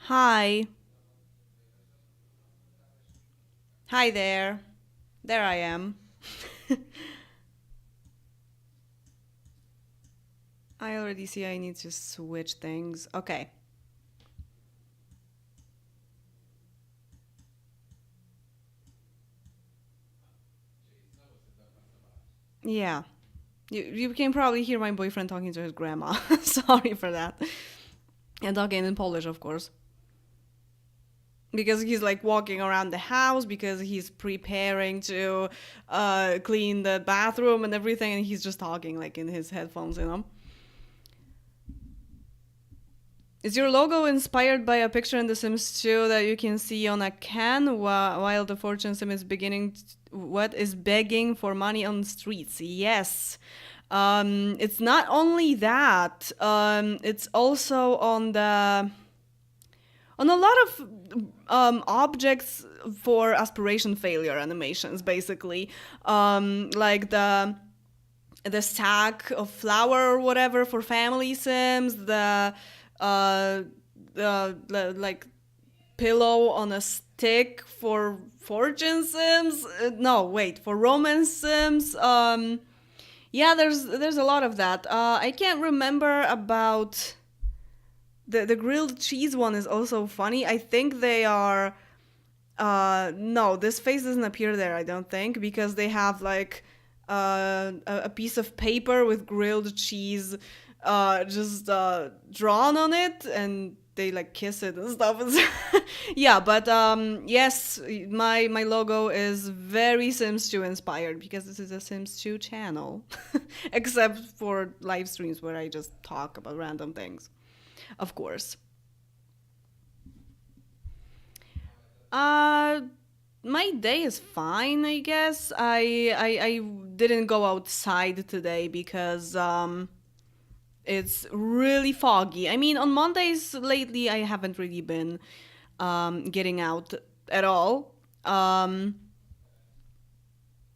Hi. Hi there. There I am. I already see I need to switch things. Okay. Yeah. You can probably hear my boyfriend talking to his grandma. Sorry for that. And talking in Polish, of course. Because he's like walking around the house because he's preparing to clean the bathroom and everything, and he's just talking like in his headphones. Is your logo inspired by a picture in The Sims 2 that you can see on a can while the fortune sim is what is begging for money on the streets? Yes. It's not only that. It's also on a lot of objects for aspiration failure animations, basically. Like the sack of flour or whatever for family sims, uh like pillow on a stick for fortune sims. No, wait, for romance sims. Yeah, there's a lot of that. I can't remember about the grilled cheese one is also funny. I think they are no, this face doesn't appear there, I don't think, because they have like a piece of paper with grilled cheese just drawn on it, and they like kiss it and stuff. Yeah, but yes, my logo is very Sims 2 inspired because this is a Sims 2 channel, except for live streams where I just talk about random things, of course. Uh, my day is fine, I guess. I didn't go outside today because it's really foggy. I mean, on Mondays lately, I haven't really been getting out at all. Um,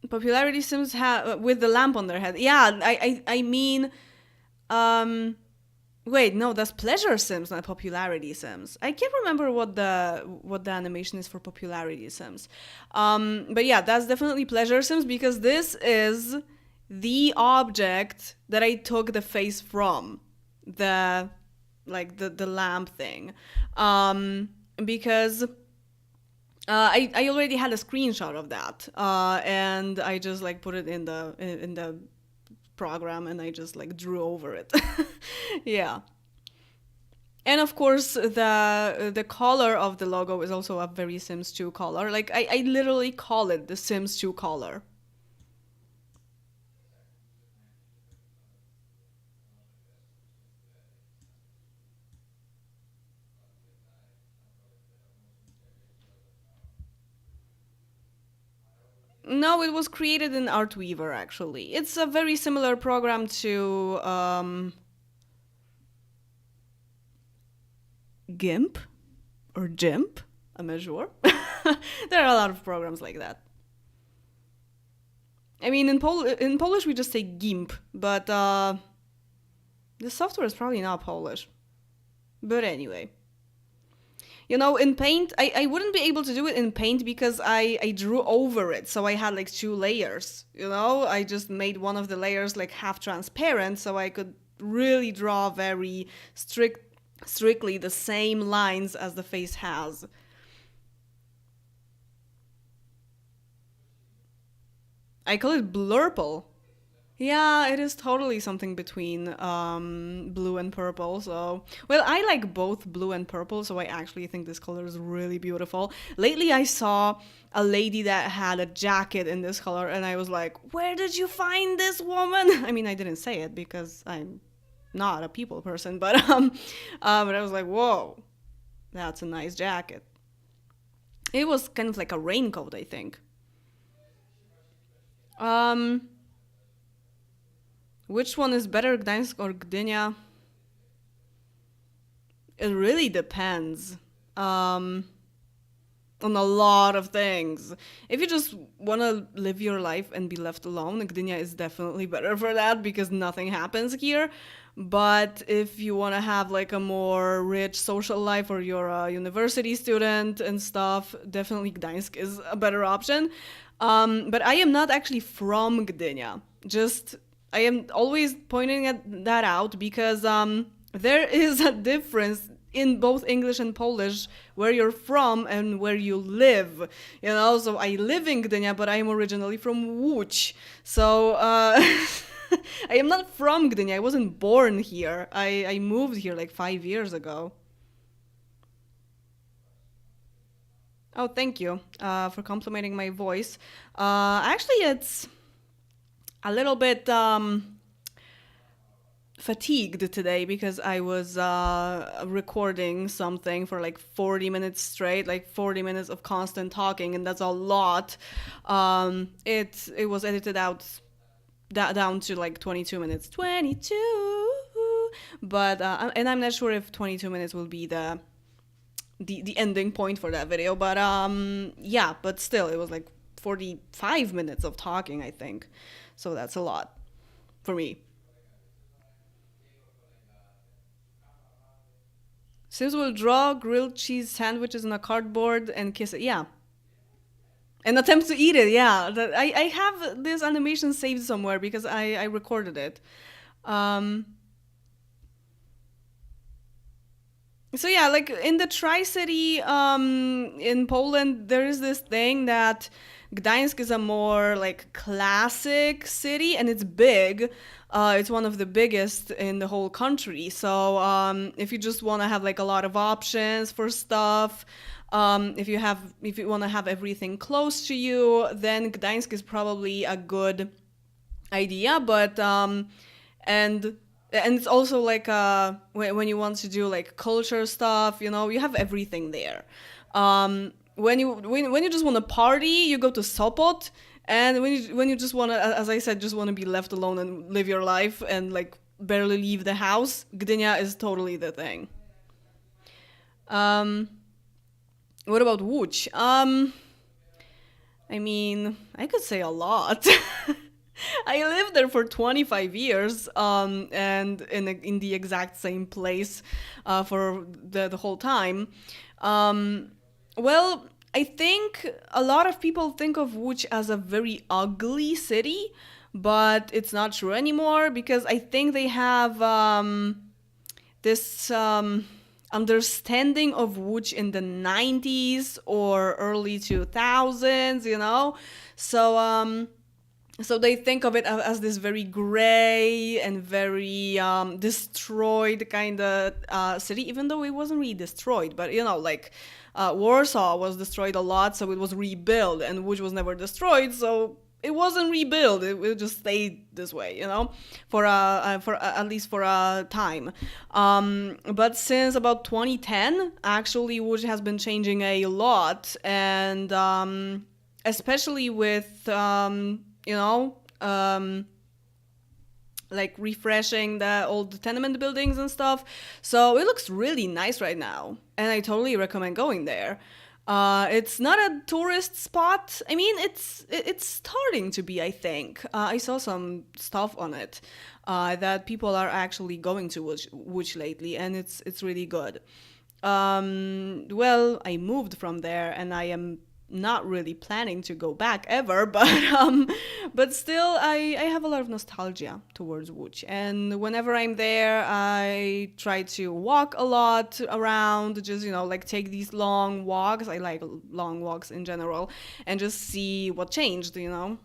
Popularity sims have with the lamp on their head. Yeah, I mean, um, wait, no, that's pleasure sims, not popularity sims. I can't remember what the animation is for popularity sims. But yeah, that's definitely pleasure sims because this is the object that I took the face from, the the lamp thing, because I already had a screenshot of that, and I just like put it in the program, and I just like drew over it. Yeah. And of course, the color of the logo is also a very Sims 2 color. Like I literally call it the Sims 2 color. No, it was created in Artweaver actually. It's a very similar program to GIMP or GIMP. I'm not sure. There are a lot of programs like that. I mean, in Polish we just say GIMP, but the software is probably not Polish. But anyway. In Paint, I wouldn't be able to do it in Paint because I drew over it. So I had like two layers, I just made one of the layers like half transparent so I could really draw very strictly the same lines as the face has. I call it blurple. Yeah, it is totally something between blue and purple. So, well, I like both blue and purple, so I actually think this color is really beautiful. Lately, I saw a lady that had a jacket in this color, and I was like, "Where did you find this woman?" I mean, I didn't say it because I'm not a people person, but I was like, "Whoa, that's a nice jacket." It was kind of like a raincoat, I think. Um, which one is better, Gdańsk or Gdynia? It really depends um, on a lot of things. If you just want to live your life and be left alone, Gdynia is definitely better for that because nothing happens here. But if you want to have like a more rich social life, or you're a university student and stuff, definitely Gdańsk is a better option. But I am not actually from Gdynia. Just I am always pointing that out because there is a difference in both English and Polish where you're from and where you live. You know, so I live in Gdynia, but I am originally from Łódź. So I am not from Gdynia. I wasn't born here. I moved here like 5 years ago. Oh, thank you for complimenting my voice. Actually, it's a little bit fatigued today because I was recording something for like 40 minutes straight, like 40 minutes of constant talking, and that's a lot. It was edited out down to like 22 minutes. 22! But, and I'm not sure if 22 minutes will be the ending point for that video, but yeah, but still, it was like 45 minutes of talking, I think. So that's a lot for me. Sims will draw grilled cheese sandwiches on a cardboard and kiss it. Yeah. And attempt to eat it. Yeah. I have this animation saved somewhere because I recorded it. Um, so yeah, like in the Tri-City in Poland, there is this thing that Gdańsk is a more like classic city, and it's big. It's one of the biggest in the whole country. So if you just want to have like a lot of options for stuff, if you want to have everything close to you, then Gdańsk is probably a good idea. But and it's also like when you want to do like culture stuff, you know, you have everything there. When you just want to party, you go to Sopot, and when you just want to, as I said, just want to be left alone and live your life and like barely leave the house, Gdynia is totally the thing. Um, what about Łódź? I mean, I could say a lot. I lived there for 25 years, and in the exact same place for the whole time. Well, I think a lot of people think of Łódź as a very ugly city, but it's not true anymore because I think they have this understanding of Łódź in the 90s or early 2000s, you know? So, so they think of it as this very gray and very destroyed kind of city, even though it wasn't really destroyed. But, you know, like Warsaw was destroyed a lot, so it was rebuilt, and Łódź was never destroyed, so it wasn't rebuilt. It just stayed this way, you know, for at least for a time. But since about 2010, actually, Łódź has been changing a lot, and especially with you know, like refreshing the old tenement buildings and stuff. So it looks really nice right now, and I totally recommend going there. It's not a tourist spot. I mean, it's starting to be, I think. I saw some stuff on it that people are actually going to Łódź lately, and it's really good. Well, I moved from there, and I am not really planning to go back ever, but still I have a lot of nostalgia towards Łódź, and whenever I'm there I try to walk a lot around, just, you know, like take these long walks. I like long walks in general, and just see what changed, you know,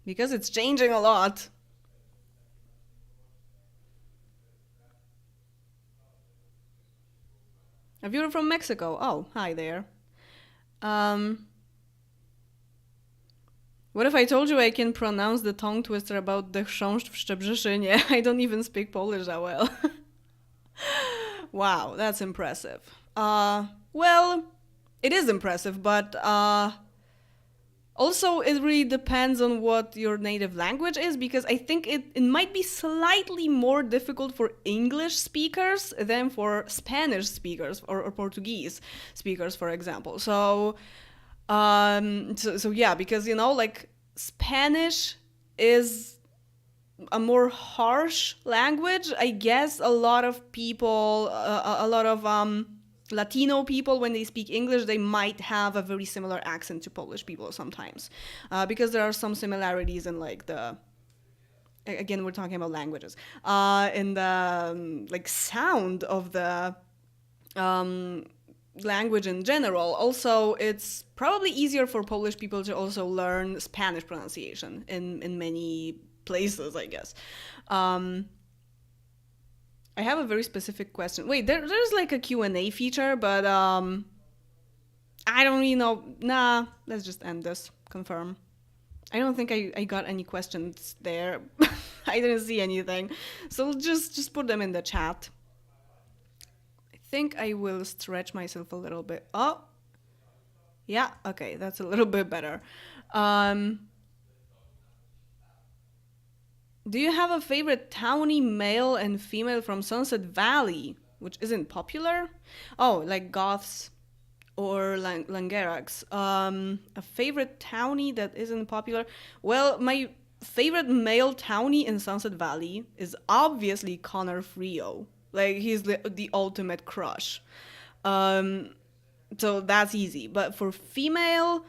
because it's changing a lot. A viewer from Mexico. Oh, hi there. Um, what if I told you I can pronounce the tongue twister about the chrząszcz w Szczebrzeszynie? I don't even speak Polish that well. Wow, that's impressive. Well, it is impressive, but also it really depends on what your native language is, because I think it might be slightly more difficult for English speakers than for Spanish speakers or Portuguese speakers, for example. So yeah, because, you know, like Spanish is a more harsh language. I guess a lot of people, a lot of Latino people, when they speak English, they might have a very similar accent to Polish people sometimes, because there are some similarities in like the. Again, we're talking about languages. In the like sound of the language in general. Also, it's probably easier for Polish people to also learn Spanish pronunciation in many places, I guess. I have a very specific question. Wait, there's like a Q&A feature, but I don't really know. Nah, let's just end this. Confirm. I don't think I got any questions there. I didn't see anything. So just put them in the chat. I think I will stretch myself a little bit. Oh, yeah, okay, that's a little bit better. Do you have a favorite townie male and female from Sunset Valley, which isn't popular? Oh, like goths or Langerax. A favorite townie that isn't popular? Well, my favorite male townie in Sunset Valley is obviously Connor Frio. Like, he's the ultimate crush. So that's easy. But for female,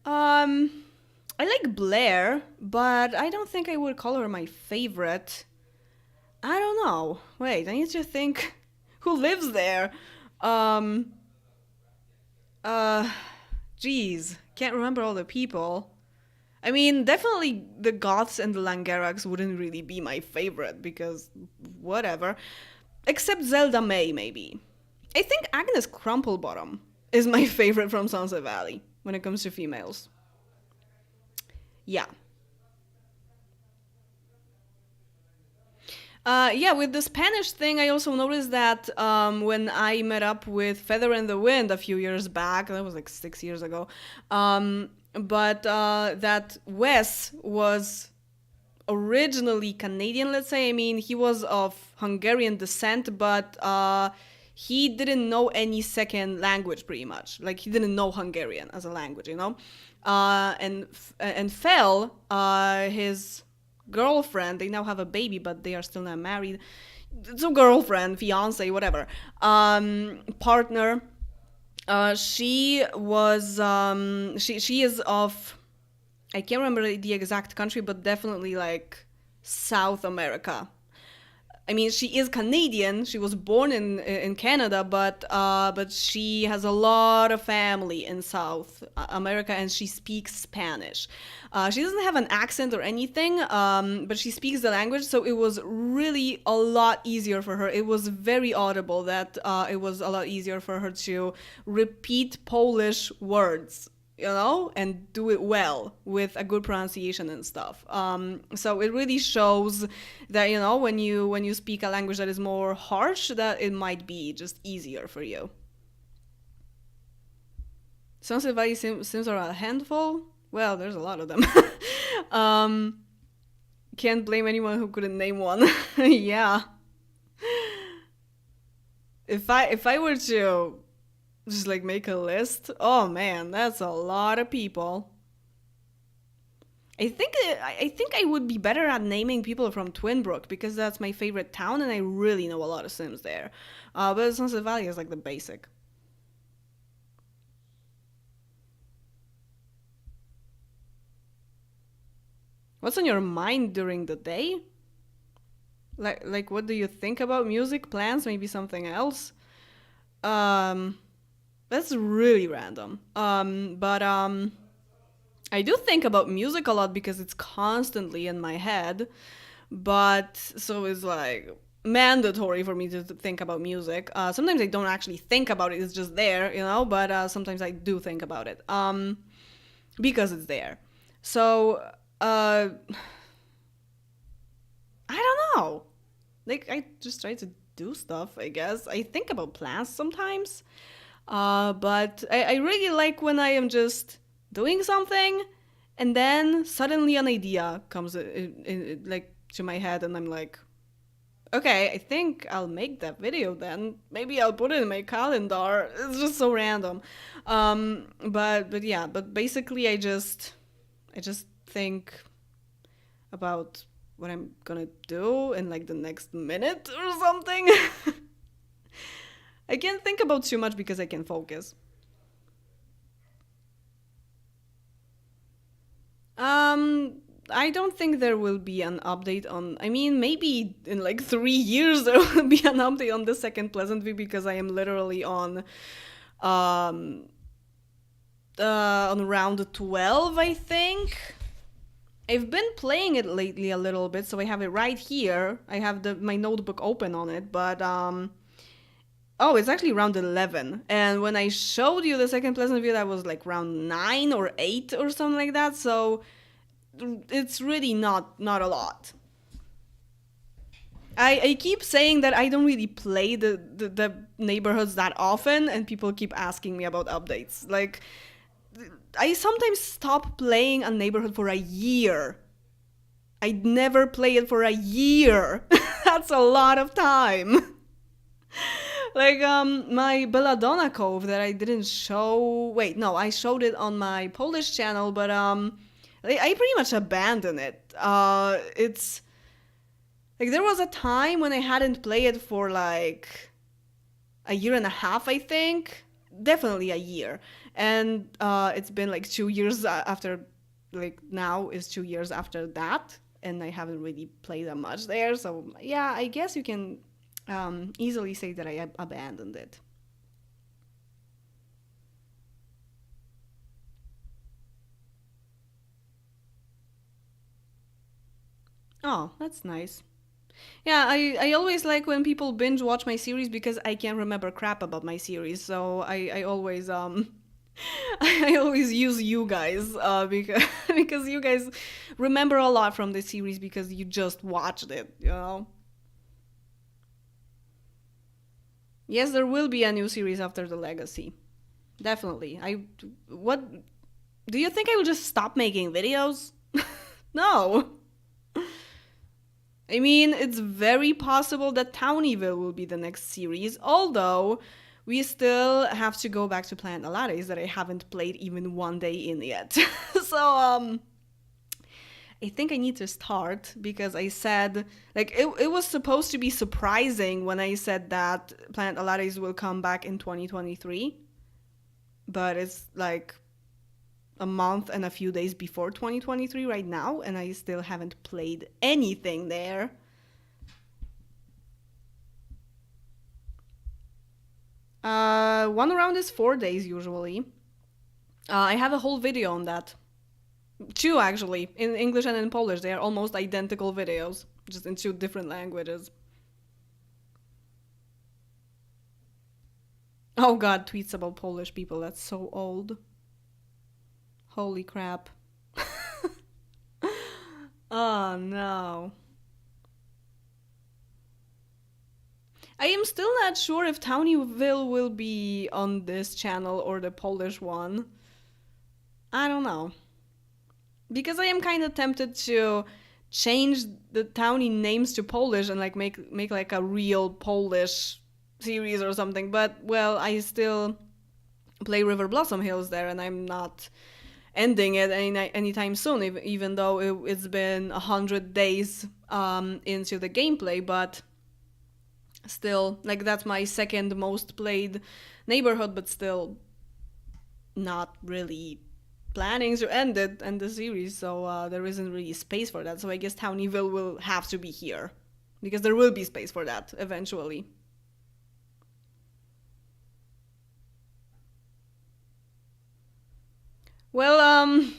I like Blair, but I don't think I would call her my favorite. I don't know. Wait, I need to think who lives there. Um, uh, Geez, can't remember all the people. I mean, definitely the Goths and the Langerax wouldn't really be my favorite because whatever. Except Zelda May, maybe. I think Agnes Crumplebottom is my favorite from Sunset Valley when it comes to females. Yeah. Yeah, with the Spanish thing, I also noticed that when I met up with Feather in the Wind a few years back, that was like 6 years ago, but that Wes was originally Canadian, let's say. I mean, he was of Hungarian descent, but he didn't know any second language pretty much. Like, he didn't know Hungarian as a language, you know? And Fel, his girlfriend, they now have a baby, but they are still not married. So girlfriend, fiance, whatever, partner. She was she is of, I can't remember the exact country, but definitely like South America. I mean, she is Canadian. She was born in Canada, but she has a lot of family in South America, and she speaks Spanish. She doesn't have an accent or anything, but she speaks the language, so it was really a lot easier for her. It was very audible that it was a lot easier for her to repeat Polish words, you know, and do it well with a good pronunciation and stuff. So it really shows that, you know, when you speak a language that is more harsh, that it might be just easier for you. Sunset Valley Sims are a handful. Well, there's a lot of them. um, can't blame anyone who couldn't name one. Yeah. If I were to just like make a list, oh man, that's a lot of people. I think I would be better at naming people from Twinbrook because that's my favorite town and I really know a lot of Sims there. But Sunset Valley is like the basic. What's on your mind during the day? Like what do you think about music, plans, maybe something else? Um, that's really random. But I do think about music a lot because it's constantly in my head. But so it's like mandatory for me to think about music. Sometimes I don't actually think about it; it's just there, you know. But sometimes I do think about it because it's there. So uh, I don't know. Like, I just try to do stuff, I guess. I think about plans sometimes. But I really like when I am just doing something and then suddenly an idea comes like to my head and I'm like, okay, I think I'll make that video then. Maybe I'll put it in my calendar. It's just so random. But yeah, but basically I just think about what I'm gonna do in like the next minute or something. I can't think about too much because I can focus. I don't think there will be an update on. I mean, maybe in like 3 years there will be an update on the second Pleasantville because I am literally um, on round 12, I think. I've been playing it lately a little bit, so I have it right here. I have my notebook open on it, but oh, it's actually round 11. And when I showed you the second Pleasantville, that was like round 9 or 8 or something like that. So it's really not a lot. I keep saying that I don't really play the neighborhoods that often, and people keep asking me about updates. Like, I sometimes stop playing a neighborhood for a year. I'd never play it for a year. That's a lot of time. Like, my Belladonna Cove that I didn't show. Wait, no, I showed it on my Polish channel, but I pretty much abandoned it. It's like there was a time when I hadn't played it for like a year and a half, I think. Definitely a year. And it's been like 2 years after, like now is 2 years after that. And I haven't really played that much there. So yeah, I guess you can easily say that I abandoned it. Oh, that's nice. Yeah, I always like when people binge watch my series because I can't remember crap about my series. So I always I always use you guys because because you guys remember a lot from the series because you just watched it, you know. Yes, there will be a new series after the Legacy. Definitely. I what do you think I will just stop making videos? No. I mean, it's very possible that Townieville will be the next series, although we still have to go back to Planet Alaris that I haven't played even one day in yet. So, I think I need to start because I said, like, it was supposed to be surprising when I said that Planet Alaris will come back in 2023, but it's like a month and a few days before 2023 right now, and I still haven't played anything there. One round is 4 days usually. I have a whole video on that. Two actually, in English and in Polish. They are almost identical videos, just in two different languages. Oh god, tweets about Polish people, that's so old. Holy crap. Oh no. I am still not sure if Townieville will be on this channel or the Polish one. I don't know. Because I am kind of tempted to change the Townie names to Polish and like make like a real Polish series or something. But well, I still play River Blossom Hills there, and I'm not ending it anytime soon. Even though it's been 100 days into the gameplay, but still, like that's my second most played neighborhood, but still not really planning to end the series, so there isn't really space for that. So I guess Townieville will have to be here because there will be space for that eventually. Well,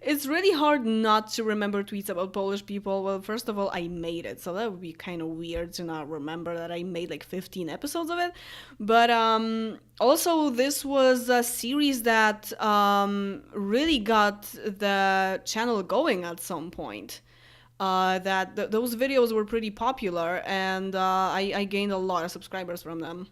it's really hard not to remember tweets about Polish people. Well, first of all, I made it, so that would be kind of weird to not remember that I made like 15 episodes of it. But also, this was a series that really got the channel going at some point. Those videos were pretty popular, and I gained a lot of subscribers from them.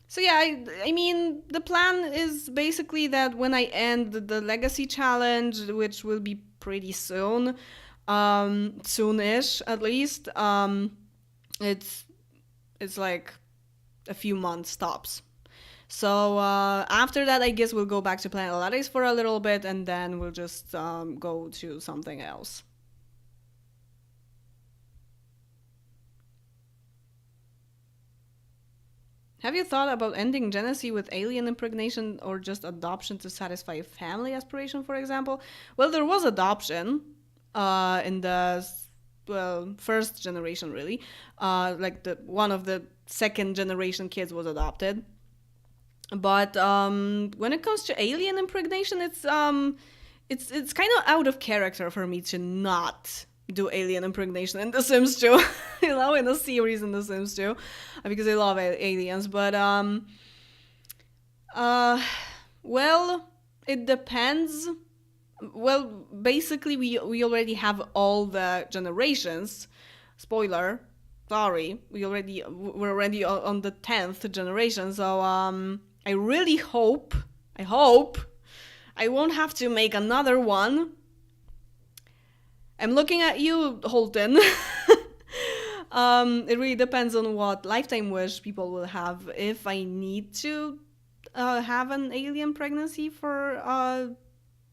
So yeah, I mean, the plan is basically that when I end the Legacy Challenge, which will be pretty soon, soonish at least. It's it's like a few months tops. So after that, I guess we'll go back to Planet Lattice for a little bit, and then we'll just go to something else. Have you thought about ending Genesee with alien impregnation or just adoption to satisfy a family aspiration, for example? Well, there was adoption in the first generation, really. Like the one of the second generation kids was adopted. But when it comes to alien impregnation, it's kind of out of character for me to not do alien impregnation in The Sims 2, in a series in The Sims 2, because I love aliens. But uh, well, it depends. Well, basically, we already have all the generations. Spoiler, sorry, we're already on the 10th generation. So I really hope, I won't have to make another one. I'm looking at you, Holton. It really depends on what lifetime wish people will have. If I need to have an alien pregnancy for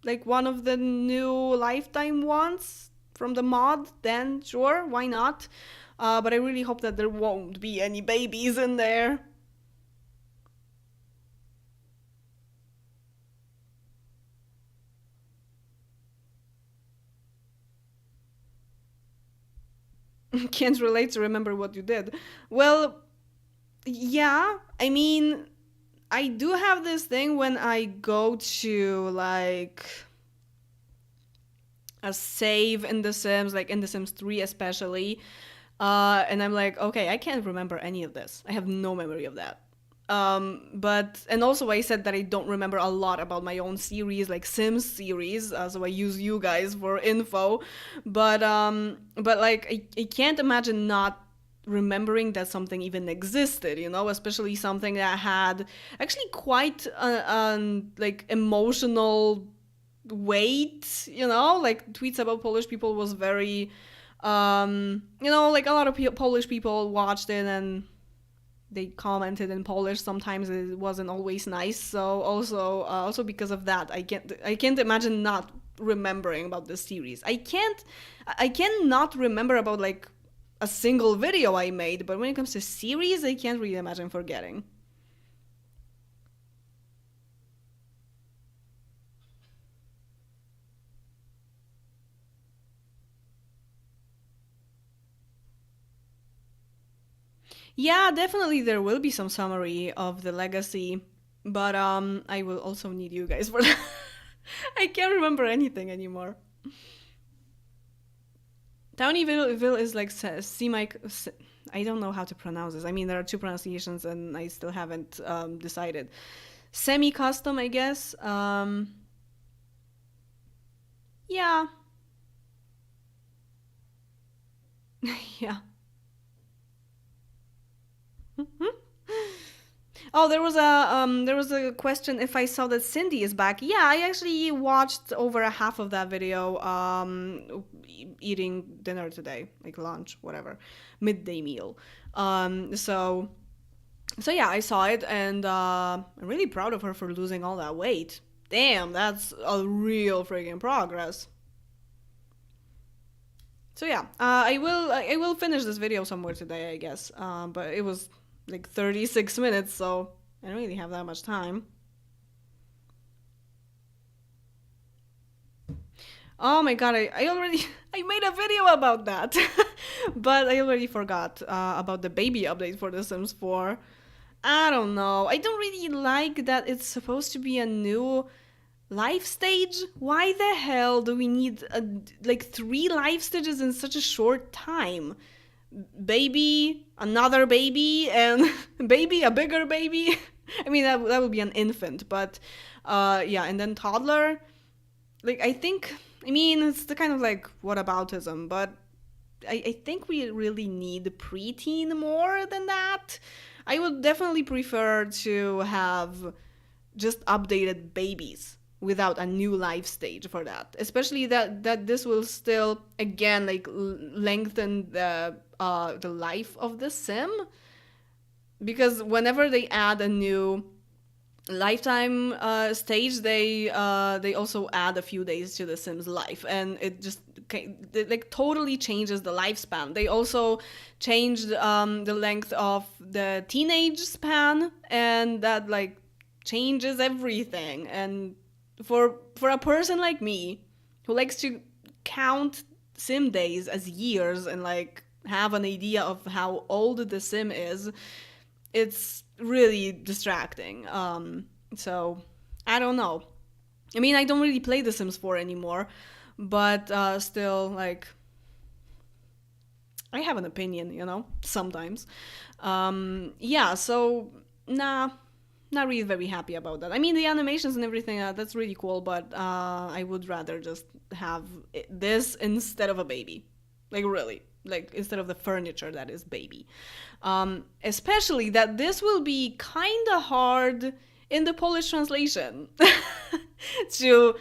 like one of the new lifetime ones from the mod, then sure, why not? But I really hope that there won't be any babies in there. Can't relate to remember what you did. Well, yeah, I mean, I do have this thing when I go to like a save in The Sims, like in The Sims 3 especially, and I'm like, okay, I can't remember any of this. I have no memory of that. But and also I said that I don't remember a lot about my own series, like Sims series, so I use you guys for info. But like I can't imagine not remembering that something even existed, especially something that had actually quite like emotional weight, like tweets about Polish people was very like a lot of Polish people watched it and they commented in Polish. Sometimes it wasn't always nice. So also because of that, I can't imagine not remembering about this series. I cannot remember about like a single video I made, but when it comes to series, I can't really imagine forgetting. Yeah, definitely there will be some summary of the legacy, but I will also need you guys for that. I can't remember anything anymore. Townyville is like semi. I don't know how to pronounce this. I mean, there are two pronunciations, and I still haven't decided. Semi-custom, I guess. Yeah, yeah. Oh, there was a question if I saw that Cindy is back. Yeah, I actually watched over a half of that video eating dinner today, like lunch, whatever, midday meal. So yeah, I saw it and I'm really proud of her for losing all that weight. Damn, that's a real freaking progress. So yeah, I will finish this video somewhere today, I guess. But it was like 36 minutes, so I don't really have that much time. Oh my god, I already I made a video about that, but I already forgot about the baby update for The Sims 4. I don't know. I don't really like that it's supposed to be a new life stage. Why the hell do we need like three life stages in such a short time? Baby, another baby, and baby, a bigger baby. I mean, that would be an infant, but yeah, and then toddler. Like, I mean, it's the kind of like whataboutism, but I think we really need preteen more than that. I would definitely prefer to have just updated babies without a new life stage for that. Especially that this will still again like lengthen the life of the sim, because whenever they add a new lifetime stage, they also add a few days to the Sims life, and it just it, like totally changes the lifespan. They also changed the length of the teenage span, and that like changes everything. And for a person like me who likes to count sim days as years and like have an idea of how old the sim is, it's really distracting. So I don't know. I mean, I don't really play The Sims 4 anymore, but still, like, I have an opinion, you know, sometimes. Yeah, so nah, not really very happy about that. I mean, the animations and everything, that's really cool, but I would rather just have this instead of a baby. Like, really. Like, instead of the furniture that is baby. Especially that this will be kind of hard in the Polish translation to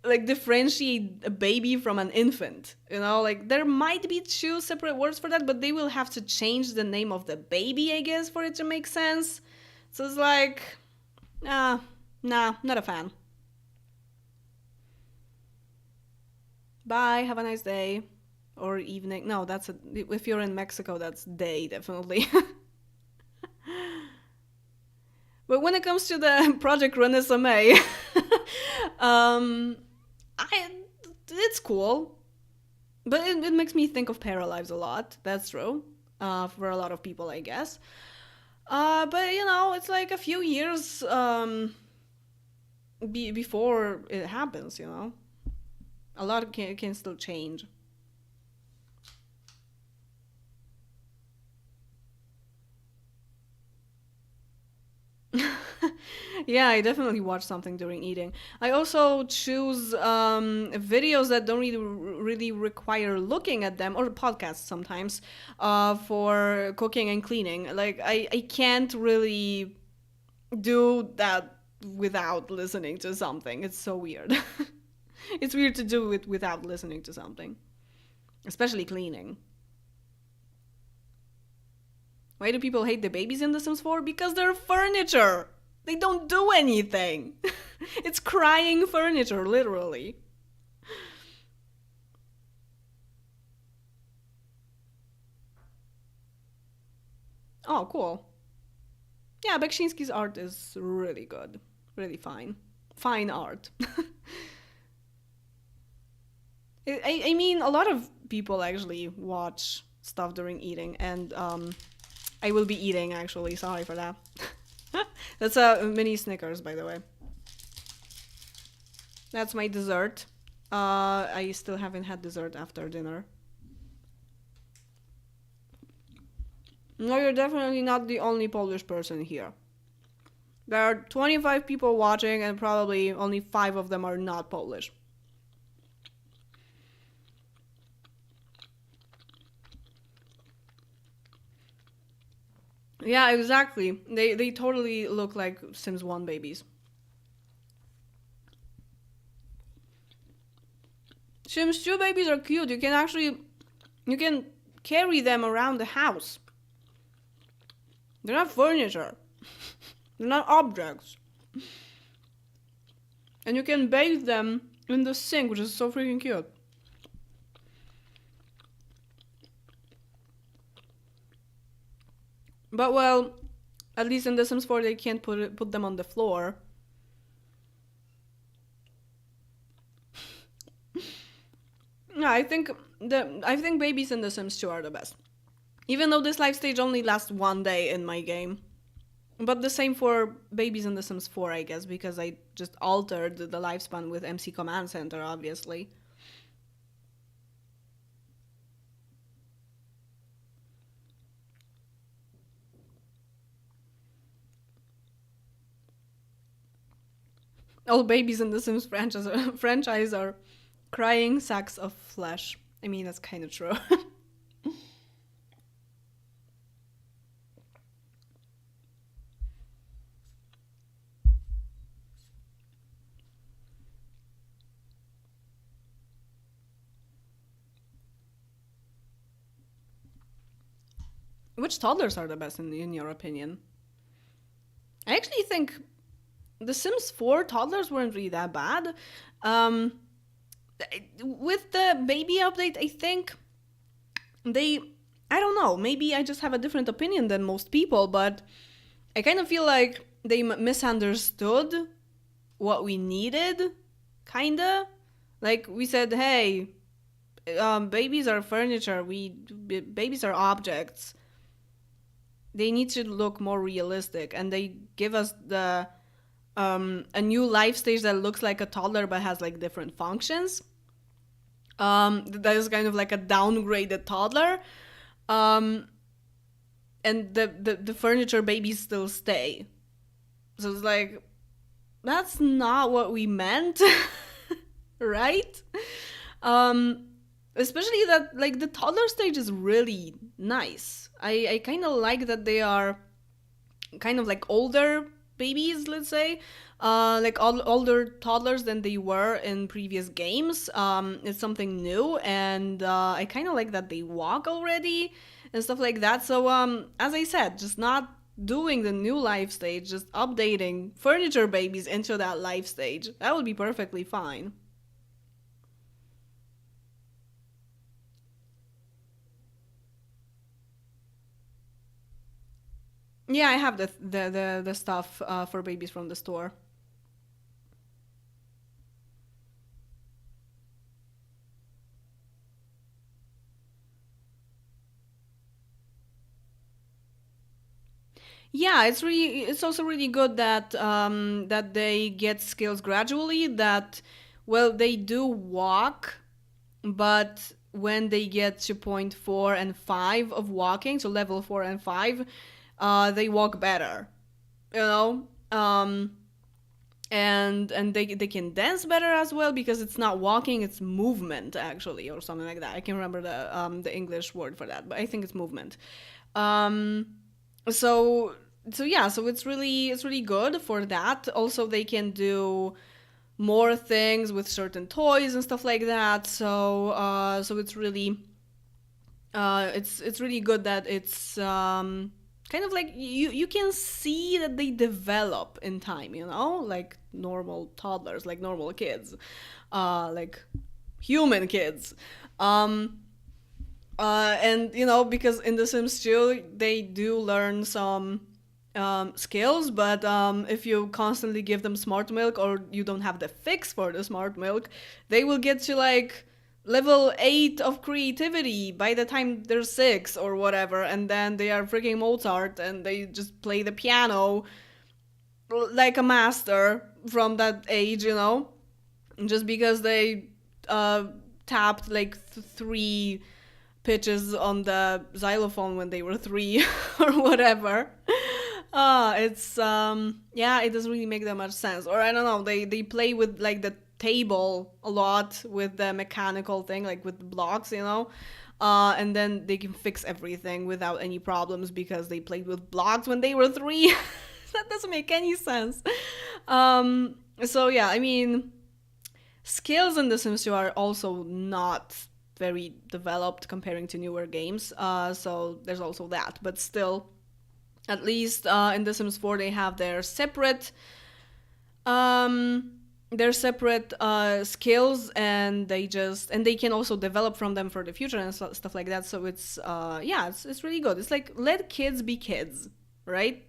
like differentiate a baby from an infant. You know, like there might be two separate words for that, but they will have to change the name of the baby, I guess, for it to make sense. So it's like, nah, not a fan. Bye, have a nice day. Or evening. No, that's if you're in Mexico, that's day, definitely. But when it comes to the Project Renesmee, um, I it's cool, but it makes me think of Paralives a lot. That's true, for a lot of people, I guess. But you know, it's like a few years before it happens. You know, a lot can still change. Yeah, I definitely watch something during eating. I also choose videos that don't really require looking at them, or podcasts sometimes, for cooking and cleaning. Like I can't really do that without listening to something. It's so weird. It's weird to do it without listening to something, especially cleaning. Why do people hate the babies in The Sims 4? Because they're furniture. They don't do anything. It's crying furniture, literally. Oh, cool. Yeah, Bekshinsky's art is really good. Really fine. Fine art. I mean, a lot of people actually watch stuff during eating, and I will be eating actually. Sorry for that. That's a mini Snickers, by the way. That's my dessert. I still haven't had dessert after dinner. No, you're definitely not the only Polish person here. There are 25 people watching, and probably only 5 of them are not Polish. Yeah, exactly. They totally look like Sims 1 babies. Sims 2 babies are cute. You can carry them around the house. They're not furniture. They're not objects. And you can bathe them in the sink, which is so freaking cute. But well, at least in The Sims 4 they can't put them on the floor. Yeah, I think babies in The Sims 2 are the best. Even though this life stage only lasts 1 day in my game. But the same for babies in The Sims 4, I guess, because I just altered the lifespan with MC Command Center, obviously. All babies in the Sims franchise are crying sacks of flesh. I mean, that's kind of true. Which toddlers are the best in your opinion? I actually think The Sims 4 toddlers weren't really that bad. Um, with the baby update, I think they, I don't know, maybe I just have a different opinion than most people, but I kind of feel like they misunderstood what we needed, kinda. Like we said, hey, babies are furniture. Babies are objects. They need to look more realistic, and they give us the a new life stage that looks like a toddler but has like different functions. That is kind of like a downgraded toddler. Um, and the furniture babies still stay. So it's like, that's not what we meant, right? Um, Especially that like the toddler stage is really nice. I kind of like that they are kind of like older babies, let's say, like older toddlers than they were in previous games. It's something new, and I kind of like that they walk already and stuff like that. So, as I said, just not doing the new life stage, just updating furniture babies into that life stage. That would be perfectly fine. Yeah, I have the stuff for babies from the store. Yeah, it's also really good that that they get skills gradually. That well, they do walk, but when they get to point 4 and 5 of walking, so level 4 and 5, they walk better. You know, and they can dance better as well because it's not walking, it's movement actually, or something like that. I can't remember the English word for that, but I think it's movement. Um, so yeah, so it's really good for that. Also, they can do more things with certain toys and stuff like that. So so it's really it's really good that it's kind of like you can see that they develop in time, you know, like normal toddlers, like normal kids, like human kids. Um, and you know, because in The Sims 2 they do learn some skills, but if you constantly give them smart milk or you don't have the fix for the smart milk, they will get to like level 8 of creativity by the time they're 6 or whatever, and then they are freaking Mozart and they just play the piano like a master from that age, you know, just because they uh, tapped like 3 pitches on the xylophone when they were 3 or whatever. It's yeah, it doesn't really make that much sense. Or I don't know, they play with like the table a lot with the mechanical thing, like with the blocks, you know. And then they can fix everything without any problems because they played with blocks when they were 3. That doesn't make any sense. So yeah, I mean, skills in The Sims 2 are also not very developed comparing to newer games. So there's also that. But still, at least in The Sims 4, they have um, their separate skills, and they can also develop from them for the future and stuff like that. So it's yeah, it's really good. It's like let kids be kids, right?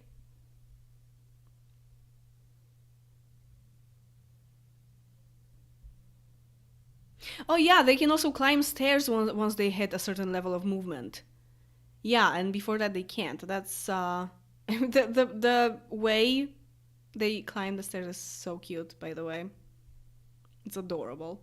Oh yeah, they can also climb stairs once they hit a certain level of movement. Yeah, and before that they can't. That's the way they climb the stairs is so cute, by the way. It's adorable.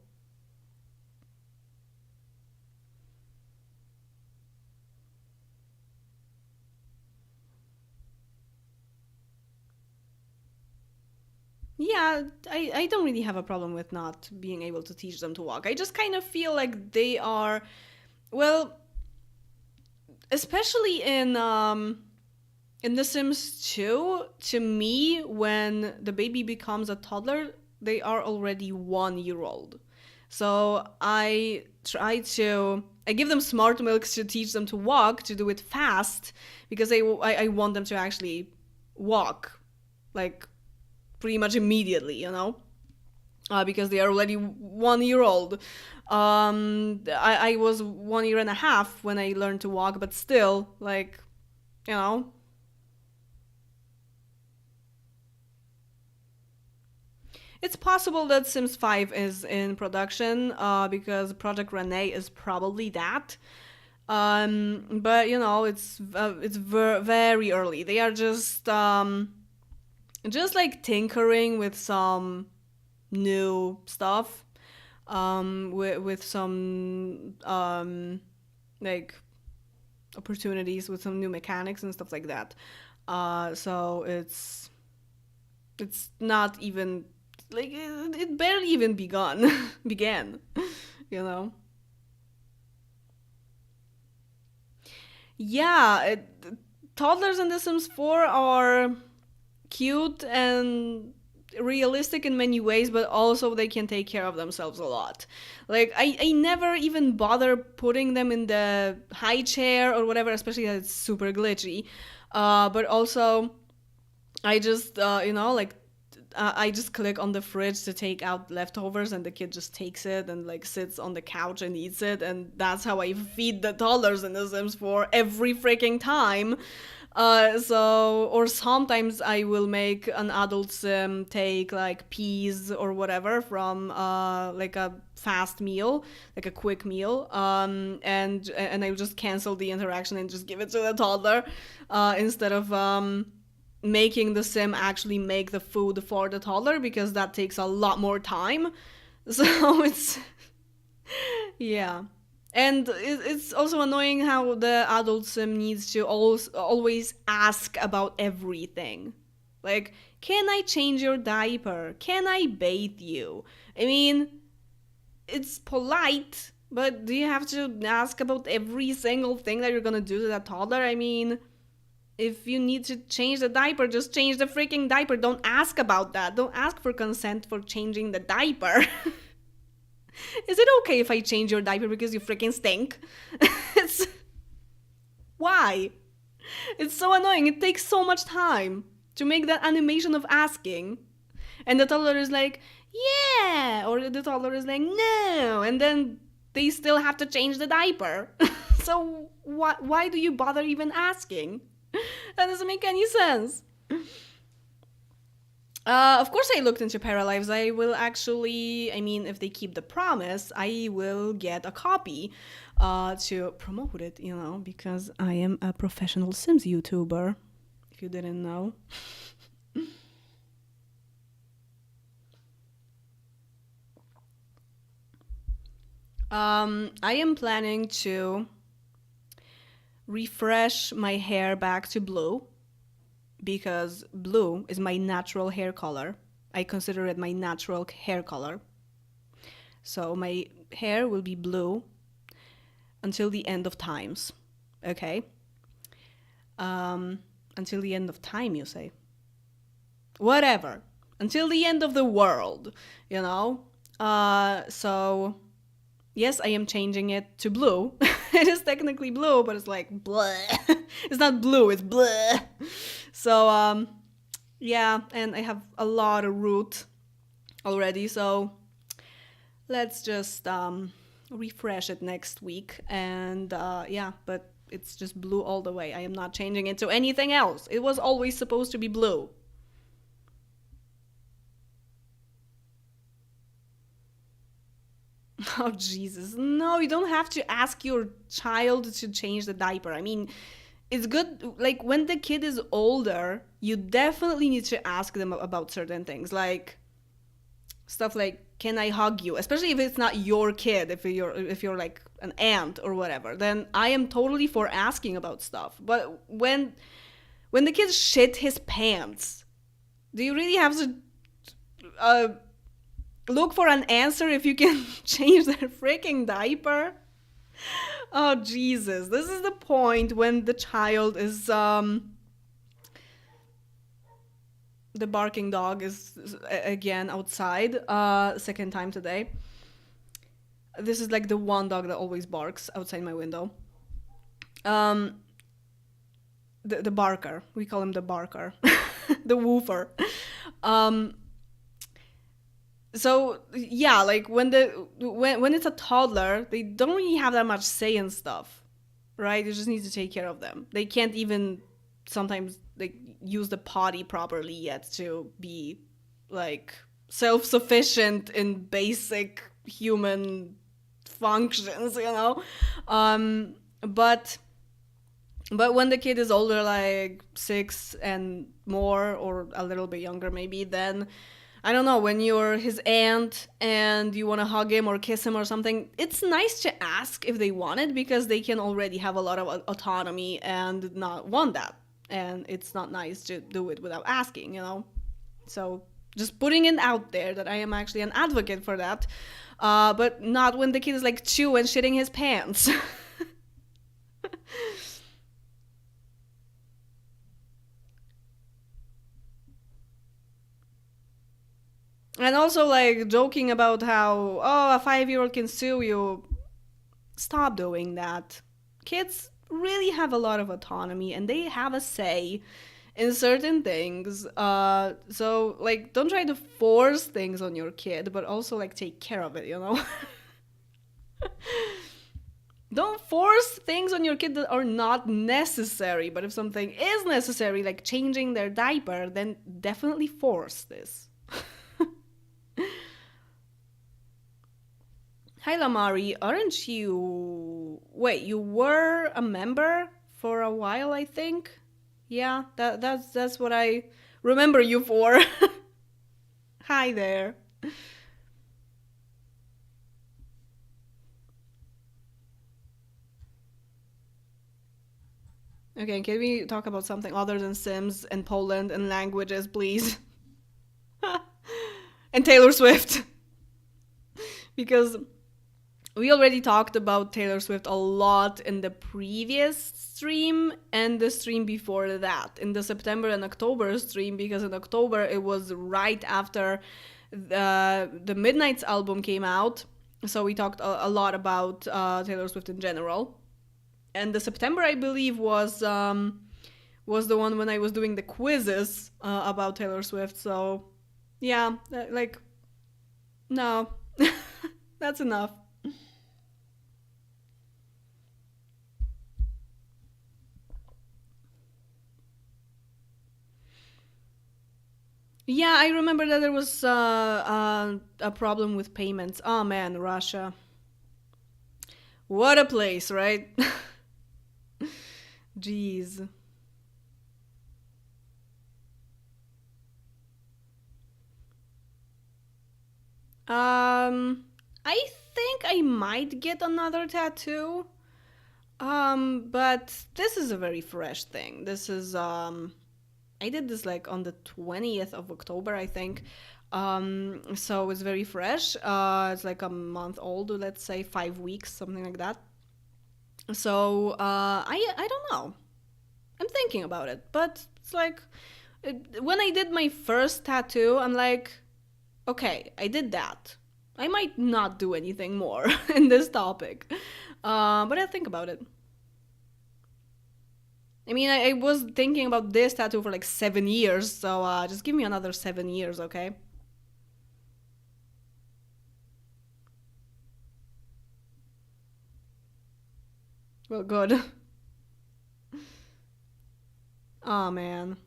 Yeah, I don't really have a problem with not being able to teach them to walk. I just kind of feel like they are, well, especially in The Sims 2, to me, when the baby becomes a toddler, they are already 1 year old. So I give them smart milks to teach them to walk, to do it fast, because I want them to actually walk, like pretty much immediately, because they are already 1 year old. I was 1 year and a half when I learned to walk, but still, like, you know, it's possible that Sims 5 is in production, because Project Renee is probably that. But very early. They are just like tinkering with some new stuff, with some like opportunities with some new mechanics and stuff like that. So it's not even like it barely even began, you know. Yeah, toddlers in The Sims 4 are cute and realistic in many ways, but also they can take care of themselves a lot. Like, I never even bother putting them in the high chair or whatever, especially that it's super glitchy. But also, I just, I just click on the fridge to take out leftovers, and the kid just takes it and like sits on the couch and eats it, and that's how I feed the toddlers in The Sims 4 every freaking time. Or sometimes I will make an adult sim take like peas or whatever from like a fast meal, like a quick meal, and I will just cancel the interaction and just give it to the toddler, instead of making the sim actually make the food for the toddler, because that takes a lot more time. So it's yeah. And it's also annoying how the adult sim needs to always ask about everything. Like, can I change your diaper? Can I bathe you? I mean, it's polite, but do you have to ask about every single thing that you're gonna do to that toddler? I mean, if you need to change the diaper, just change the freaking diaper. Don't ask about that. Don't ask for consent for changing the diaper. Is it okay if I change your diaper because you freaking stink? It's why? It's so annoying. It takes so much time to make that animation of asking. And the toddler is like, yeah, or the toddler is like, no, and then they still have to change the diaper. So why do you bother even asking? That doesn't make any sense. Of course, I looked into Paralives. I will actually, I mean, if they keep the promise, I will get a copy to promote it, because I am a professional Sims YouTuber, if you didn't know. I am planning to refresh my hair back to blue, because blue is my natural hair color. I consider it my natural hair color. So my hair will be blue until the end of times. Okay? Until the end of time, you say? Whatever. Until the end of the world, you know? So, yes, I am changing it to blue. It is technically blue, but it's like bleh. It's not blue, it's bleh. So, yeah, and I have a lot of root already, so let's just refresh it next week. And yeah, but it's just blue all the way. I am not changing it to anything else. It was always supposed to be blue. Oh, Jesus. No, you don't have to ask your child to change the diaper. I mean, it's good, like, when the kid is older, you definitely need to ask them about certain things, like stuff like, can I hug you? Especially if it's not your kid, if you're like an aunt or whatever, then I am totally for asking about stuff. But when the kid shit his pants, do you really have to uh, look for an answer if you can change their freaking diaper? Oh, Jesus. This is the point when the child is the barking dog is again outside, second time today. This is like the one dog that always barks outside my window. Um, the barker. We call him the barker, the woofer. Um, so yeah, like when it's a toddler, they don't really have that much say in stuff, right? You just need to take care of them. They can't even sometimes like use the potty properly yet to be like self-sufficient in basic human functions, you know. But when the kid is older, like 6 and more, or a little bit younger maybe, then I don't know, when you're his aunt and you want to hug him or kiss him or something, it's nice to ask if they want it, because they can already have a lot of autonomy and not want that. And it's not nice to do it without asking, you know? So just putting it out there that I am actually an advocate for that. But not when the kid is like 2 and shitting his pants. And also, like, joking about how, oh, a 5-year-old can sue you. Stop doing that. Kids really have a lot of autonomy and they have a say in certain things. So, like, don't try to force things on your kid, but also, like, take care of it, you know? Don't force things on your kid that are not necessary, but if something is necessary, like changing their diaper, then definitely force this. Hi Lamari, aren't you... Wait, you were a member for a while, I think? Yeah, that's what I remember you for. Hi there. Okay, can we talk about something other than Sims and Poland and languages, please? And Taylor Swift. Because we already talked about Taylor Swift a lot in the previous stream and the stream before that, in the September and October stream, because in October it was right after the Midnight's album came out. So we talked a lot about Taylor Swift in general. And the September, I believe, was the one when I was doing the quizzes about Taylor Swift. So yeah, like, no, that's enough. Yeah, I remember that there was a problem with payments. Oh man, Russia. What a place, right? Jeez. I think I might get another tattoo. But this is a very fresh thing. This is I did this like on the 20th of October, I think. So it's very fresh. It's like a month old, let's say 5 weeks, something like that. So I don't know. I'm thinking about it, but it's like when I did my first tattoo, I'm like, okay, I did that. I might not do anything more in this topic, but I'll think about it. I mean, I was thinking about this tattoo for like 7 years, so just give me another 7 years, okay? Well, good. Oh man.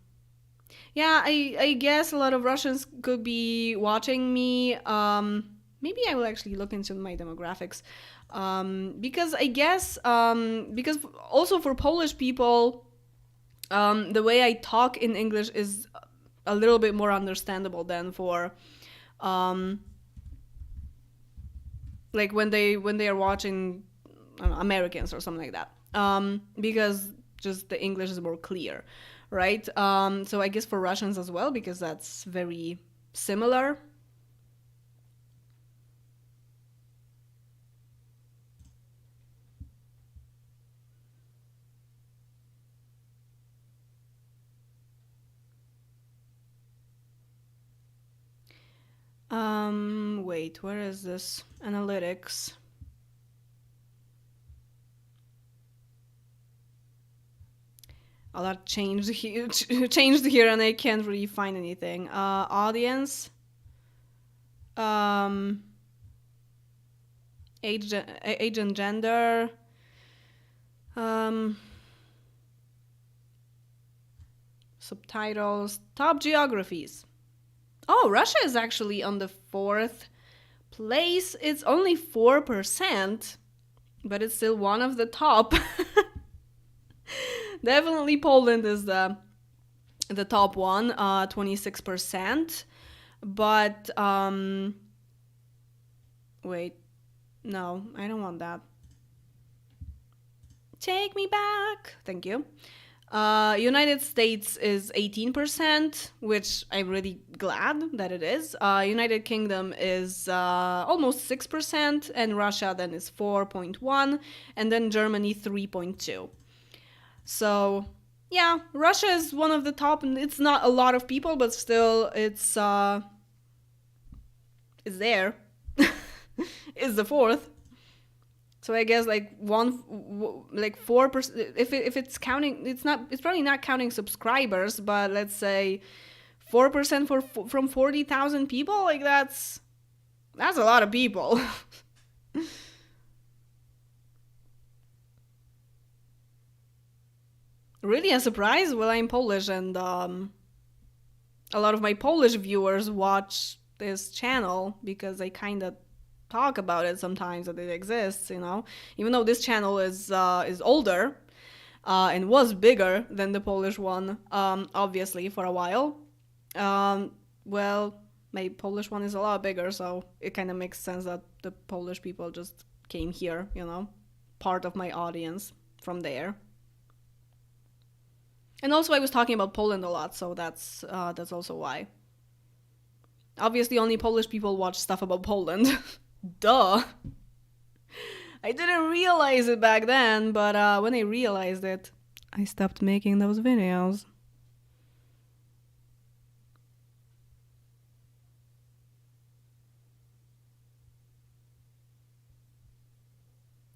Yeah, I guess a lot of Russians could be watching me. Maybe I will actually look into my demographics. Because I guess because also for Polish people, the way I talk in English is a little bit more understandable than for um, like when they are watching, I don't know, Americans or something like that. Because just the English is more clear, right? So I guess for Russians as well, because that's very similar. Wait, where is this analytics? A lot changed here, changed here, and I can't really find anything. Audience, age and gender, subtitles, top geographies. Oh, Russia is actually on the 4th place. It's only 4%, but it's still one of the top. Definitely Poland is the top one, 26%. But wait, no, I don't want that. Take me back. Thank you. United States is 18%, which I'm really glad that it is. United Kingdom is almost 6%, and Russia then is 4.1%, and then Germany 3.2%. So, yeah, Russia is one of the top, and it's not a lot of people, but still, it's there. It's the 4th. So I guess like 4%. If it's counting, it's probably not counting subscribers, but let's say 4% from 40,000 people. Like that's a lot of people. Really a surprise? Well, I'm Polish, and a lot of my Polish viewers watch this channel because I kind of talk about it sometimes that it exists, even though this channel is older and was bigger than the Polish one, obviously for a while. Well, my Polish one is a lot bigger, so it kind of makes sense that the Polish people just came here, part of my audience from there. And also I was talking about Poland a lot, so that's also why. Obviously only Polish people watch stuff about Poland. Duh. I didn't realize it back then, but when I realized it, I stopped making those videos.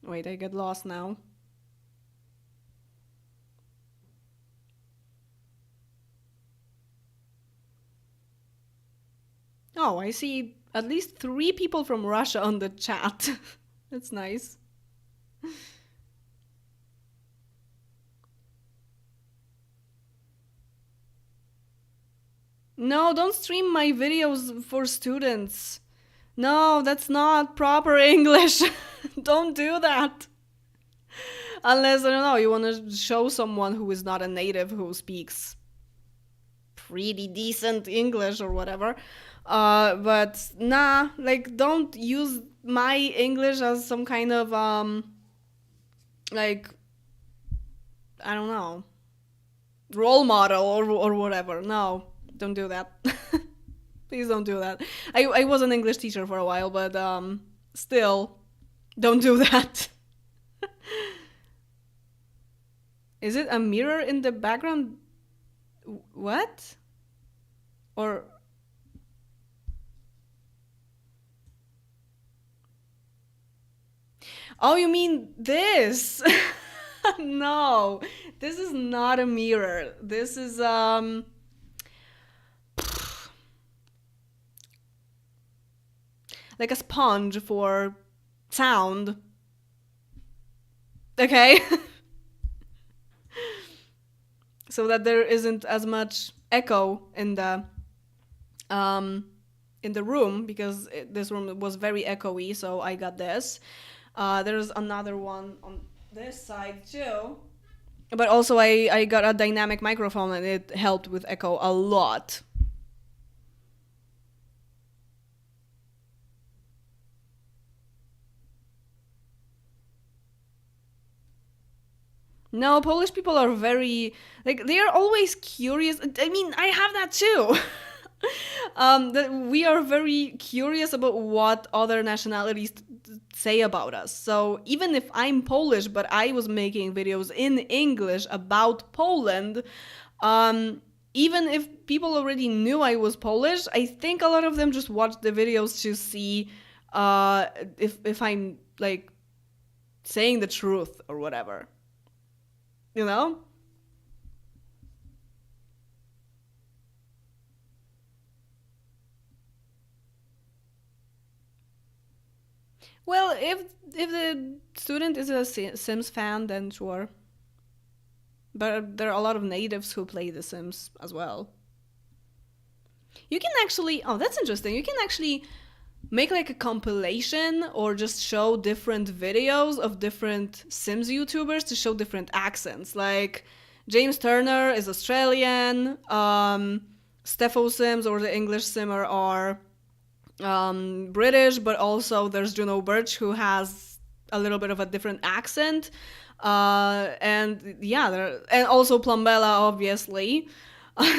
Wait, I get lost now. Oh, I see at least 3 people from Russia on the chat. That's nice. No, don't stream my videos for students. No, that's not proper English. Don't do that. Unless, I don't know, you want to show someone who is not a native who speaks pretty decent English or whatever. But nah, like don't use my English as some kind of like I don't know, role model or whatever. No, don't do that. Please don't do that. I was an English teacher for a while, but still, don't do that. Is it a mirror in the background? What? Or oh, you mean this? No, this is not a mirror. This is like a sponge for sound. Okay? So that there isn't as much echo in the room, because this room was very echoey, so I got this. There's another one on this side too. But also I got a dynamic microphone, and it helped with echo a lot. No, Polish people are very, like, they are always curious. I mean, I have that too. That we are very curious about what other nationalities say about us. So even if I'm Polish, but I was making videos in English about Poland, even if people already knew I was Polish, I think a lot of them just watched the videos to see if I'm like saying the truth or whatever. You know? Well, if the student is a Sims fan, then sure. But there are a lot of natives who play The Sims as well. You can actually, oh, that's interesting. You can actually make like a compilation or just show different videos of different Sims YouTubers to show different accents. Like James Turner is Australian, Steffo Sims or the English Simmer are British, but also there's Juno Birch who has a little bit of a different accent. And yeah, and also Plumbella, obviously.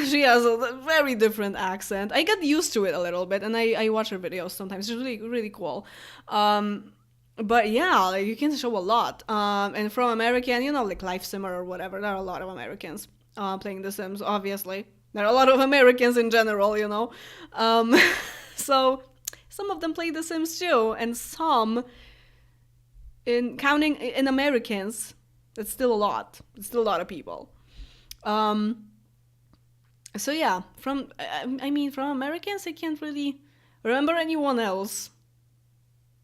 She has a very different accent. I get used to it a little bit, and I watch her videos sometimes. It's really, really cool. But yeah, like, you can show a lot. And from American, like Life Simmer or whatever, there are a lot of Americans playing The Sims, obviously. There are a lot of Americans in general. So some of them play The Sims too, and some, in counting in Americans, it's still a lot. It's still a lot of people. So yeah, from Americans, I can't really remember anyone else.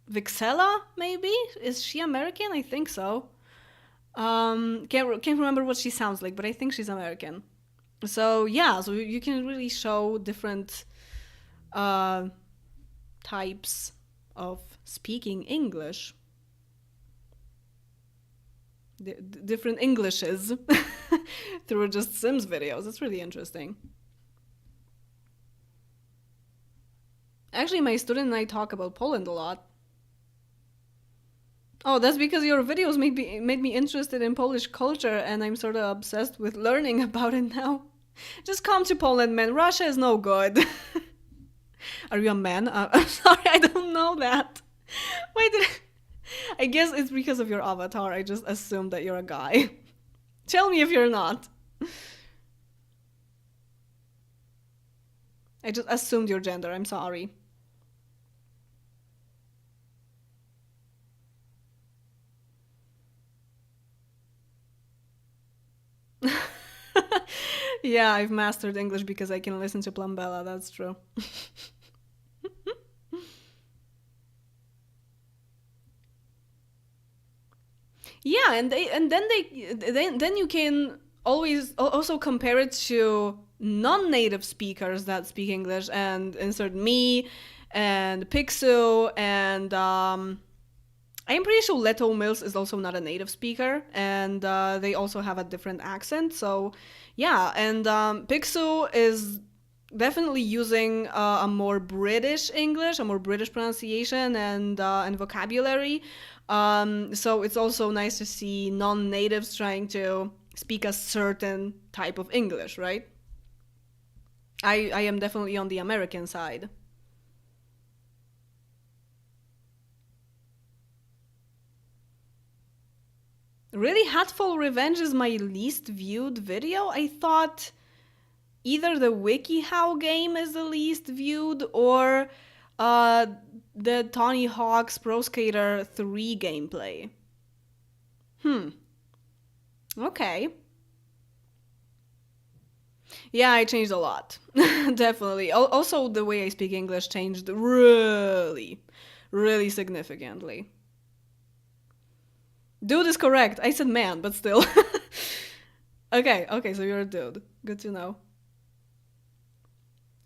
Vixella, maybe? Is she American? I think so. Can't remember what she sounds like, but I think she's American. So yeah, so you can really show different types of speaking English. Different Englishes through just Sims videos. It's really interesting. Actually, my student and I talk about Poland a lot. Oh, that's because your videos made me interested in Polish culture, and I'm sort of obsessed with learning about it now. Just come to Poland, man. Russia is no good. Are you a man? I'm sorry, I don't know that. Why did I guess it's because of your avatar. I just assumed that you're a guy. Tell me if you're not. I just assumed your gender. I'm sorry. Yeah, I've mastered English because I can listen to Plumbella. That's true. Yeah, then you can always also compare it to non-native speakers that speak English and insert me and Pixu and I'm pretty sure Leto Mills is also not a native speaker, and they also have a different accent. So, yeah, and Pixu is definitely using a more British English, a more British pronunciation and vocabulary. So it's also nice to see non-natives trying to speak a certain type of English, right? I am definitely on the American side. Really, Hatful Revenge is my least viewed video. I thought either the WikiHow game is the least viewed or uh, the Tony Hawk's Pro Skater 3 gameplay. Okay. Yeah, I changed a lot. Definitely. Also, the way I speak English changed really, really significantly. Dude is correct. I said man, but still. Okay, so you're a dude. Good to know.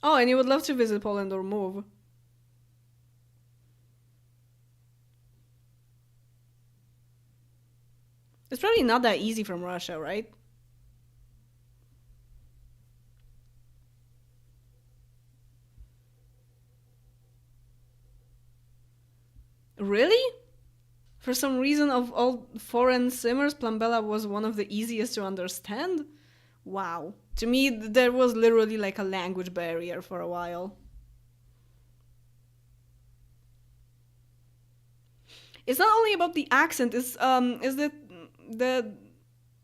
Oh, and you would love to visit Poland or move. It's probably not that easy from Russia, right? Really? For some reason, of all foreign simmers, Plambella was one of the easiest to understand? Wow. To me, there was literally like a language barrier for a while. It's not only about the accent, it's is the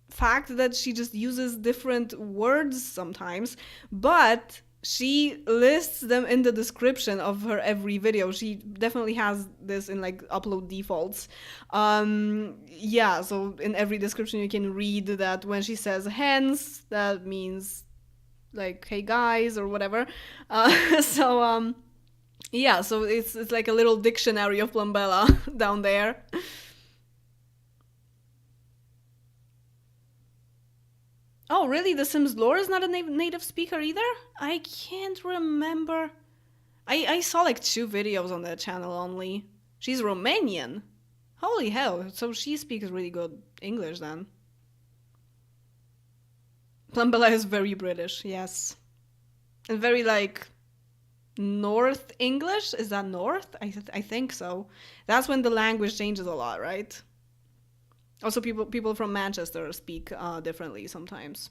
fact that she just uses different words sometimes, but she lists them in the description of her every video. She definitely has this in like upload defaults. Yeah, so in every description you can read that when she says hence, that means like hey guys or whatever. So Yeah, so it's like a little dictionary of Plumbella down there. Oh, really? The Sims lore is not a native speaker either? I can't remember. I saw like two videos on that channel only. She's Romanian. Holy hell, so she speaks really good English then. Plumbella is very British, yes. And very like North English? Is that North? I think so. That's when the language changes a lot, right? Also, people from Manchester speak differently sometimes.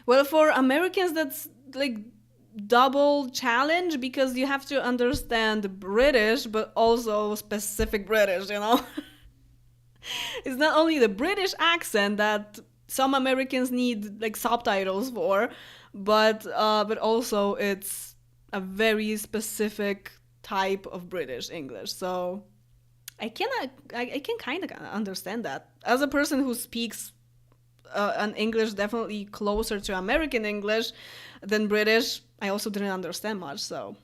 Well, for Americans, that's like double challenge because you have to understand British, but also specific British. It's not only the British accent that some Americans need like subtitles for, but also it's a very specific type of British English. So I can kind of understand that as a person who speaks an English definitely closer to American English than British. I also didn't understand much, so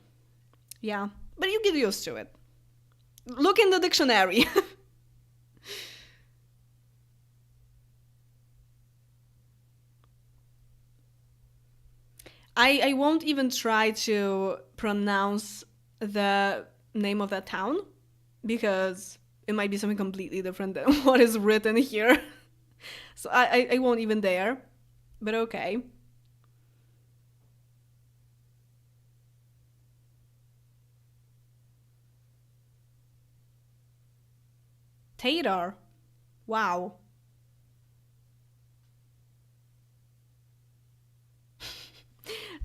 yeah. But you get used to it. Look in the dictionary. I won't even try to pronounce the name of that town because it might be something completely different than what is written here. So I won't even dare. But okay. Tatar. Wow.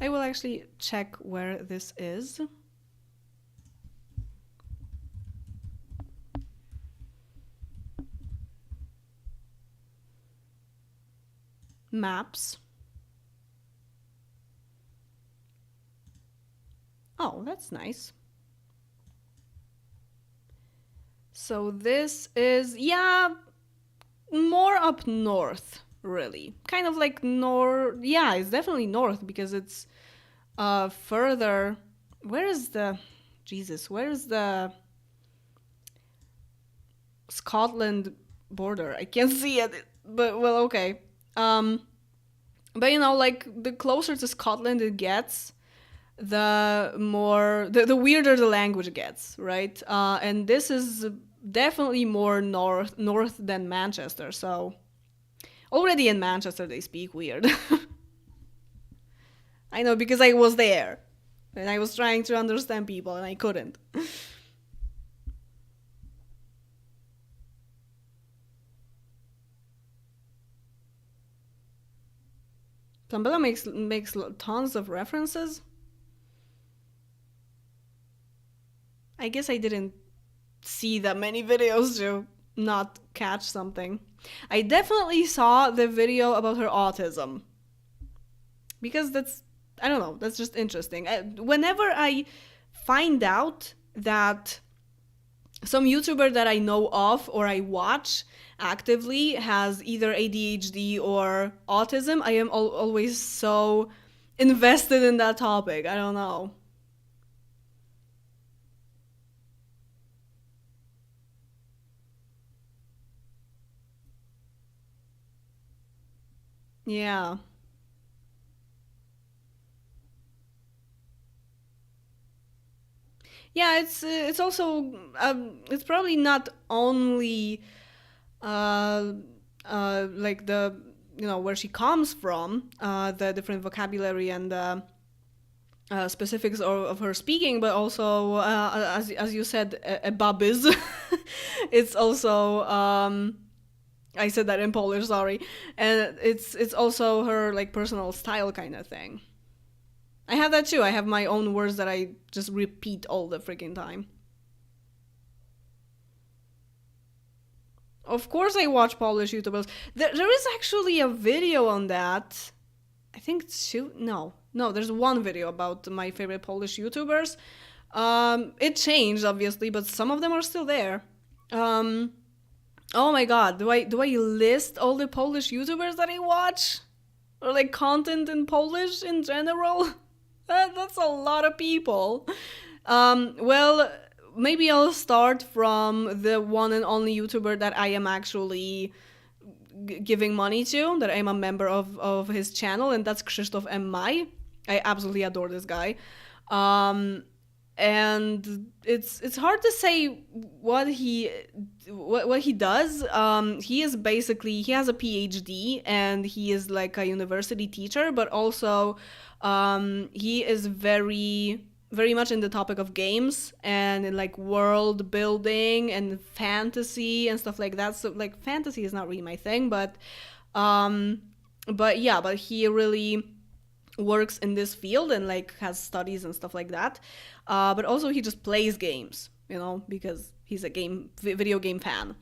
I will actually check where this is. Maps. Oh, that's nice. So this is, yeah, more up north, really. Kind of like north. Yeah, it's definitely north because it's further. Where is the. Jesus, where is the Scotland border? I can't see it, but well, okay. Um, but like the closer to Scotland it gets, the weirder the language gets, right? And this is definitely more north than Manchester. So already in Manchester they speak weird. I know because I was there and I was trying to understand people and I couldn't. Plambella makes tons of references. I guess I didn't see that many videos to not catch something. I definitely saw the video about her autism because that's, I don't know, that's just interesting. Whenever I find out that some YouTuber that I know of or I watch actively has either ADHD or autism, I am always so invested in that topic. I don't know. Yeah. Yeah, it's also it's probably not only uh, like the where she comes from, the different vocabulary and specifics of her speaking, but also as you said, a babys. It's also I said that in Polish, sorry, and it's also her like personal style kind of thing. I have that too. I have my own words that I just repeat all the freaking time. Of course, I watch Polish YouTubers. There is actually a video on that. I think two. No. There's one video about my favorite Polish YouTubers. It changed obviously, but some of them are still there. Um, oh my god, do I list all the Polish YouTubers that I watch? or like content in Polish in general. That's a lot of people. Well, maybe I'll start from the one and only YouTuber that I am actually giving money to, that I'm a member of his channel, and that's Krzysztof M. Maj. I absolutely adore this guy. And it's hard to say what he does. He is basically, he has a PhD and he is like a university teacher, but also he is very much in the topic of games and in like world building and fantasy and stuff like that. So like fantasy is not really my thing, but yeah, but he really works in this field and like has studies and stuff like that. But also he just plays games, you know, because he's a video game fan.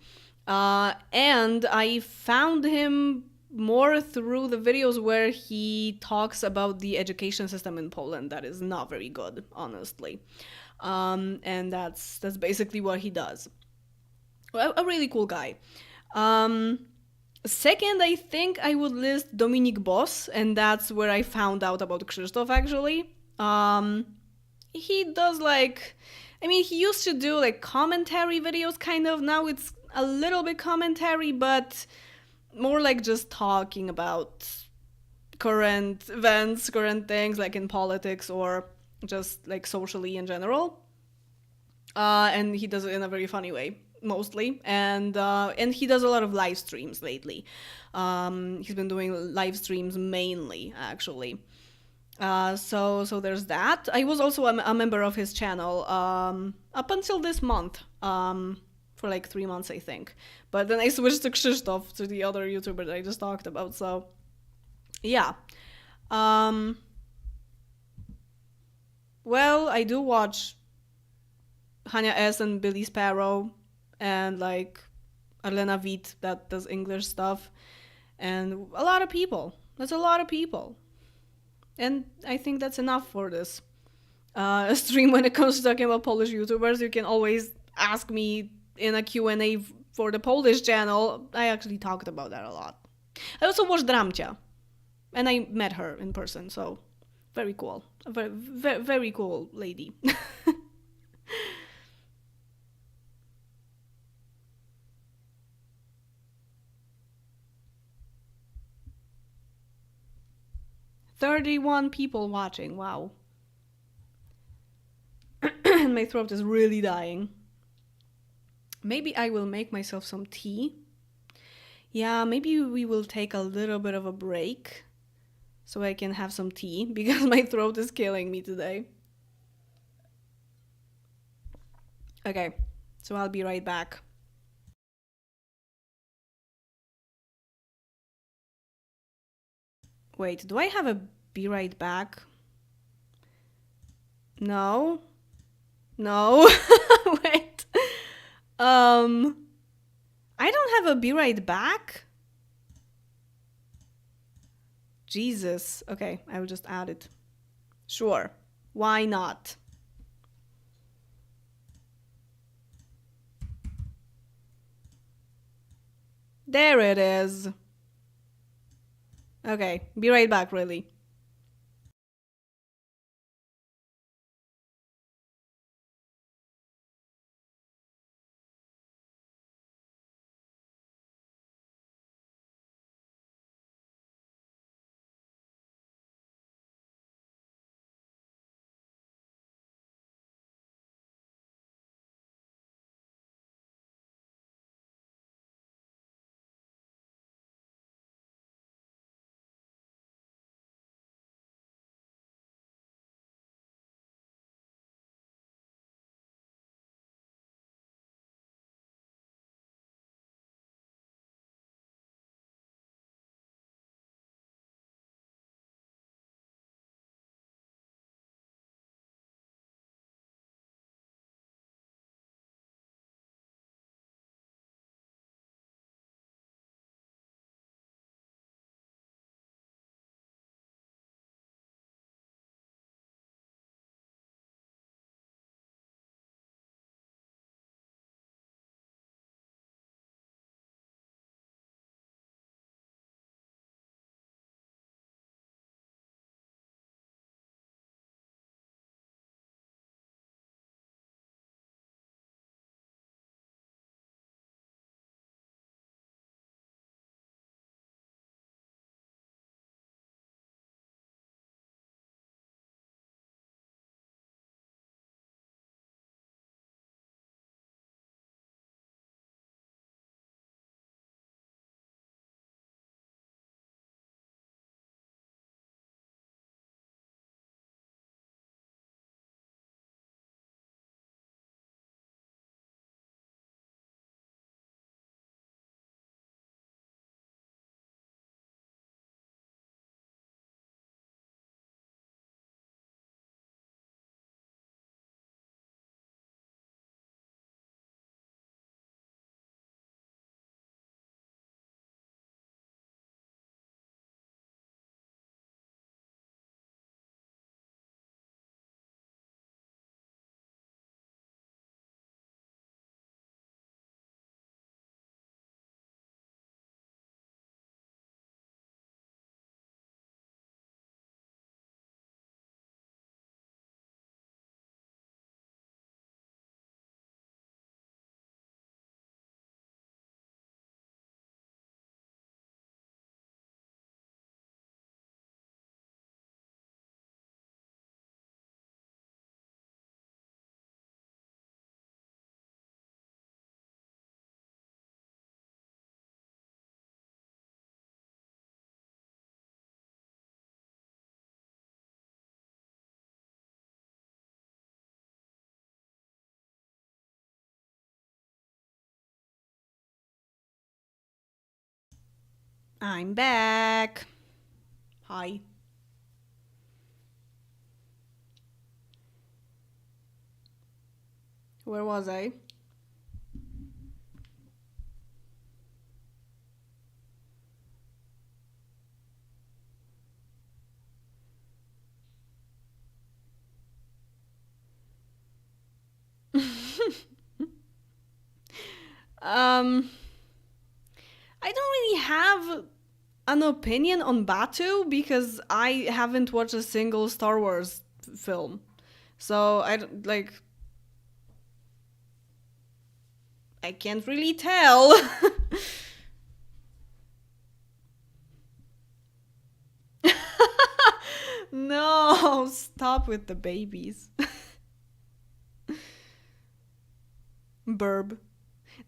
And I found him more through the videos where he talks about the education system in Poland that is not very good, honestly. And that's basically what he does. A really cool guy. Second, I think I would list Dominik Boss, and that's where I found out about Krzysztof actually. He does like, I mean, he used to do like commentary videos kind of. Now it's a little bit commentary, but more like just talking about current events, current things like in politics or just like socially in general. And he does it in a very funny way mostly, and he does a lot of live streams lately. He's been doing live streams mainly actually. So there's that. I was also a member of his channel up until this month, for like 3 months I think, but then I switched to Krzysztof, to the other YouTuber that I just talked about. So yeah. Well, I do watch Hania S and Billy Sparrow and like Arlena Witt that does English stuff, and a lot of people. That's a lot of people. And I think that's enough for this stream when it comes to talking about Polish YouTubers. You can always ask me in a Q&A for the Polish channel. I actually talked about that a lot. I also watched Dramcia, and I met her in person, so very cool. A very, very, very cool lady. 31 people watching, wow. My throat is really dying. Maybe I will make myself some tea. Yeah, maybe we will take a little bit of a break so I can have some tea because my throat is killing me today. Okay, so I'll be right back. Wait, do I have a be right back? No. No. Wait. I don't have a be right back. Jesus. Okay, I will just add it. Sure. Why not? There it is. Okay, be right back, really. I'm back. Hi. Where was I? um, I don't really have an opinion on Batu because I haven't watched a single Star Wars film. So I don't, like I can't really tell. No, stop with the babies. Burb.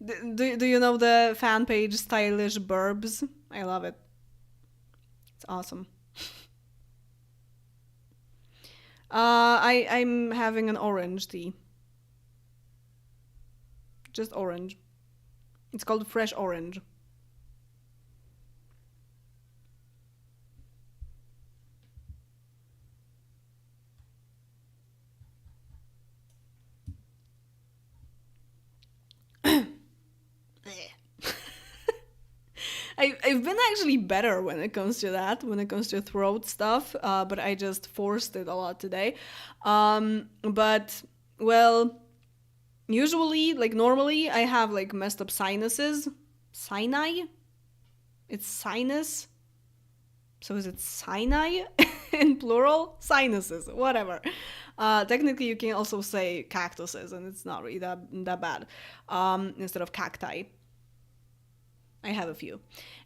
Do you know the fan page Stylish Burbs? I love it. It's awesome. I'm having an orange tea. Just orange. It's called fresh orange. I've been actually better when it comes to that, when it comes to throat stuff, but I just forced it a lot today. But, well, usually, like normally, I have like messed up sinuses. Sinai? It's sinus? So is it sinai in plural? Sinuses, whatever. Technically, you can also say cactuses, and it's not really that bad. Instead of cacti. I have a few.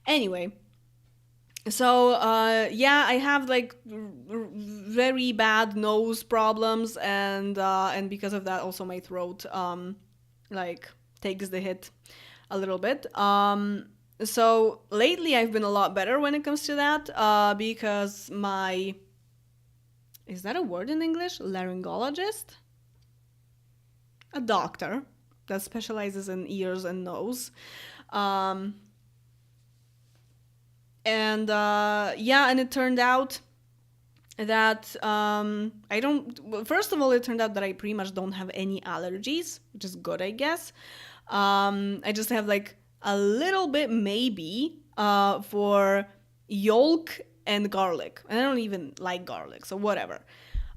Anyway, so yeah, I have like very bad nose problems, and because of that, also my throat like takes the hit a little bit. So lately, I've been a lot better when it comes to that because my is that a word in English? Laryngologist, a doctor that specializes in ears and nose. Um, and yeah, and it turned out that I don't. Well, first of all, it turned out that I pretty much don't have any allergies, which is good, I guess. I just have like a little bit maybe for yolk and garlic, and I don't even like garlic, so whatever.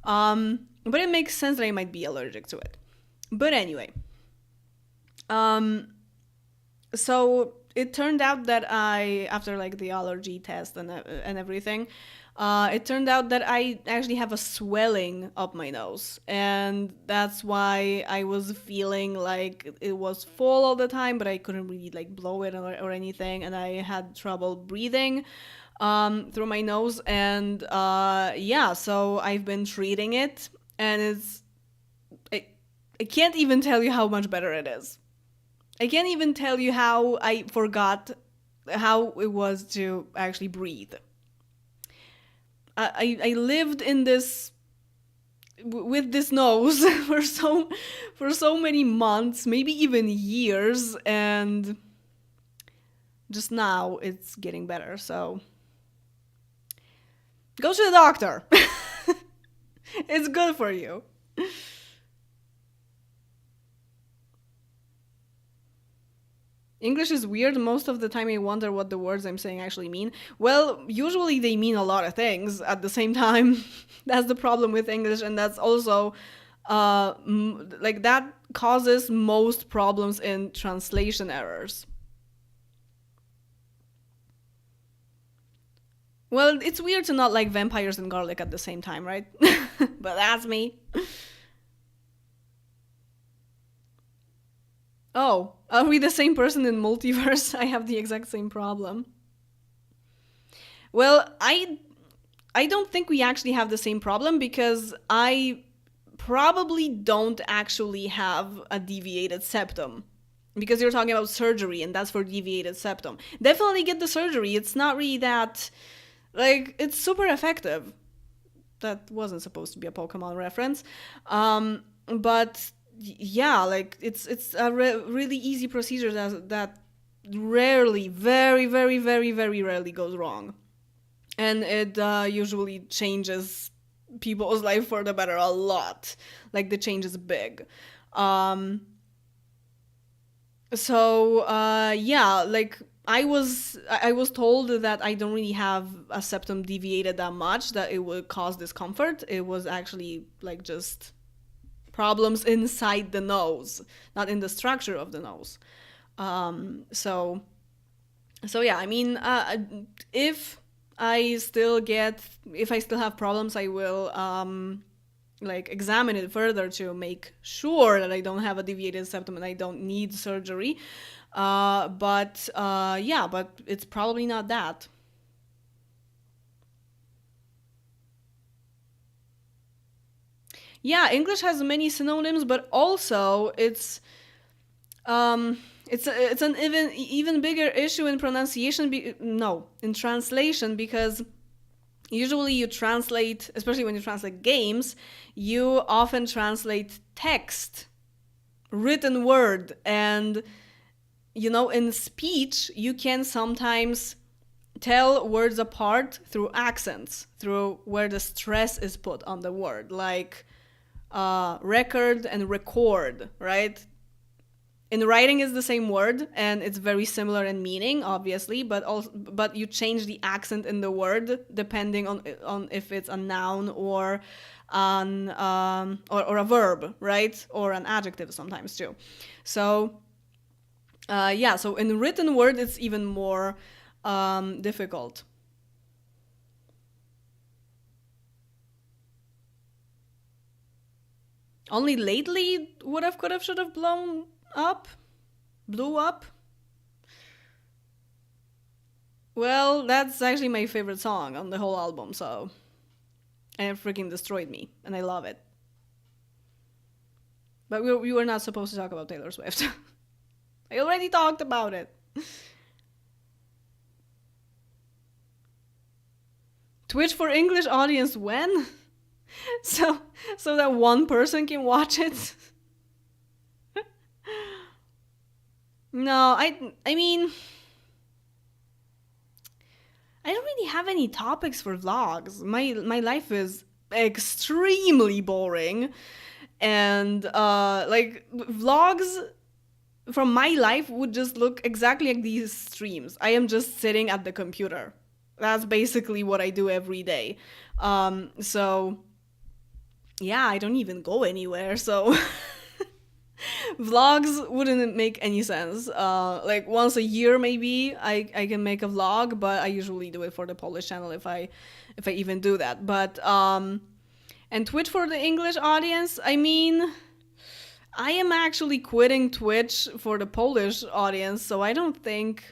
But it makes sense that I might be allergic to it. But anyway, um, so it turned out that after like the allergy test and everything, it turned out that I actually have a swelling up my nose, and that's why I was feeling like it was full all the time, but I couldn't really like blow it or anything, and I had trouble breathing through my nose, and yeah, so I've been treating it, and I, I can't even tell you how much better it is. I can't even tell you how I forgot how it was to actually breathe. I lived in this with this nose for so many months, maybe even years, and just now it's getting better. So go to the doctor. It's good for you. English is weird. Most of the time, I wonder what the words I'm saying actually mean. Well, usually they mean a lot of things at the same time. That's the problem with English, and that's also like that causes most problems in translation errors. Well, it's weird to not like vampires and garlic at the same time, right? But that's me. Oh, are we the same person in multiverse? I have the exact same problem. Well, I don't think we actually have the same problem because I probably don't actually have a deviated septum. Because you're talking about surgery and that's for deviated septum. Definitely get the surgery. It's not really that like it's super effective. That wasn't supposed to be a Pokemon reference. But yeah, like it's a really easy procedure that rarely, very, very, very, very rarely goes wrong. And it usually changes people's life for the better a lot. Like the change is big. Yeah, like I was told that I don't really have a septum deviated that much that it would cause discomfort. It was actually like just problems inside the nose, not in the structure of the nose. Um, so so yeah, I mean, if if I still have problems, I will like examine it further to make sure that I don't have a deviated septum and I don't need surgery. But it's probably not that. Yeah, English has many synonyms, but also it's an even bigger issue in pronunciation. No, in translation, because usually you translate, especially when you translate games, you often translate text, written word, and in speech you can sometimes tell words apart through accents, through where the stress is put on the word, like record and record, right? In writing is the same word and it's very similar in meaning, obviously, but you change the accent in the word depending on if it's a noun or or a verb, right? Or an adjective sometimes too. So yeah, so in written word it's even more difficult. Only lately would have, could have, should have up, blew up. Well, that's actually my favorite song on the whole album, so. And it freaking destroyed me, and I love it. But we were not supposed to talk about Taylor Swift. I already talked about it. Twitch for English audience when? so so that one person can watch it? No, I mean, I don't really have any topics for vlogs. My life is extremely boring, and like vlogs from my life would just look exactly like these streams. I am just sitting at the computer. That's basically what I do every day. So yeah, I don't even go anywhere. So vlogs wouldn't make any sense. Like once a year maybe I can make a vlog, but I usually do it for the Polish channel if I even do that. But and Twitch for the English audience, I mean, I am actually quitting Twitch for the Polish audience, so I don't think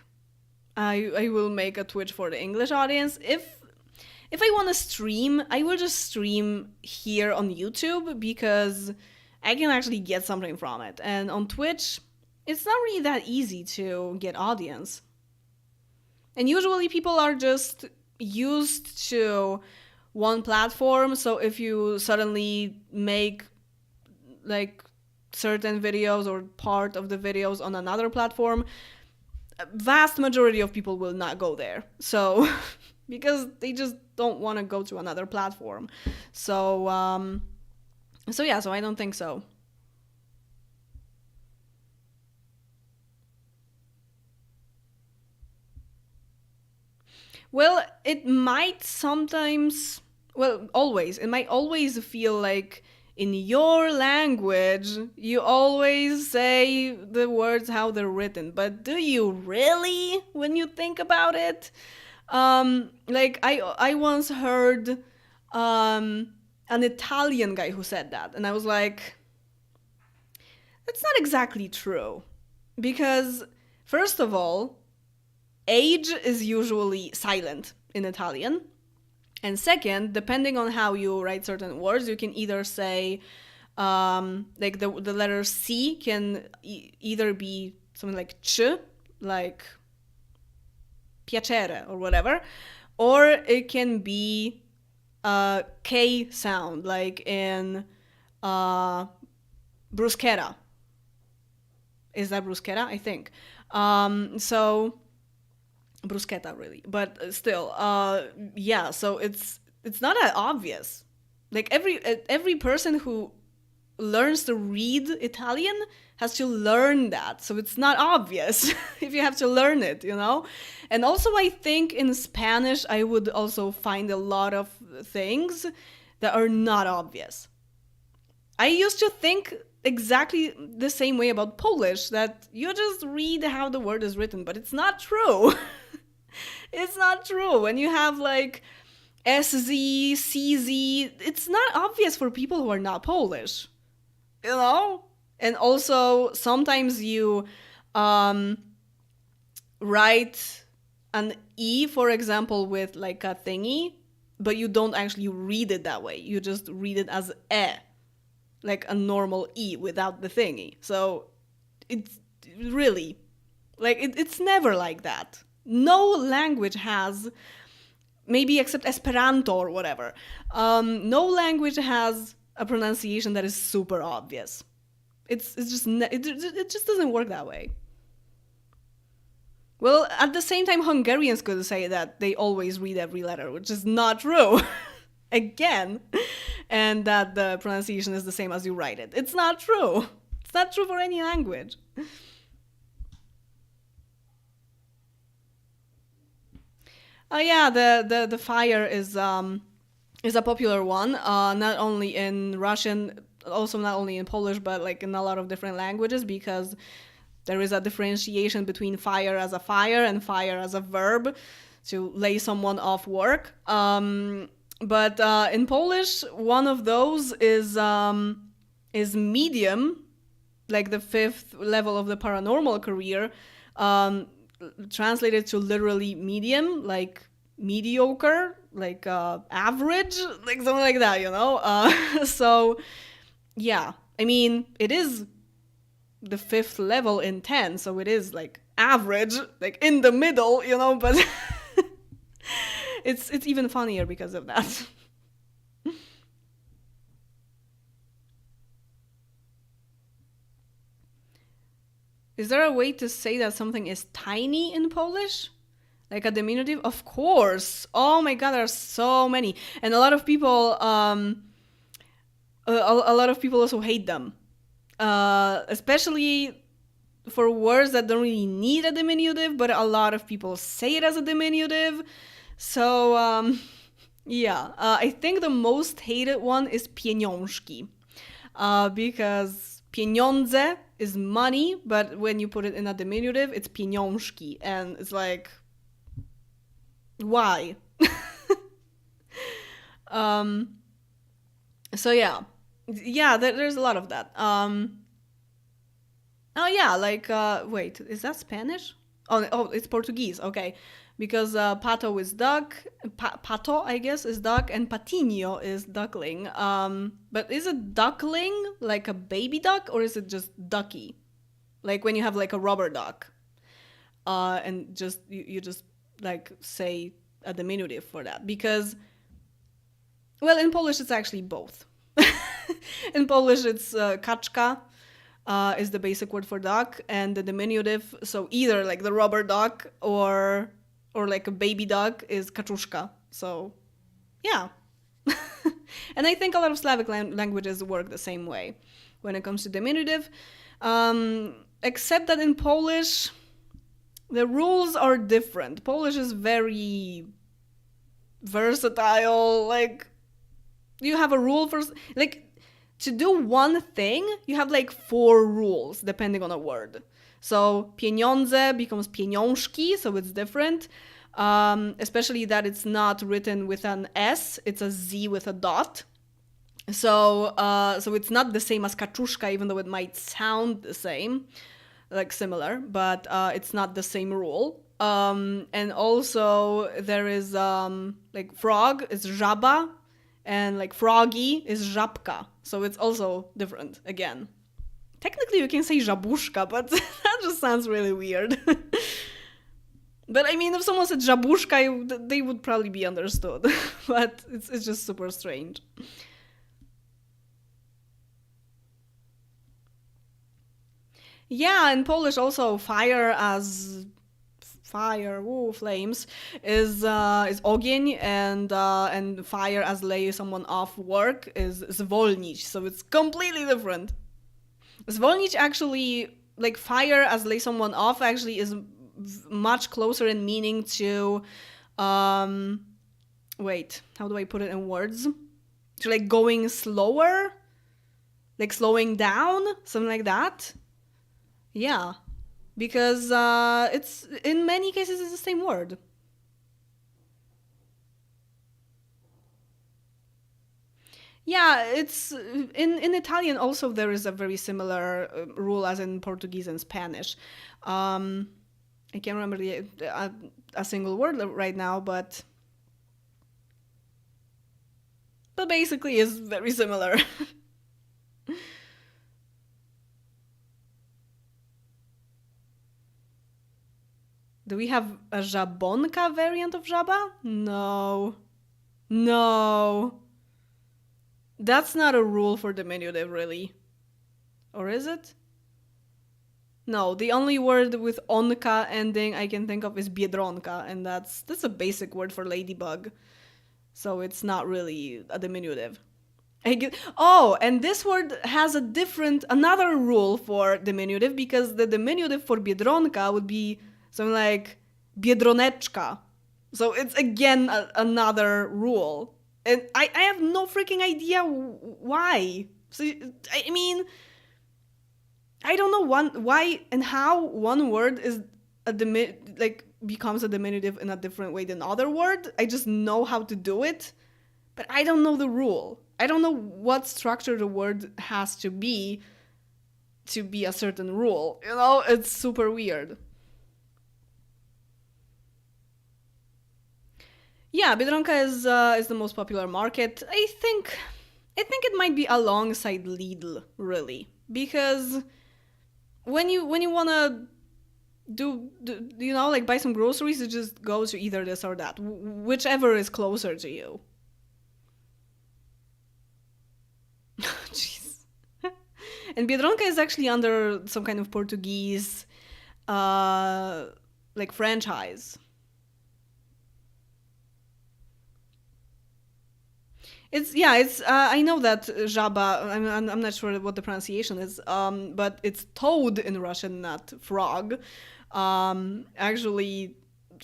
I will make a Twitch for the English audience. If I want to stream, I will just stream here on YouTube because I can actually get something from it. And on Twitch, it's not really that easy to get audience. And usually people are just used to one platform, so if you suddenly make like certain videos or part of the videos on another platform, vast majority of people will not go there. So because they just don't want to go to another platform. So yeah, so I don't think so. Well, it might sometimes, well, always, it might always feel like in your language, you always say the words how they're written. But do you really when you think about it? Like I once heard an Italian guy who said that, and I was like, that's not exactly true. Because, first of all, age is usually silent in Italian. And second, depending on how you write certain words, you can either say, like the letter C can either be something like ch, like piacere or whatever, or it can be a K sound, like in bruschetta. Is that bruschetta? I think. So bruschetta, really, but still, yeah. So it's not that obvious. Like every person who learns to read Italian has to learn that. So it's not obvious if you have to learn it, you know? And also, I think in Spanish, I would also find a lot of things that are not obvious. I used to think exactly the same way about Polish, that you just read how the word is written, but it's not true. It's not true. When you have like SZ, CZ, it's not obvious for people who are not Polish, you know? And also, sometimes you um, write an E, for example, with like a thingy, but you don't actually read it that way. You just read it as E, like a normal E without the thingy. So it's really, like, it's never like that. No language has, maybe except Esperanto or whatever, no language has a pronunciation that is super obvious. It's just it just doesn't work that way. Well, at the same time, Hungarians could say that they always read every letter, which is not true. Again, and that the pronunciation is the same as you write it. It's not true. It's not true for any language. Oh yeah, the fire is a popular one. Not only in Russian, also not only in Polish, but like in a lot of different languages, because there is a differentiation between fire as a fire and fire as a verb to lay someone off work. But in Polish, one of those is medium, like the fifth level of the paranormal career, translated to literally medium, like mediocre, like average, like something like that, you know? So, yeah, I mean, it is the fifth level in 10, so it is like average, like in the middle, you know, but it's even funnier because of that. Is there a way to say that something is tiny in Polish? Like a diminutive? Of course. Oh my god, there are so many. And a lot of people a lot of people also hate them. Especially for words that don't really need a diminutive, but a lot of people say it as a diminutive. So, yeah, I think the most hated one is pieniążki, because pieniądze is money, but when you put it in a diminutive, it's pieniążki, and it's like, why? um, so yeah, there's a lot of that. Oh yeah, like wait, is that Spanish? Oh, it's Portuguese. Okay, because pato is duck, pato I guess is duck, and patinho is duckling. But is it duckling like a baby duck, or is it just ducky? Like when you have like a rubber duck, and just you just like say a diminutive for that, because well, in Polish it's actually both. In Polish it's kaczka, is the basic word for duck, and the diminutive, so either like the rubber duck or like a baby duck, is kaczuszka. So yeah. And I think a lot of Slavic languages work the same way when it comes to diminutive, except that in Polish the rules are different. Polish is very versatile. Like, you have a rule for, like, to do one thing, you have like 4 rules depending on a word. So pieniądze becomes pieniążki, so it's different. Especially that it's not written with an S, it's a Z with a dot. So so it's not the same as kaczuszka, even though it might sound the same, like similar, but it's not the same rule. And also there is like frog is żaba, and like froggy is żabka. So it's also different again. Technically you can say żabuszka, but that just sounds really weird. But I mean, if someone said żabuszka, they would probably be understood. But it's just super strange. Yeah, in Polish also fire as fire, woo, flames is ogień, and fire as lay someone off work is zwolnić. So it's completely different. Zwolnić actually, like fire as lay someone off, actually is much closer in meaning to, um, wait, how do I put it in words? To like going slower, like slowing down, something like that. Yeah, because it's in many cases it's the same word. Yeah, it's in Italian also there is a very similar rule as in Portuguese and Spanish. Um, I can't remember a single word right now, but basically is very similar. Do we have a Jabonka variant of Jaba? No. No. That's not a rule for diminutive, really. Or is it? No, the only word with onka ending I can think of is biedronka, and that's a basic word for ladybug. So it's not really a diminutive. Oh, and this word has another rule for diminutive because the diminutive for biedronka would be something like biedroneczka. So it's again another rule. And I have no freaking idea why. So, I mean, I don't know why and how one word is like becomes a diminutive in a different way than other word. I just know how to do it, but I don't know the rule. I don't know what structure the word has to be a certain rule. You know, it's super weird. Yeah, Biedronka is the most popular market. I think it might be alongside Lidl, really, because when you wanna do you know, like buy some groceries, it just goes to either this or that, whichever is closer to you. Jeez. And Biedronka is actually under some kind of Portuguese uh like franchise. It's yeah, it's I know that Jaba. I'm not sure what the pronunciation is. But it's toad in Russian, not frog. Actually,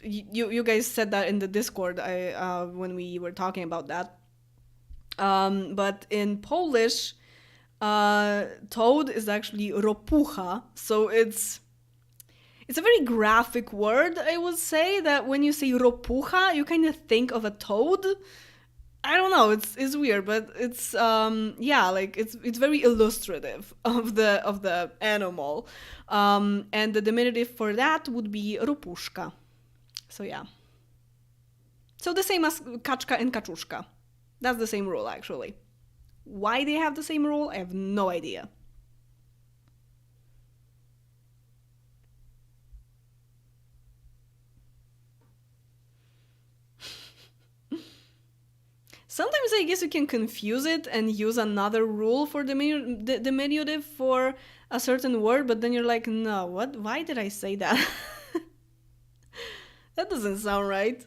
you guys said that in the Discord. When we were talking about that. But in Polish, toad is actually ropucha. So it's a very graphic word. I would say that when you say ropucha, you kind of think of a toad. I don't know. It's weird, but it's yeah, like it's very illustrative of the animal, and the diminutive for that would be rupuszka. So yeah, so the same as kaczka and kaczuszka. That's the same rule actually. Why they have the same rule, I have no idea. Sometimes I guess you can confuse it and use another rule for the diminutive for a certain word, but then you're like, no, what? Why did I say that? That doesn't sound right.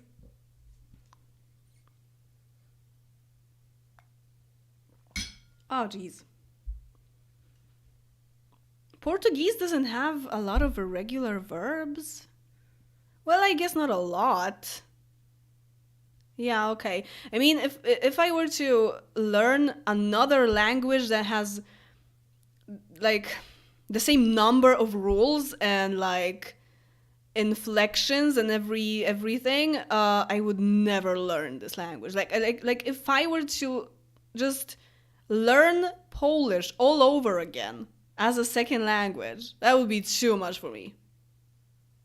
Oh, jeez. Portuguese doesn't have a lot of irregular verbs. Well, I guess not a lot. Yeah, okay. I mean, if I were to learn another language that has like the same number of rules and like inflections and everything, I would never learn this language. Like if I were to just learn Polish all over again as a second language, that would be too much for me.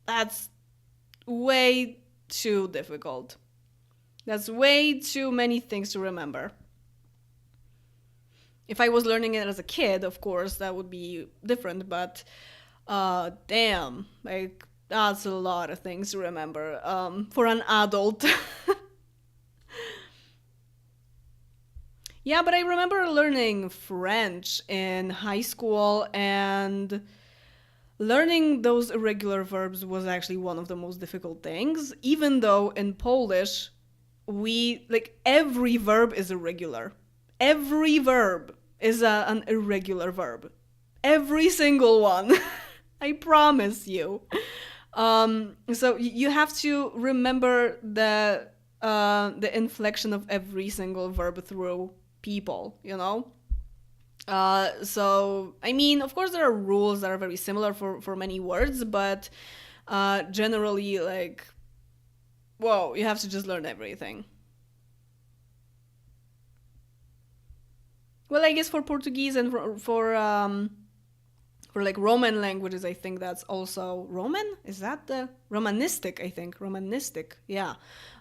That's way too difficult. That's way too many things to remember. If I was learning it as a kid, of course, that would be different, but damn, like that's a lot of things to remember for an adult. Yeah, but I remember learning French in high school, and learning those irregular verbs was actually one of the most difficult things, even though in Polish, every verb is irregular. Every verb is an irregular verb. Every single one. I promise you. So you have to remember the inflection of every single verb through people, you know? So, I mean, of course, there are rules that are very similar for many words, but generally, like, whoa, you have to just learn everything. Well, I guess for Portuguese and for like Roman languages, I think that's also Roman. Is that the Romanistic? I think Romanistic. Yeah.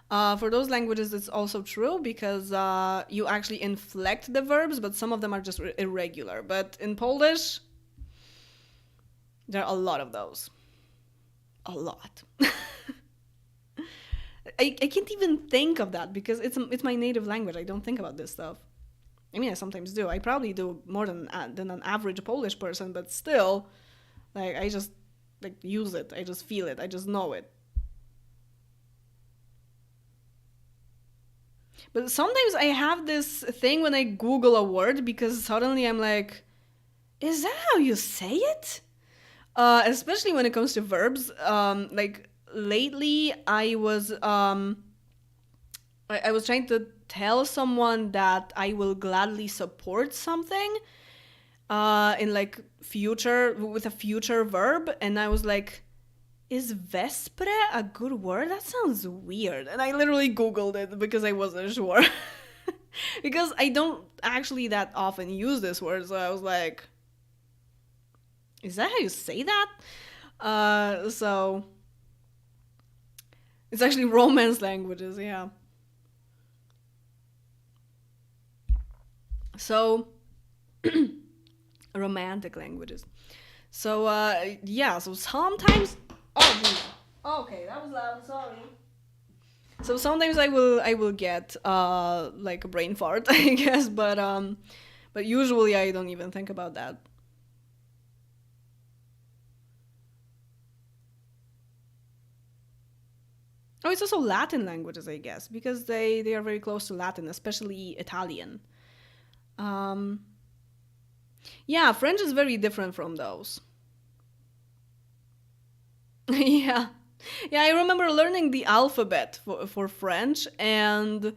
For those languages, it's also true because you actually inflect the verbs, but some of them are just irregular. But in Polish, there are a lot of those. A lot. I can't even think of that because it's my native language. I don't think about this stuff. I mean, I sometimes do. I probably do more than an average Polish person, but still, like I just like use it. I just feel it. I just know it. But sometimes I have this thing when I Google a word because suddenly I'm like, is that how you say it? Especially when it comes to verbs. Like lately, I was trying to tell someone that I will gladly support something in like future with a future verb, and I was like, is vespre a good word? That sounds weird. And I literally Googled it because I wasn't sure. Because I don't actually that often use this word, so I was like, is that how you say that? So it's actually Romance languages, yeah. So romantic languages. So yeah, so sometimes okay, that was loud, sorry. So sometimes I will get like a brain fart, I guess, but usually I don't even think about that. Oh, it's also Latin languages, I guess, because they are very close to Latin, especially Italian. Um, yeah, French is very different from those. Yeah. Yeah, I remember learning the alphabet for French, and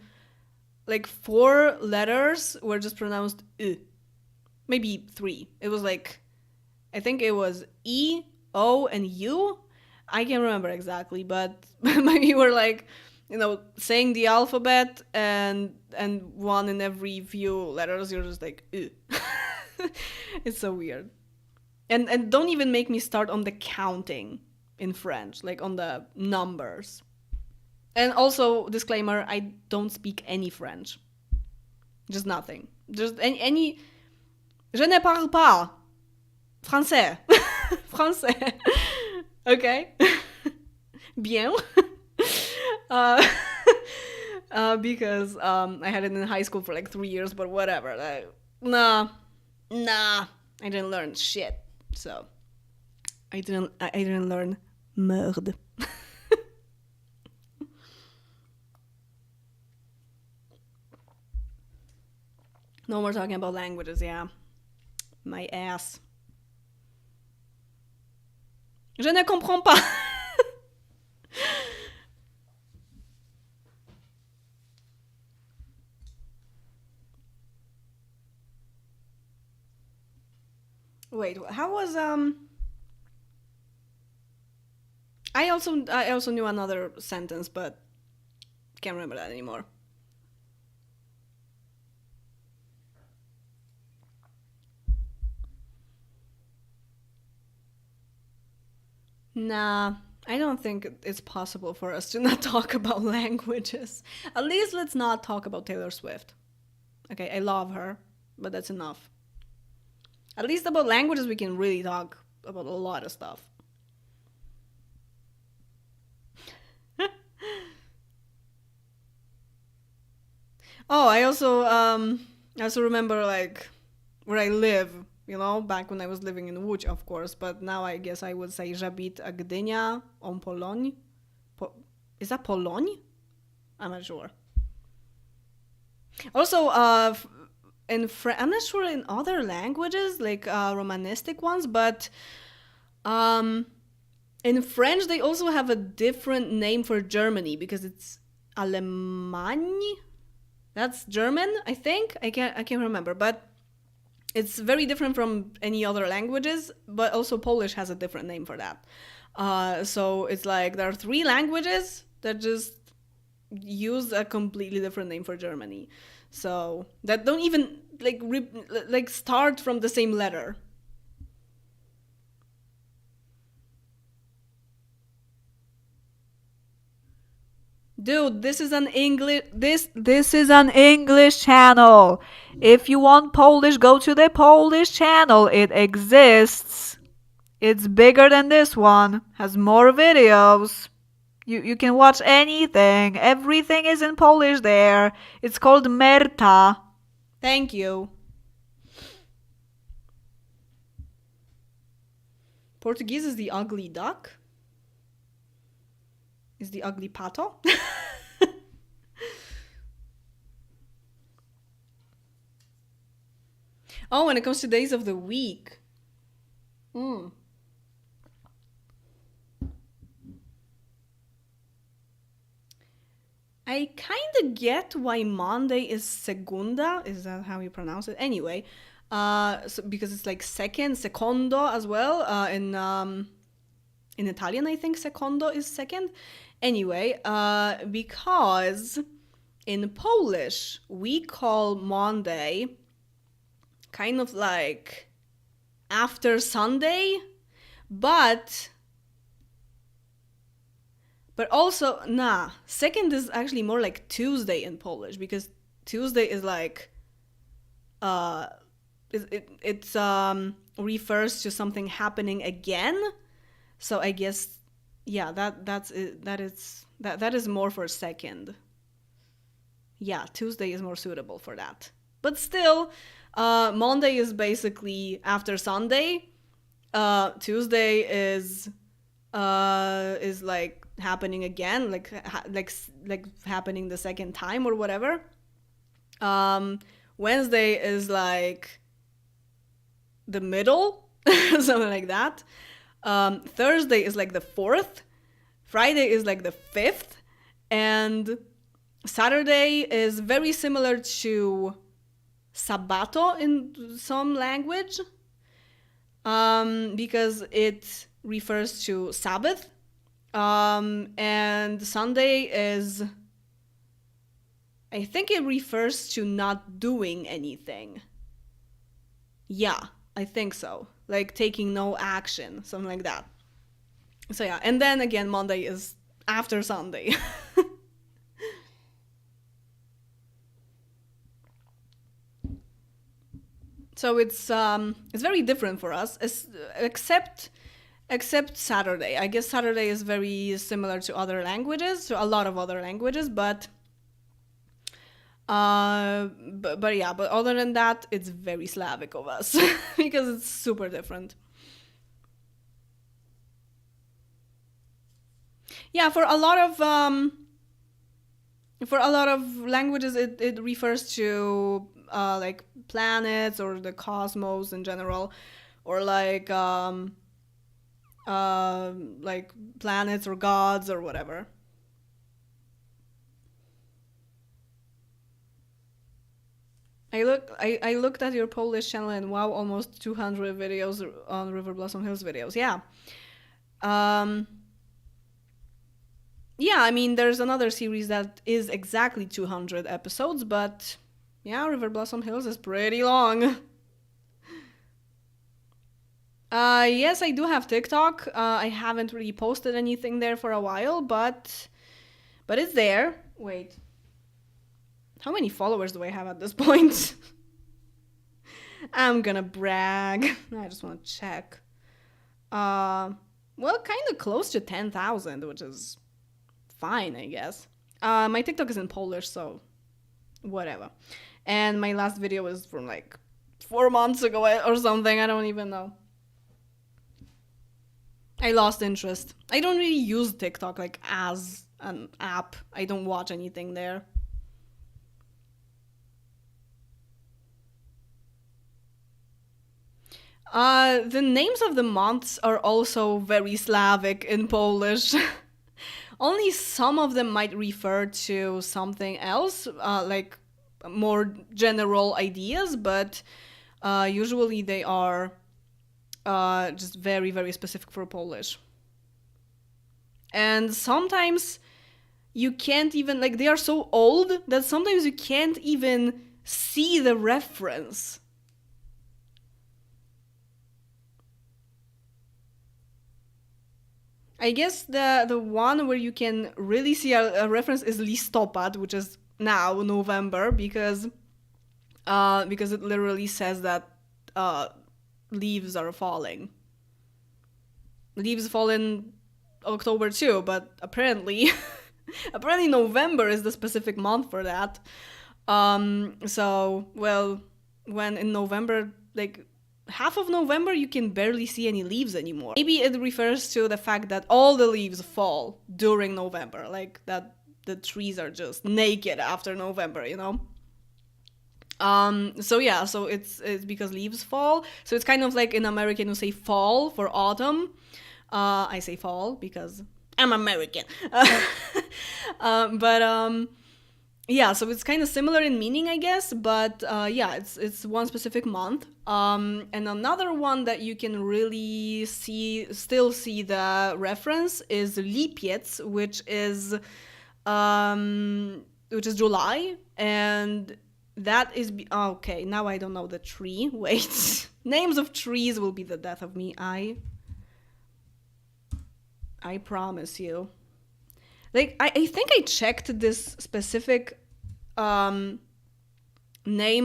like four letters were just pronounced "e." Maybe three. It was like, I think it was E, O, and U. I can't remember exactly, but maybe were like, saying the alphabet, and one in every few letters, you're just like, "E." It's so weird. And don't even make me start on the counting in French, like on the numbers. And also, disclaimer, I don't speak any French. Just nothing. Just any Je ne parle pas français. Français. Okay? Bien. Uh, because I had it in high school for like 3 years, but whatever. Like, nah, I didn't learn shit. So I didn't learn merde. No more talking about languages, yeah. My ass. Je ne comprends pas. Wait, how was I also knew another sentence, but can't remember that anymore. Nah, I don't think it's possible for us to not talk about languages. At least let's not talk about Taylor Swift. Okay, I love her, but that's enough. At least about languages, we can really talk about a lot of stuff. Oh, I also remember like where I live. you know, back when I was living in Łódź, of course, but now I guess I would say Żabit a Gdynia on Poloń. Is that Poloń? I'm not sure. Also, I'm not sure in other languages, like Romanistic ones, but in French they also have a different name for Germany because it's Allemagne. That's German, I think. I can't remember, but it's very different from any other languages. But also Polish has a different name for that. So it's like there are 3 languages that just use a completely different name for Germany. So that don't even like start from the same letter. Dude, this is an English channel. If you want Polish, go to the Polish channel. It exists. It's bigger than this one. Has more videos. You can watch anything. Everything is in Polish there. It's called Merta. Thank you. Portuguese is the ugly duck. Is the ugly pato. Oh, when it comes to days of the week. I kind of get why Monday is segunda. Is that how you pronounce it? Anyway, because it's like second, secondo as well. In Italian, I think secondo is second. Anyway, because in Polish we call Monday kind of like after Sunday, but also, second is actually more like Tuesday in Polish because Tuesday is like, it refers to something happening again. So I guess, yeah, that is more for second. Yeah, Tuesday is more suitable for that. But still, Monday is basically after Sunday. Tuesday is like happening again, like happening the second time or whatever. Wednesday is like the middle, something like that. Thursday is like the 4th. Friday is like the 5th, and Saturday is very similar to Sabato in some language, because it refers to Sabbath. And Sunday is, I think it refers to not doing anything. Yeah, I think so. Like taking no action, something like that. So yeah, and then again, Monday is after Sunday. So it's very different for us, except Saturday. I guess Saturday is very similar to other languages, to a lot of other languages, but yeah, but other than that, it's very Slavic of us because it's super different. Yeah, for a lot of languages, it refers to like planets or the cosmos in general, or like planets or gods or whatever. I looked at your Polish channel and wow, almost 200 videos on River Blossom Hills videos. Yeah. Yeah, I mean, there's another series that is exactly 200 episodes, but yeah, River Blossom Hills is pretty long. Yes, I do have TikTok. I haven't really posted anything there for a while, but it's there. Wait. How many followers do I have at this point? I'm gonna brag. I just want to check. Well, kind of close to 10,000, which is fine, I guess. My TikTok is in Polish, so whatever. And my last video was from like 4 months ago or something. I don't even know. I lost interest. I don't really use TikTok like as an app. I don't watch anything there. The names of the months are also very Slavic in Polish. Only some of them might refer to something else, like more general ideas, but usually they are just very, very specific for Polish. And sometimes you can't even, like, they are so old that sometimes you can't even see the reference. I guess the one where you can really see a reference is listopad, which is now November, because it literally says that leaves are falling. Leaves fall in October too, but apparently apparently November is the specific month for that. So, well, when in November, like half of November, you can barely see any leaves anymore. Maybe it refers to the fact that all the leaves fall during November, like that the trees are just naked after November, you know? So yeah, so it's because leaves fall. So it's kind of like in American you say fall for autumn. I say fall because I'm American. But yeah, so it's kind of similar in meaning, I guess, but yeah, it's one specific month. And another one that you can really still see the reference is Lipiec, which is July, and that is okay. Now I don't know the tree. Wait, names of trees will be the death of me. I promise you. Like, I think I checked this specific name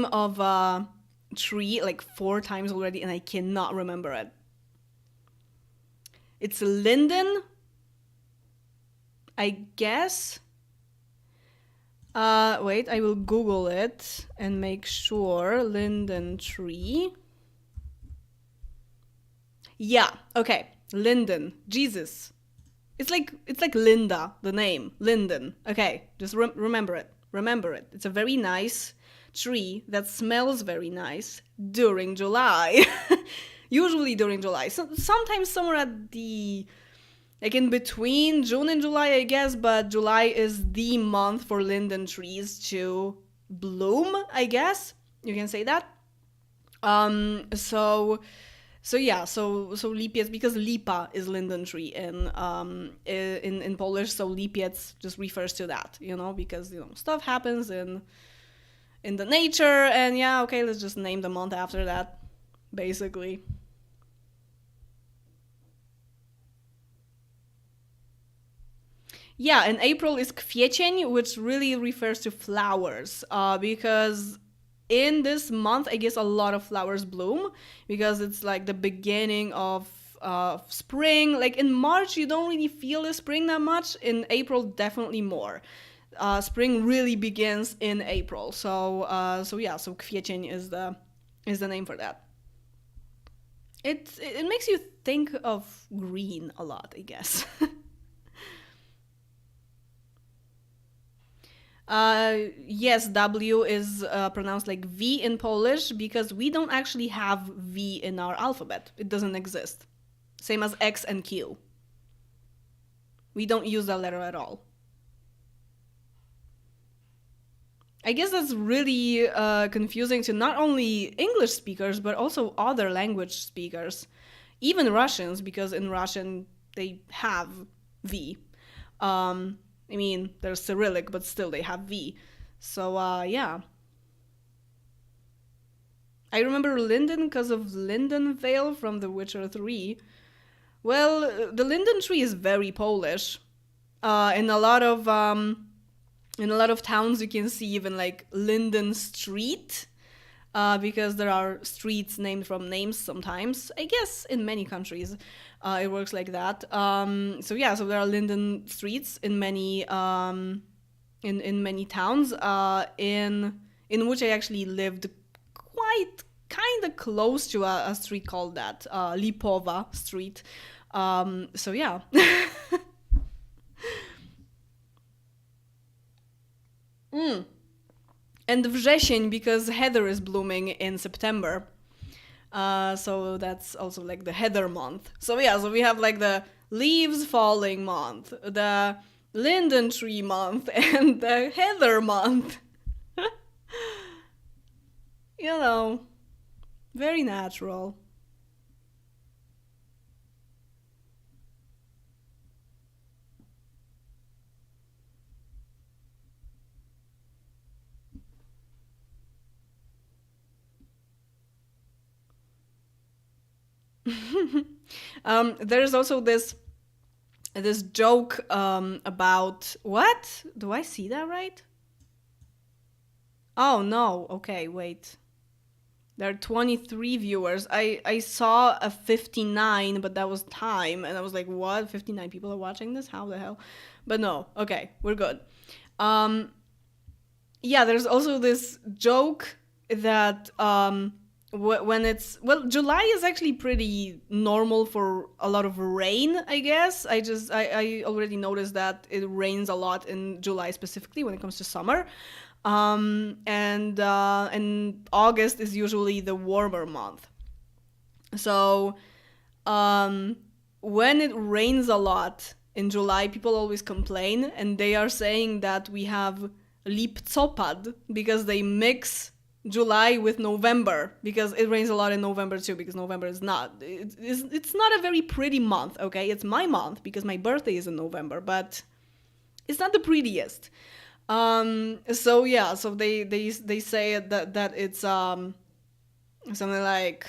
of a tree like 4 times already, and I cannot remember it. It's linden, I guess. Wait, I will Google it and make sure. Linden tree. Yeah, okay. Linden. Jesus. It's like Linda, the name. Linden. Okay, just remember it. Remember it. It's a very nice tree that smells very nice during July. Usually during July. So sometimes somewhere at the, like in between June and July, I guess, but July is the month for linden trees to bloom, I guess. You can say that. So yeah, so Lipiec, because lipa is linden tree in Polish, so Lipiec just refers to that, you know, because stuff happens in the nature, and yeah, okay, let's just name the month after that, basically. Yeah, and April is kwiecień, which really refers to flowers, because in this month, I guess a lot of flowers bloom, because it's like the beginning of spring. Like in March, you don't really feel the spring that much. In April, definitely more. Spring really begins in April. So yeah, so kwiecień is the name for that. It makes you think of green a lot, I guess. Yes, W is pronounced like V in Polish because we don't actually have V in our alphabet. It doesn't exist. Same as X and Q. We don't use that letter at all. I guess that's really confusing to not only English speakers, but also other language speakers. Even Russians, because in Russian they have V. I mean, there's Cyrillic, but still they have V. So, yeah. I remember Linden because of Lindenvale from The Witcher 3. Well, the linden tree is very Polish. In a lot of towns, you can see even like Linden Street, because there are streets named from names sometimes. I guess in many countries. It works like that. So yeah, so there are linden streets in many in many towns in which I actually lived kind kind of close to a street called that, Lipova Street. So yeah. And wrzesień because heather is blooming in September. So that's also like the heather month. So yeah, so we have like the leaves falling month, the linden tree month, and the heather month. You know, very natural. There's also this joke about what? Do I see that right? Oh no. Okay, wait. There are 23 viewers. I saw a 59, but that was time, and I was like, what? 59 people are watching this? How the hell? But no. Okay, we're good. Um, yeah, there's also this joke that when it's well, July is actually pretty normal for a lot of rain, I guess. I already noticed that it rains a lot in July specifically when it comes to summer. And August is usually the warmer month. So um, when it rains a lot in July, people always complain, and they are saying that we have lipcopad because they mix July with November because it rains a lot in November too. Because November is not it's not a very pretty month. Okay, it's my month because my birthday is in November, but it's not the prettiest. So yeah, so they say that it's something like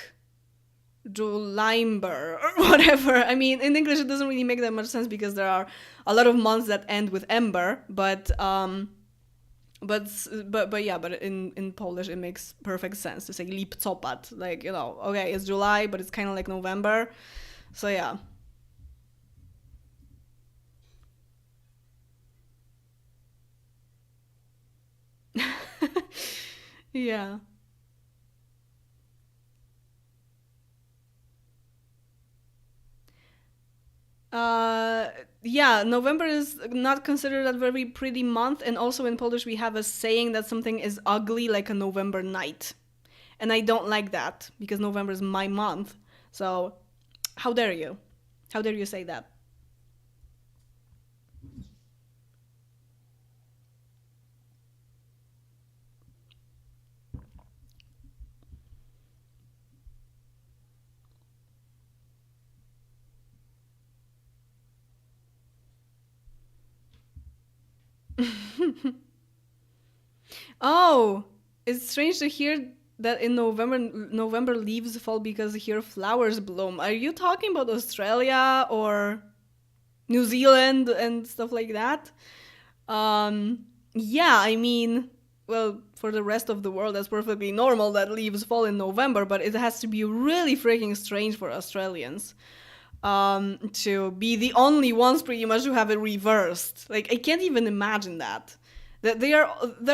Julimber or whatever. I mean, in English it doesn't really make that much sense because there are a lot of months that end with ember, but yeah, but in Polish it makes perfect sense to say lipcopad, like, you know, okay, it's July, but it's kind of like November. So yeah. Yeah. Uh, yeah, November is not considered a very pretty month, and also in Polish we have a saying that something is ugly like a November night. And I don't like that because November is my month. So, how dare you? How dare you say that? Oh, it's strange to hear that in November leaves fall because here flowers bloom. Are you talking about Australia or New Zealand and stuff like that? Yeah, I mean, well, for the rest of the world, that's perfectly normal that leaves fall in November, but it has to be really freaking strange for Australians to be the only ones pretty much who have it reversed. Like, I can't even imagine that. That there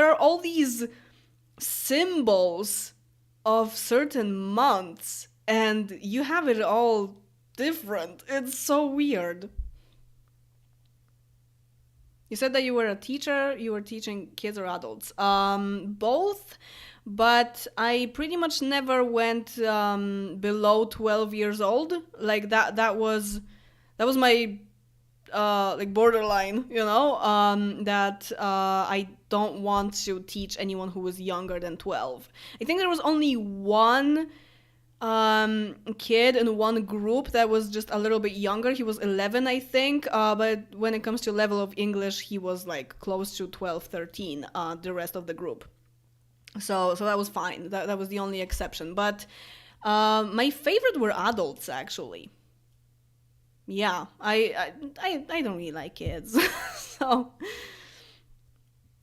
are all these symbols of certain months, and you have it all different. It's so weird. You said that you were a teacher, you were teaching kids or adults. Both, but I pretty much never went below 12 years old. Like that was my like borderline, you know, that I don't want to teach anyone who was younger than 12. I think there was only one kid in one group that was just a little bit younger. He was 11, I think, but when it comes to level of English, he was like close to 12, 13, the rest of the group. So that was fine. That was the only exception. But my favorite were adults, actually. Yeah, I don't really like kids. So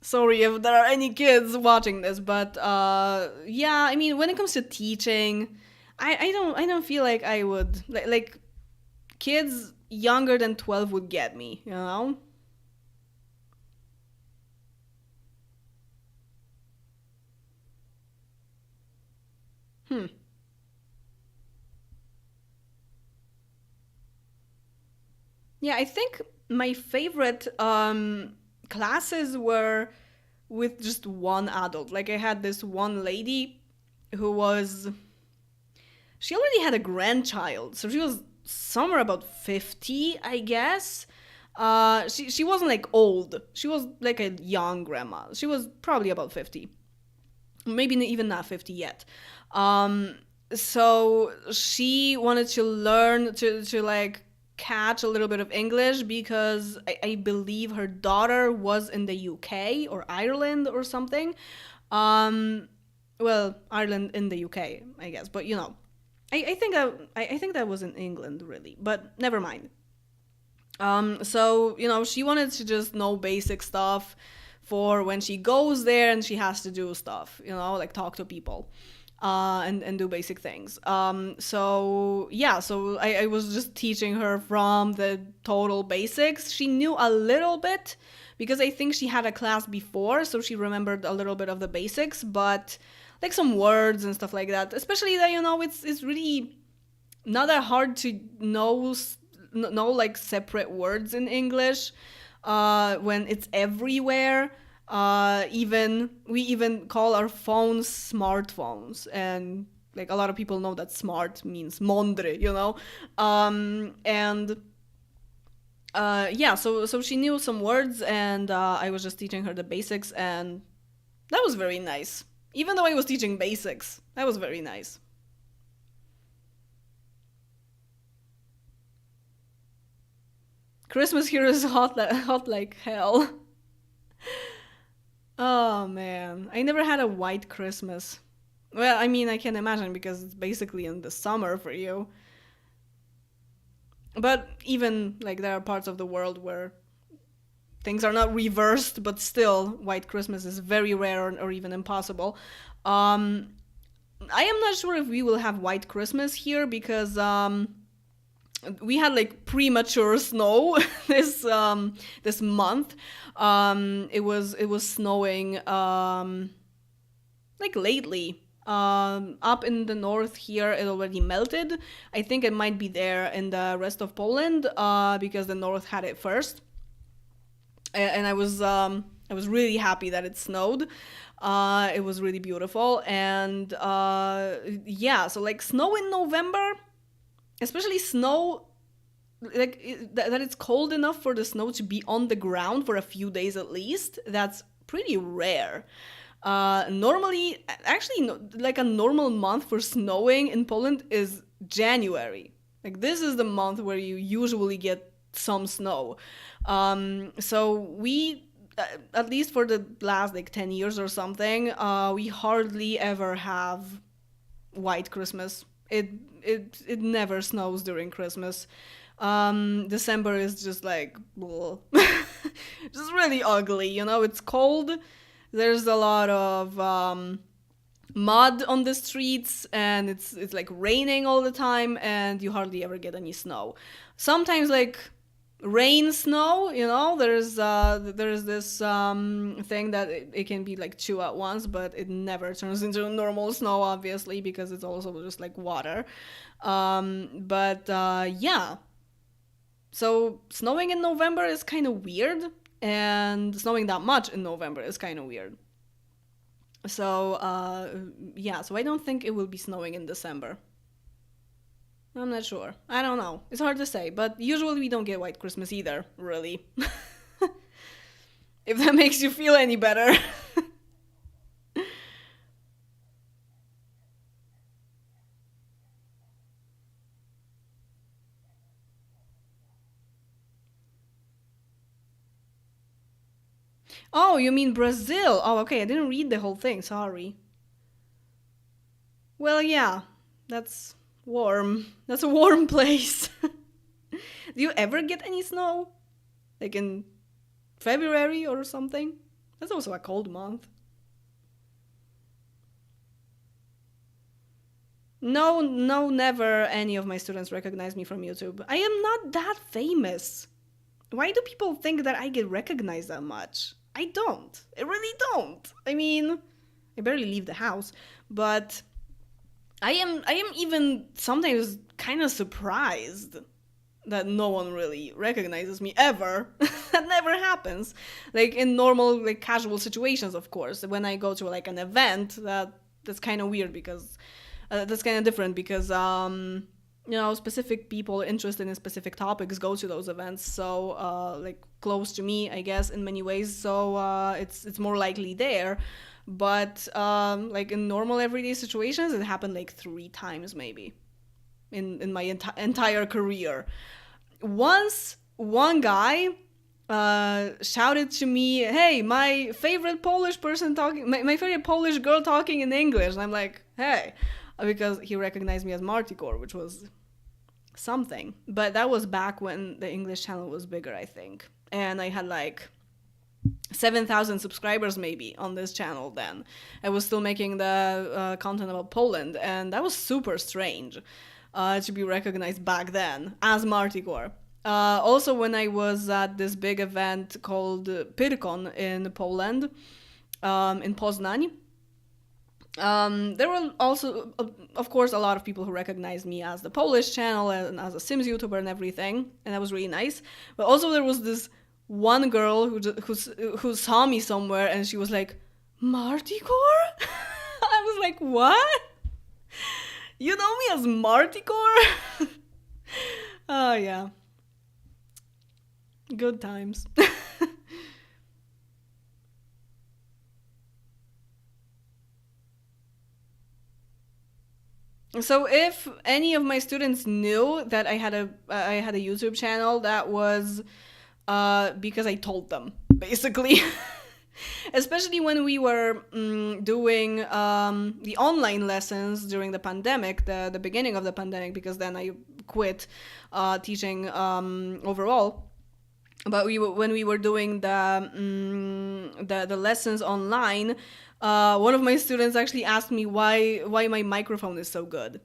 sorry if there are any kids watching this, but yeah, I mean, when it comes to teaching, I don't feel like I would like kids younger than 12 would get me, you know? Hmm. Yeah, I think my favorite classes were with just one adult. Like I had this one lady who was she already had a grandchild, so she was somewhere about 50, I guess. She wasn't like old. She was like a young grandma. She was probably about 50. Maybe even not 50 yet. So she wanted to learn to like catch a little bit of English because I believe her daughter was in the UK or Ireland or something. Um, well, Ireland in the UK, I guess, but you know, I think that was in England really, but never mind. So you know, she wanted to just know basic stuff for when she goes there and she has to do stuff, you know, like talk to people, and do basic things. So yeah, so I was just teaching her from the total basics. She knew a little bit because I think she had a class before, so she remembered a little bit of the basics, but like some words and stuff like that. Especially that, you know, it's really not that hard to know like separate words in English when it's everywhere. Even we even call our phones smartphones, and like a lot of people know that smart means mondre, you know. And Yeah, so she knew some words, and I was just teaching her the basics, and that was very nice. Even though I was teaching basics, that was very nice. Christmas here is hot like hell. Oh man, I never had a white Christmas. Well, I mean, I can imagine because it's basically in the summer for you. But even like there are parts of the world where things are not reversed, but still, white Christmas is very rare or even impossible. Um, I am not sure if we will have white Christmas here because we had like premature snow this month. It was snowing like lately. Up in the north here, it already melted. I think it might be there in the rest of Poland because the north had it first. And I was really happy that it snowed. It was really beautiful, and yeah, so like snow in November, especially snow like that it's cold enough for the snow to be on the ground for a few days at least. That's pretty rare. Normally, actually, no, like a normal month for snowing in Poland is January. Like this is the month where you usually get some snow. So we, at least for the last like 10 years or something, we hardly ever have white Christmas. It never snows during Christmas. December is just like just really ugly. You know, it's cold. There's a lot of mud on the streets, and it's like raining all the time, and you hardly ever get any snow. Sometimes like rain snow, you know, there's this thing that it can be like two at once, but it never turns into normal snow obviously because it's also just like water. But Yeah, so snowing in November is kind of weird, and snowing that much in November is kind of weird. So yeah, so I don't think it will be snowing in December. I'm not sure. I don't know. It's hard to say, but usually we don't get White Christmas either, really. If that makes you feel any better. Oh, you mean Brazil? Oh, okay. I didn't read the whole thing. Sorry. Well, yeah. That's warm. That's a warm place. Do you ever get any snow? Like in February or something? That's also a cold month. No, no, never any of my students recognize me from YouTube. I am not that famous. Why do people think that I get recognized that much? I don't. I really don't. I mean, I barely leave the house, but I am even sometimes kind of surprised. that no one really recognizes me ever. That never happens. Like in normal, like casual situations, of course. When I go to like an event, that's kind of weird because that's kind of different because specific people interested in specific topics go to those events. So like close to me, I guess, in many ways. So it's more likely there. But like in normal everyday situations, it happened like 3 times maybe in my entire career. Once one guy shouted to me, "Hey, my favorite Polish person talking, my favorite Polish girl talking in English," and I'm like, "Hey," because he recognized me as Martikor, which was something. But that was back when the English channel was bigger, I think, and I had like 7,000 subscribers maybe on this channel then. I was still making the content about Poland, and that was super strange to be recognized back then as Martikor. Also, when I was at this big event called Pyrkon in Poland, in Poznań, there were also, of course, a lot of people who recognized me as the Polish channel and as a Sims YouTuber and everything, and that was really nice. But also there was this one girl who saw me somewhere, and she was like, "Martikor?" I was like, "What? You know me as Martikor?" Oh, yeah. Good times. So if any of my students knew that I had a YouTube channel, that was because I told them, basically. Especially when we were doing the online lessons during the pandemic, the beginning of the pandemic, because then I quit teaching overall. But when we were doing the lessons online, one of my students actually asked me why my microphone is so good,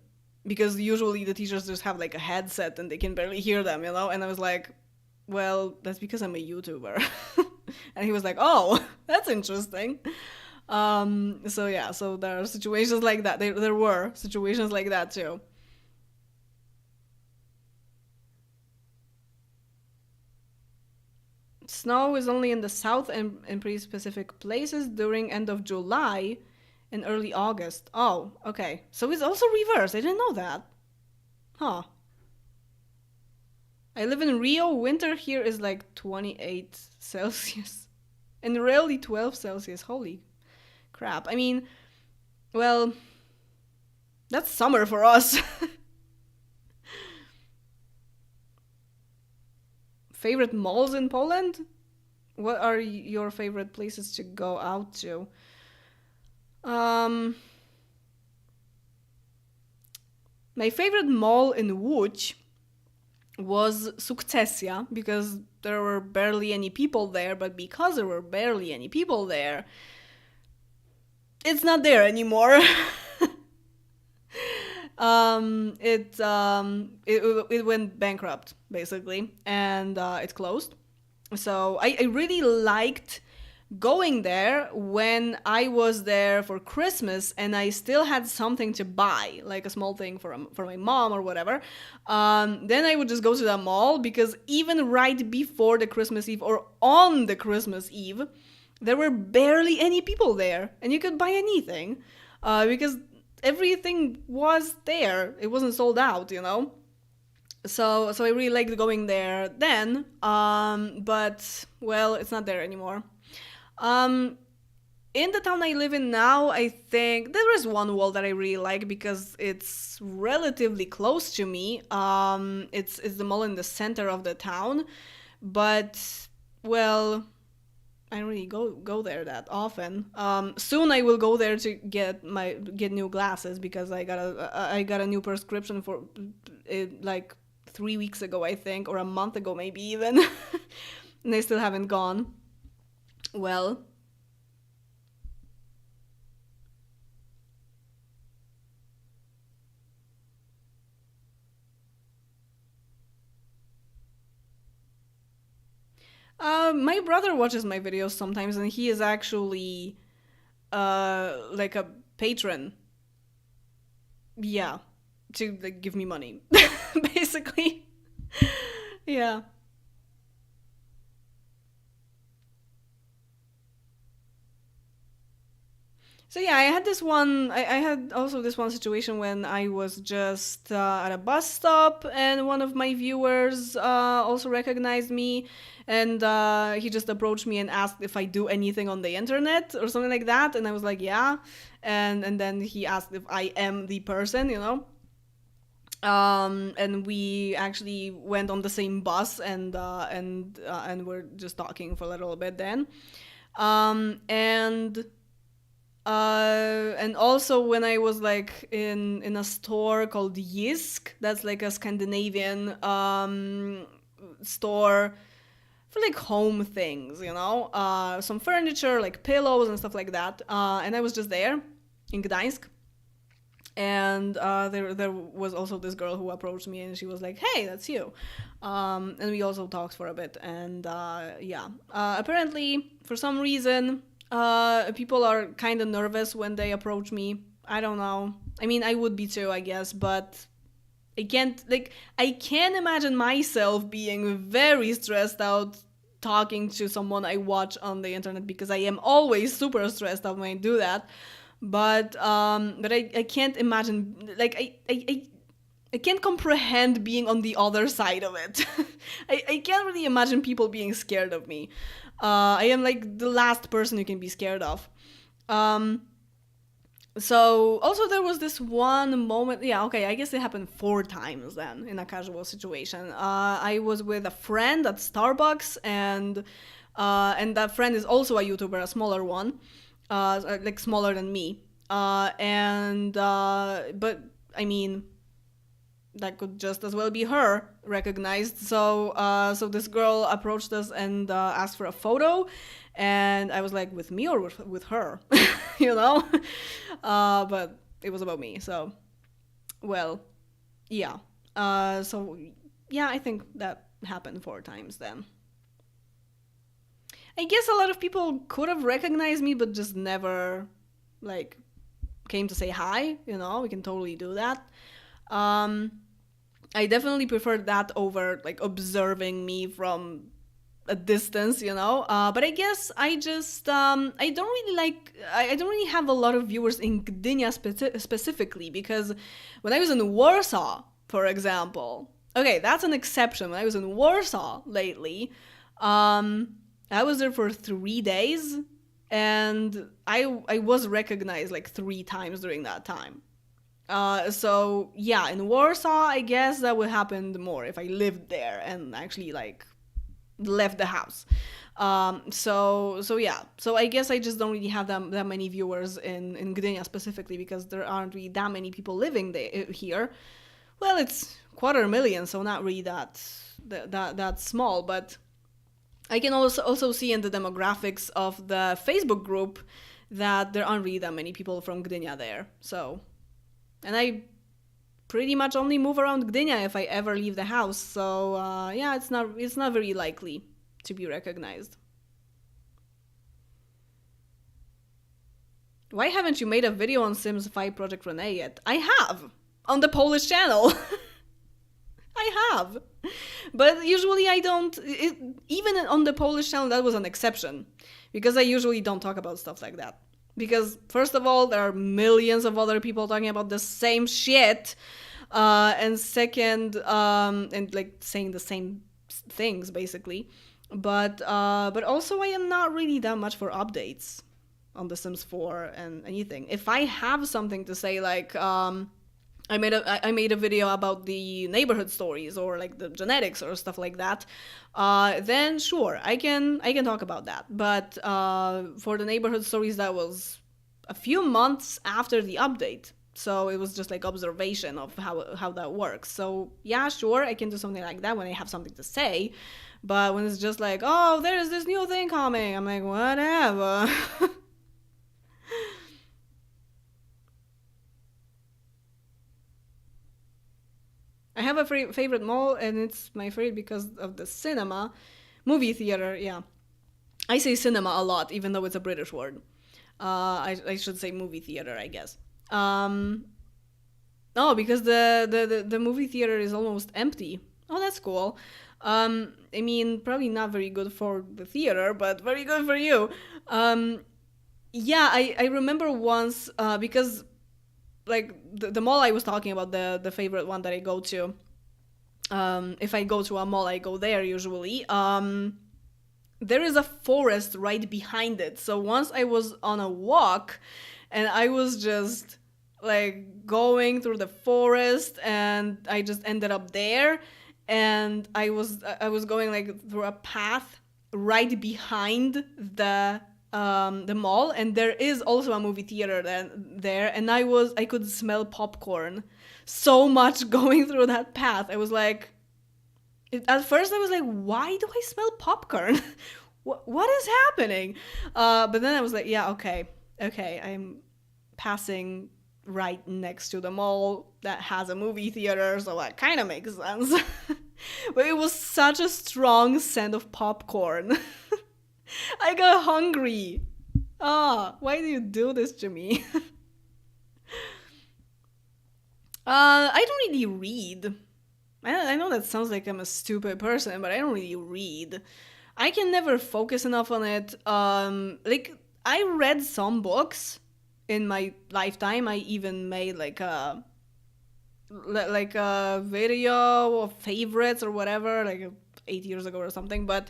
because usually the teachers just have like a headset and they can barely hear them, And I was like, well, that's because I'm a YouTuber. And he was like, oh, that's interesting. So yeah, so there are situations like that. There were situations like that too. Snow is only in the south and in pretty specific places during end of July and early August. Oh, okay. So it's also reversed. I didn't know that. Huh. I live in Rio. Winter here is like 28 Celsius. And rarely 12 Celsius. Holy crap. I mean, well, that's summer for us. Favorite malls in Poland? What are your favorite places to go out to? My favorite mall in Łódź was Sukcesja, because there were barely any people there, but because there were barely any people there, it's not there anymore. It went bankrupt, basically, and it closed. So I really liked going there when I was there for Christmas and I still had something to buy, like a small thing for my mom or whatever. Then I would just go to the mall, because even right before the Christmas Eve or on the Christmas Eve, there were barely any people there, and you could buy anything, because everything was there. It wasn't sold out. So I really liked going there then, but well, it's not there anymore. In the town I live in now, I think there is one wall that I really like because it's relatively close to me. It's the mall in the center of the town, but well, I don't really go there that often. Soon I will go there to get new glasses, because I got a new prescription for it like 3 weeks ago, I think, or a month ago maybe even, and they still haven't gone. Well, my brother watches my videos sometimes, and he is actually like a patron. Yeah, to like give me money, basically. Yeah. So yeah, I had this one. I had also this one situation when I was just at a bus stop, and one of my viewers also recognized me, and he just approached me and asked if I do anything on the internet or something like that, and I was like, yeah, and then he asked if I am the person, you know. And we actually went on the same bus, and we're just talking for a little bit then. And and also when I was like in a store called Yisk, that's like a Scandinavian store for like home things, you know, some furniture like pillows and stuff like that. And I was just there in Gdańsk, and there was also this girl who approached me, and she was like, "Hey, that's you," and we also talked for a bit, and yeah, apparently for some reason, people are kind of nervous when they approach me. I don't know. I mean, I would be too, I guess, but I can't imagine myself being very stressed out talking to someone I watch on the internet, because I am always super stressed out when I do that. But I can't imagine, like I can't comprehend being on the other side of it. I can't really imagine people being scared of me. I am like the last person you can be scared of. Um, so also there was this one moment. Yeah, okay, I guess it happened 4 times then in a casual situation. I was with a friend at Starbucks, and that friend is also a YouTuber, a smaller one, like smaller than me. And but I mean, that could just as well be her recognized. So this girl approached us and asked for a photo, and I was like, with me or with her, you know. But it was about me. So well, yeah. So yeah, I think that happened 4 times then. I guess a lot of people could have recognized me, but just never like came to say hi. You know, we can totally do that. Um, I definitely prefer that over like observing me from a distance, you know. But I guess I don't really I don't really have a lot of viewers in Gdynia specifically, because when I was in Warsaw, for example, okay, that's an exception. When I was in Warsaw lately, um, I was there for 3 days, and I was recognized like 3 times during that time. So yeah, in Warsaw, I guess that would happen more if I lived there and actually like left the house. So yeah, so I guess I just don't really have that many viewers in Gdynia specifically, because there aren't really that many people living there here. Well, it's 250,000, so not really that small, but I can also see in the demographics of the Facebook group that there aren't really that many people from Gdynia there. So, and I pretty much only move around Gdynia if I ever leave the house. So yeah, it's not very likely to be recognized. Why haven't you made a video on Sims 5 Project Renee yet? I have on the Polish channel. I have, but usually I don't. Even on the Polish channel, that was an exception, because I usually don't talk about stuff like that. Because first of all, there are millions of other people talking about the same shit, and second, and like saying the same things basically. But also, I am not really that much for updates on The Sims 4 and anything. If I have something to say, like I made a video about the neighborhood stories or like the genetics or stuff like that, then sure, I can talk about that. But for the neighborhood stories, that was a few months after the update, so it was just like observation of how that works. So yeah, sure, I can do something like that when I have something to say. But when it's just like, oh, there's this new thing coming, I'm like, whatever. I have a favorite mall, and it's my favorite because of the cinema, movie theater. Yeah, I say cinema a lot, even though it's a British word. I should say movie theater, I guess. No, because the movie theater is almost empty. Oh, that's cool. I mean, probably not very good for the theater, but very good for you. Um, yeah, I remember once because like the mall I was talking about, the favorite one that I go to. If I go to a mall, I go there usually. There is a forest right behind it. So once I was on a walk and I was just like going through the forest and I just ended up there, and I was going like through a path right behind the mall, and there is also a movie theater there, and I could smell popcorn so much going through that path. I was like, at first I was like, why do I smell popcorn? What is happening? But then I was like, yeah, okay, I'm passing right next to the mall that has a movie theater, so that kind of makes sense. But it was such a strong scent of popcorn. I got hungry. Why do you do this to me? I don't really read. I know that sounds like I'm a stupid person, but I don't really read. I can never focus enough on it. Like I read some books in my lifetime. I even made like a video of favorites or whatever, like 8 years ago or something. But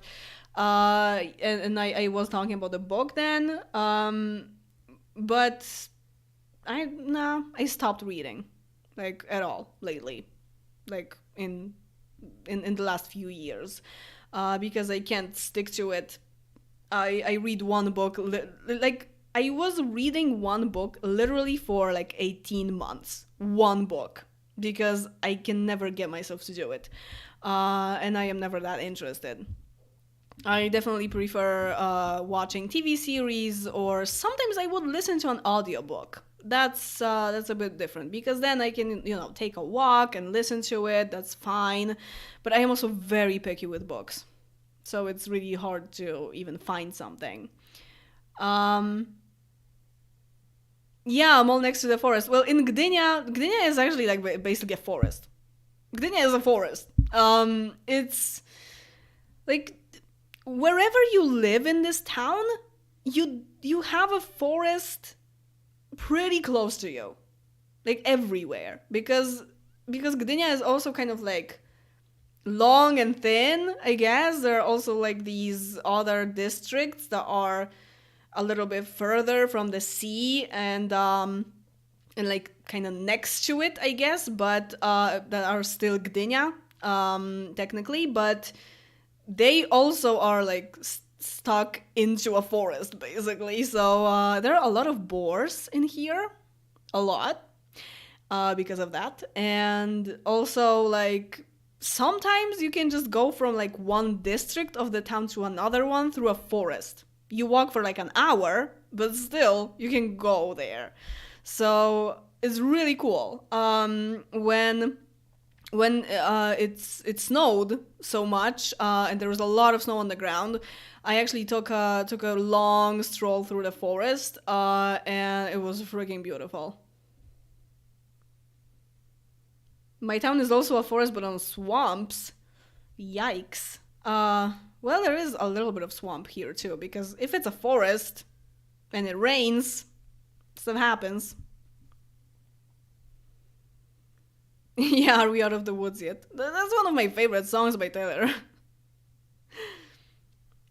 and I was talking about the book then. But I stopped reading, like at all lately, like in the last few years, because I can't stick to it. I read one book like I was reading one book literally for like 18 months, one book, because I can never get myself to do it, and I am never that interested. I definitely prefer watching TV series, or sometimes I would listen to an audiobook. That's a bit different, because then I can, take a walk and listen to it. That's fine. But I am also very picky with books, so it's really hard to even find something. Um, yeah, I'm all next to the forest. Well, in Gdynia is actually like basically a forest. Gdynia is a forest. It's like wherever you live in this town, you have a forest pretty close to you, like everywhere, because Gdynia is also kind of like long and thin. I guess there are also like these other districts that are a little bit further from the sea, and like kind of next to it, I guess, but that are still Gdynia, technically, but they also are like stuck into a forest basically. So there are a lot of boars in here, a lot, because of that. And also like sometimes you can just go from like one district of the town to another one through a forest. You walk for like an hour, but still you can go there. So it's really cool. When it snowed so much, and there was a lot of snow on the ground, I actually took a long stroll through the forest, and it was freaking beautiful. My town is also a forest, but on swamps. Yikes. Well, there is a little bit of swamp here too, because if it's a forest and it rains, stuff happens. Yeah, are we out of the woods yet? That's one of my favorite songs by Taylor.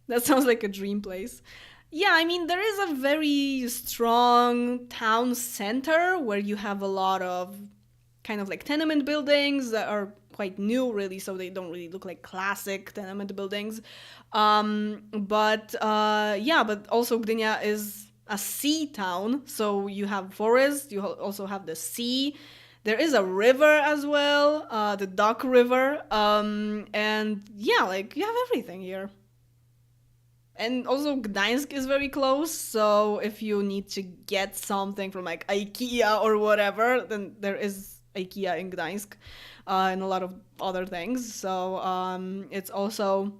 That sounds like a dream place. Yeah, I mean, there is a very strong town center where you have a lot of kind of like tenement buildings that are quite new, really, so they don't really look like classic tenement buildings. But also Gdynia is a sea town, so you have forest, you also have the sea. There is a river as well, the Duck River, and yeah, like you have everything here. And also Gdańsk is very close, so if you need to get something from like IKEA or whatever, then there is IKEA in Gdańsk, and a lot of other things. So it's also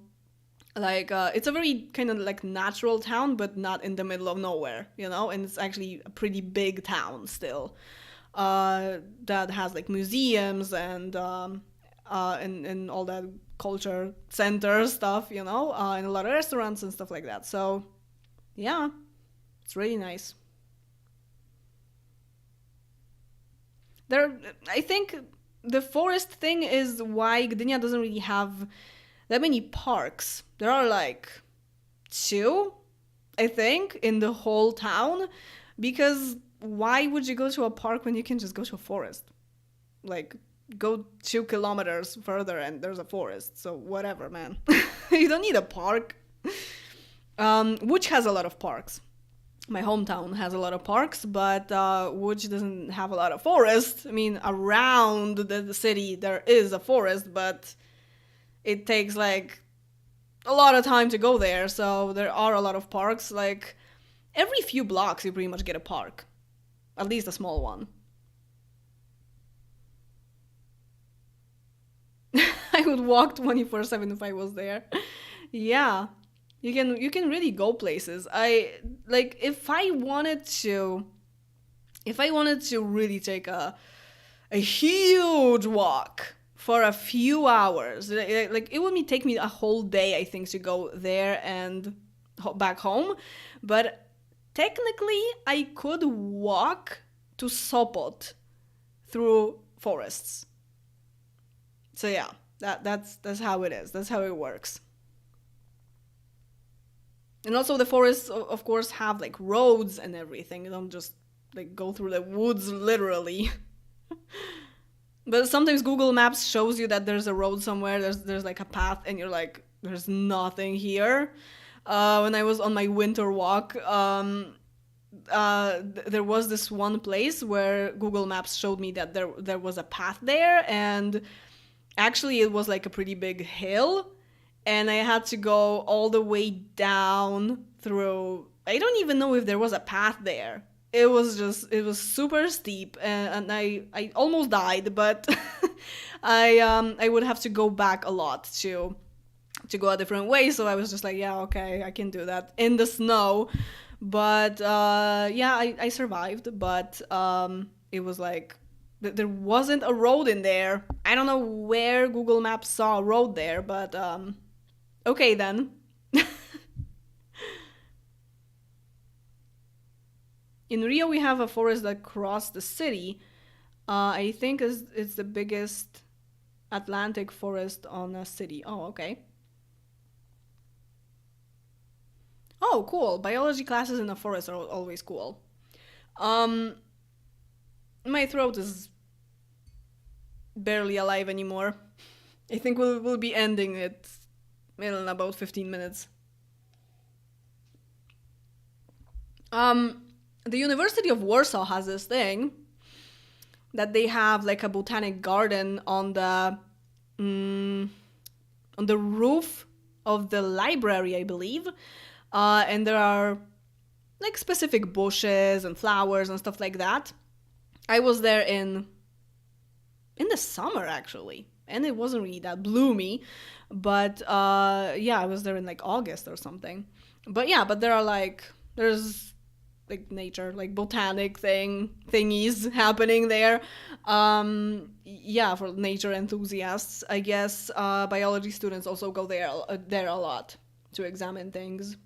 like it's a very kind of like natural town, but not in the middle of nowhere, and it's actually a pretty big town still, that has like museums and in all that culture center stuff, you know, in a lot of restaurants and stuff like that. So yeah, it's really nice. There, I think the forest thing is why Gdynia doesn't really have that many parks. There are like two, I think, in the whole town, because why would you go to a park when you can just go to a forest? Like, go 2 kilometers further and there's a forest. So whatever, man. You don't need a park. Which has a lot of parks. My hometown has a lot of parks, but Łódź doesn't have a lot of forest. I mean, around the city there is a forest, but it takes like a lot of time to go there. So there are a lot of parks. Like every few blocks, you pretty much get a park, at least a small one. I would walk 24/7 if I was there. Yeah. You can really go places. I like if I wanted to really take a huge walk for a few hours, like it would take me a whole day, I think, to go there and back home. But technically, I could walk to Sopot through forests. So yeah, that's how it is. That's how it works. And also the forests, of course, have like roads and everything. You don't just like go through the woods literally. But sometimes Google Maps shows you that there's a road somewhere. There's like a path, and you're like, there's nothing here. When I was on my winter walk, there was this one place where Google Maps showed me that there was a path there, and actually it was like a pretty big hill, and I had to go all the way down through. I don't even know if there was a path there. It was super steep, and I almost died, but I would have to go back a lot to go a different way. So I was just like, yeah, okay, I can do that in the snow. But yeah, I survived. But it was like there wasn't a road in there. I don't know where Google Maps saw a road there, but okay then. In Rio, we have a forest that crossed the city. I think it's the biggest Atlantic forest on a city. Oh, okay. Oh, cool. Biology classes in a forest are always cool. Um, my throat is barely alive anymore. I think we'll be ending it in about 15 minutes. The University of Warsaw has this thing that they have like a botanic garden on the roof of the library, I believe. And there are like specific bushes and flowers and stuff like that. I was there in the summer actually, and it wasn't really that bloomy, but yeah, I was there in like August or something. But yeah, but there's like nature, like botanic thingies happening there. Yeah, for nature enthusiasts, I guess. Biology students also go there a lot to examine things.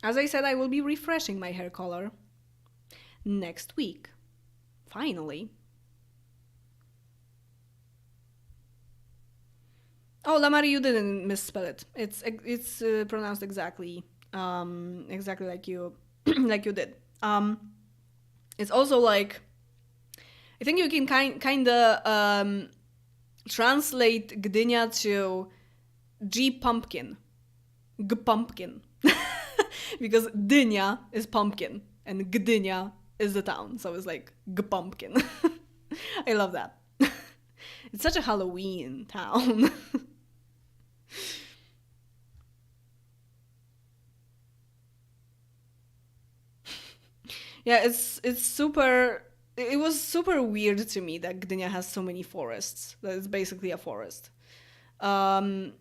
As I said, I will be refreshing my hair color next week. Finally. Oh, Lamari, you didn't misspell it. It's pronounced exactly like you like you did. It's also like I think you can kind of translate Gdynia to G pumpkin, G pumpkin, because Dynia is pumpkin and Gdynia is the town, so it's like G pumpkin. I love that. It's such a Halloween town. Yeah, it's super. It was super weird to me that Gdynia has so many forests. That it's basically a forest. Um,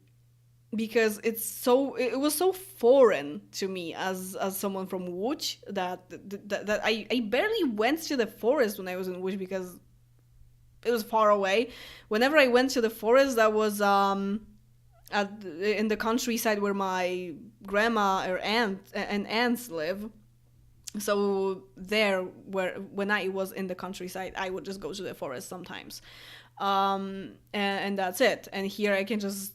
because it was so foreign to me as someone from Łódź that I barely went to the forest when I was in Łódź because it was far away. Whenever I went to the forest, that was in the countryside where my grandma or aunt and aunts live. So there, where when I was in the countryside, I would just go to the forest sometimes, and that's it. And here I can just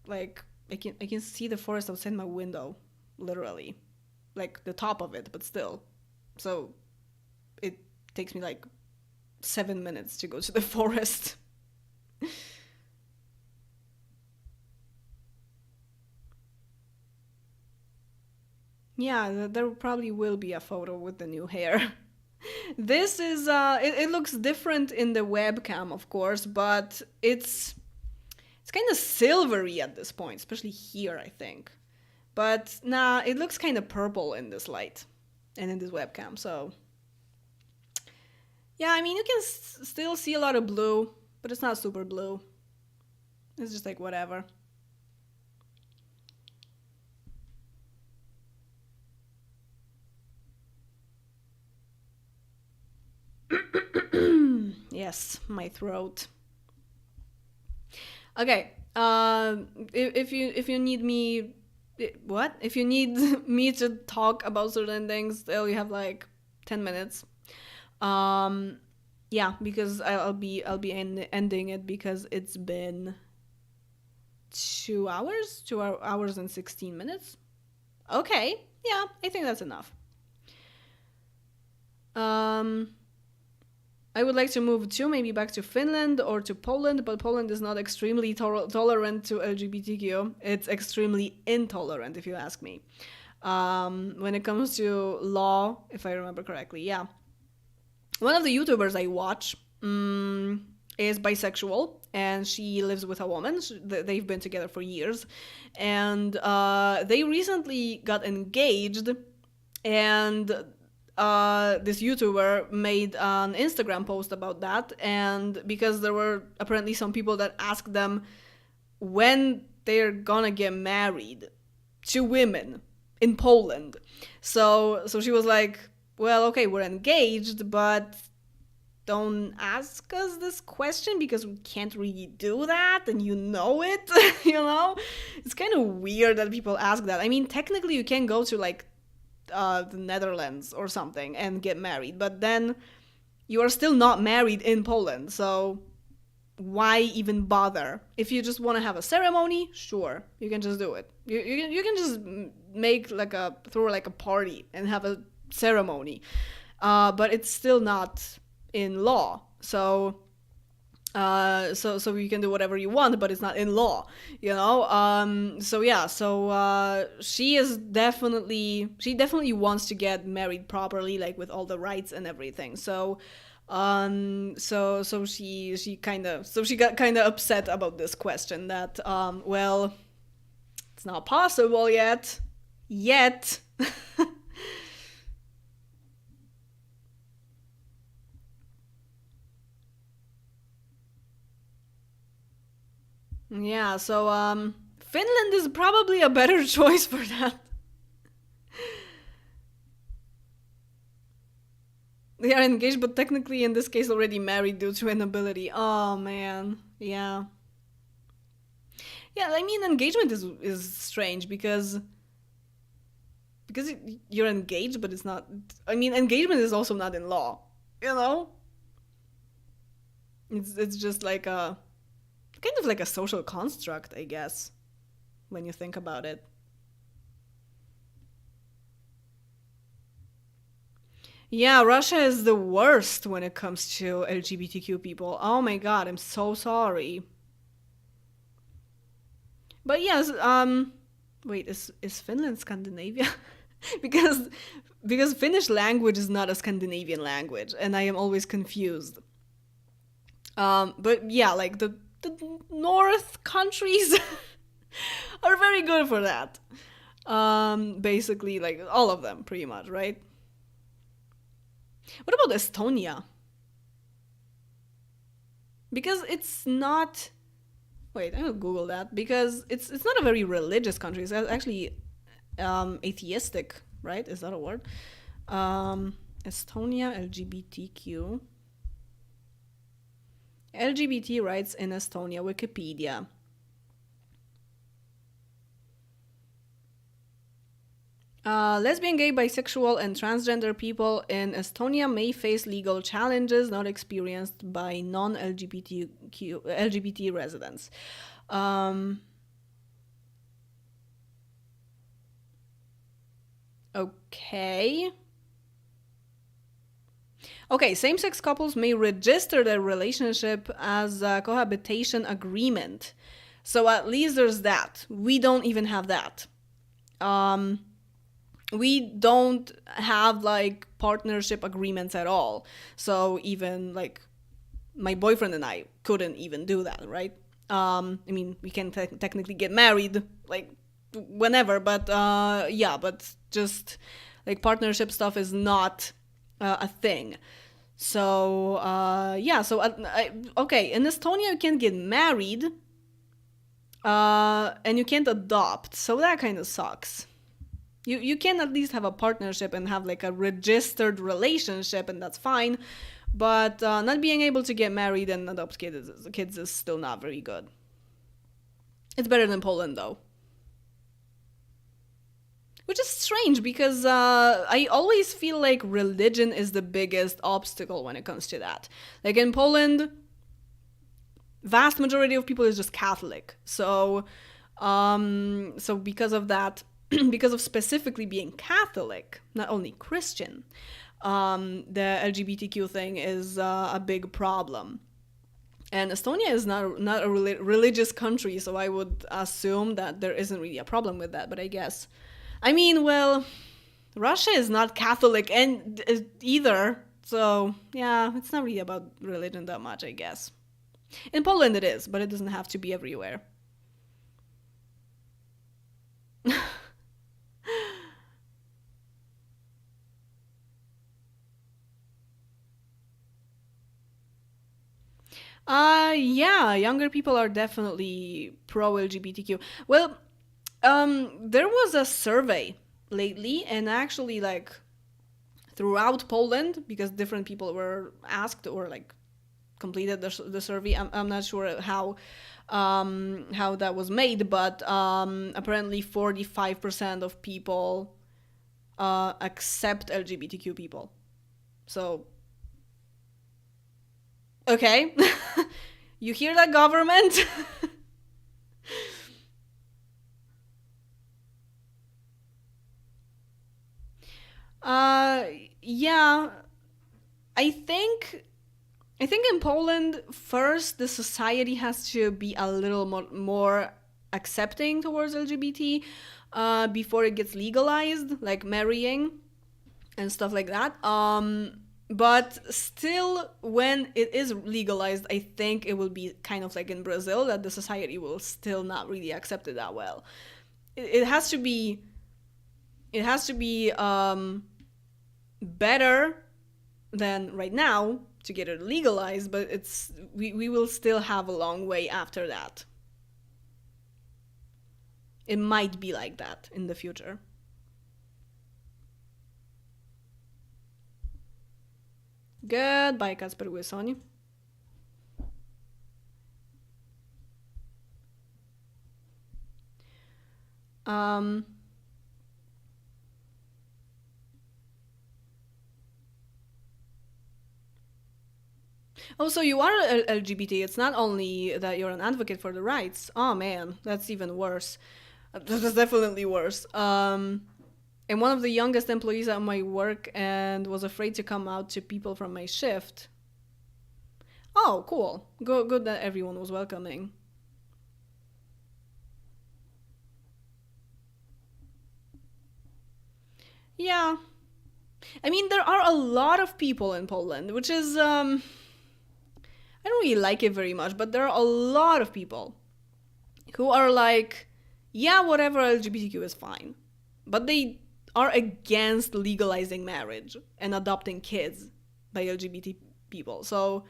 like I can see the forest outside my window, literally, like the top of it, but still. So it takes me like 7 minutes to go to the forest. Yeah, there probably will be a photo with the new hair. This is it looks different in the webcam, of course, but it's kind of silvery at this point, especially here, I think. But nah, it looks kind of purple in this light and in this webcam. So yeah, I mean you can still see a lot of blue, but it's not super blue. It's just like whatever. Yes, my throat. Okay. If you need me, what? If you need me to talk about certain things, you have like 10 minutes. Um, yeah, because ending it because it's been 2 hours, 2 hours and 16 minutes. Okay, yeah, I think that's enough. Um, I would like to move too, maybe back to Finland or to Poland, but Poland is not extremely tolerant to LGBTQ. It's extremely intolerant, if you ask me. When it comes to law, if I remember correctly, yeah. One of the YouTubers I watch is bisexual, and she lives with a woman. They've been together for years, and they recently got engaged, and this YouTuber made an Instagram post about that, and because there were apparently some people that asked them when they're gonna get married to women in Poland. So she was like, well, okay, we're engaged, but don't ask us this question because we can't really do that, and you know it. You know, it's kind of weird that people ask that. I mean, technically you can go to like the Netherlands or something and get married, but then you are still not married in Poland, so why even bother? If you just want to have a ceremony, sure, you can just do it. You can just make like throw like a party and have a ceremony, but it's still not in law. So you can do whatever you want, but it's not in law, you know. So yeah, so she definitely wants to get married properly, like with all the rights and everything. So she got kind of upset about this question that well, it's not possible yet. Yeah, so Finland is probably a better choice for that. They are engaged, but technically in this case already married due to inability. Oh man, yeah, yeah. I mean, engagement is strange because you're engaged, but it's not. I mean, engagement is also not in law. You know, it's just like a kind of like a social construct, I guess, when you think about it. Yeah, Russia is the worst when it comes to LGBTQ people. Oh my god, I'm so sorry. But yes, wait, is Finland Scandinavia? because because Finnish language is not a Scandinavian language, and I am always confused. But yeah, like the North countries are very good for that. Basically, like all of them, pretty much, right? What about Estonia? Because it's not Wait, I'm gonna Google that because it's not a very religious country. It's actually atheistic, right? Is that a word? Estonia LGBTQ. LGBT rights in Estonia, Wikipedia. Lesbian, gay, bisexual, and transgender people in Estonia may face legal challenges not experienced by non-LGBTQ LGBT residents. Okay. Okay, same-sex couples may register their relationship as a cohabitation agreement. So at least there's that. We don't even have that. We don't have like partnership agreements at all. So even like my boyfriend and I couldn't even do that, right? I mean, we can technically get married like whenever, but yeah, but just like partnership stuff is not a thing. So yeah, so okay, in Estonia you can get married, and you can't adopt, so that kind of sucks. You can at least have a partnership and have like a registered relationship, and that's fine. But not being able to get married and adopt kids is still not very good. It's better than Poland though. Which is strange because I always feel like religion is the biggest obstacle when it comes to that. Like in Poland, vast majority of people is just Catholic. So because of that, because of specifically being Catholic, not only Christian, the LGBTQ thing is a big problem. And Estonia is not a religious country, so I would assume that there isn't really a problem with that. But I guess, I mean, well, Russia is not Catholic and either, so yeah, it's not really about religion that much, I guess. In Poland it is, but it doesn't have to be everywhere. Yeah, younger people are definitely pro LGBTQ. Well, there was a survey lately, and actually, like throughout Poland, because different people were asked or like completed the survey. I'm not sure how that was made, but apparently 45% of people accept LGBTQ people. So okay. You hear that, government? uh yeah, I think I think in Poland, first, the society has to be a little more accepting towards LGBT before it gets legalized, like marrying and stuff like that. But still, when it is legalized, I think it will be kind of like in Brazil, that the society will still not really accept it that well. It has to be, it has to be better than right now to get it legalized, but we will still have a long way after that. It might be like that in the future. Goodbye, Kasper Guisoni. Um, oh, so you are LGBT. It's not only that you're an advocate for the rights. Oh man, that's even worse. That's definitely worse. I'm one of the youngest employees at my work and was afraid to come out to people from my shift. Oh, cool. Good that everyone was welcoming. Yeah. I mean, there are a lot of people in Poland, which is, I don't really like it very much, but there are a lot of people who are like, yeah, whatever, LGBTQ is fine. But they are against legalizing marriage and adopting kids by LGBT people. So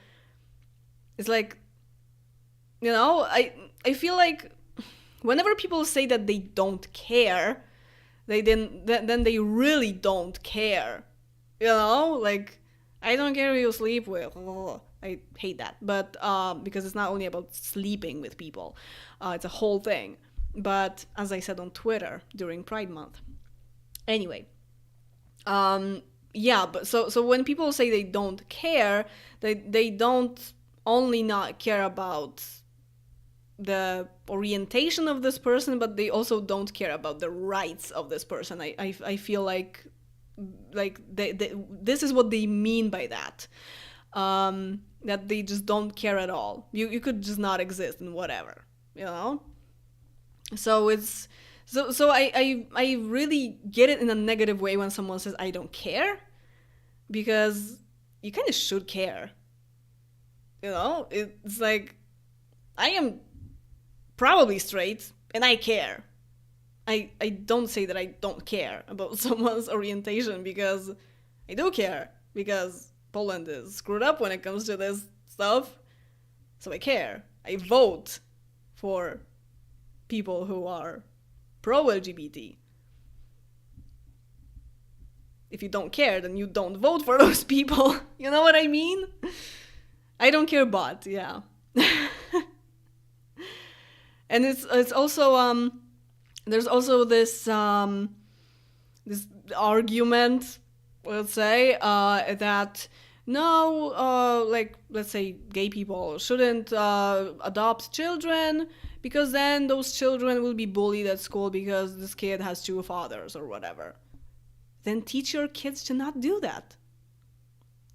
it's like, You know, I feel like whenever people say that they don't care, then they really don't care. You know, like, I don't care who you sleep with. Ugh, I hate that. But because it's not only about sleeping with people, it's a whole thing. But as I said on Twitter during Pride Month. Anyway, yeah, but so when people say they don't care, they don't only not care about the orientation of this person, but they also don't care about the rights of this person. I feel like this is what they mean by that. That they just don't care at all. You could just not exist and whatever, you know. So it's so I really get it in a negative way when someone says I don't care, because you kind of should care. You know, it's like, I am probably straight and I care. I don't say that I don't care about someone's orientation, because I do care, because Poland is screwed up when it comes to this stuff. So I care. I vote for people who are pro LGBT. If you don't care, then you don't vote for those people. You know what I mean? I don't care, but yeah. And it's also there's also this argument, let's say, that no, like, let's say gay people shouldn't adopt children, because then those children will be bullied at school because this kid has two fathers or whatever. Then teach your kids to not do that.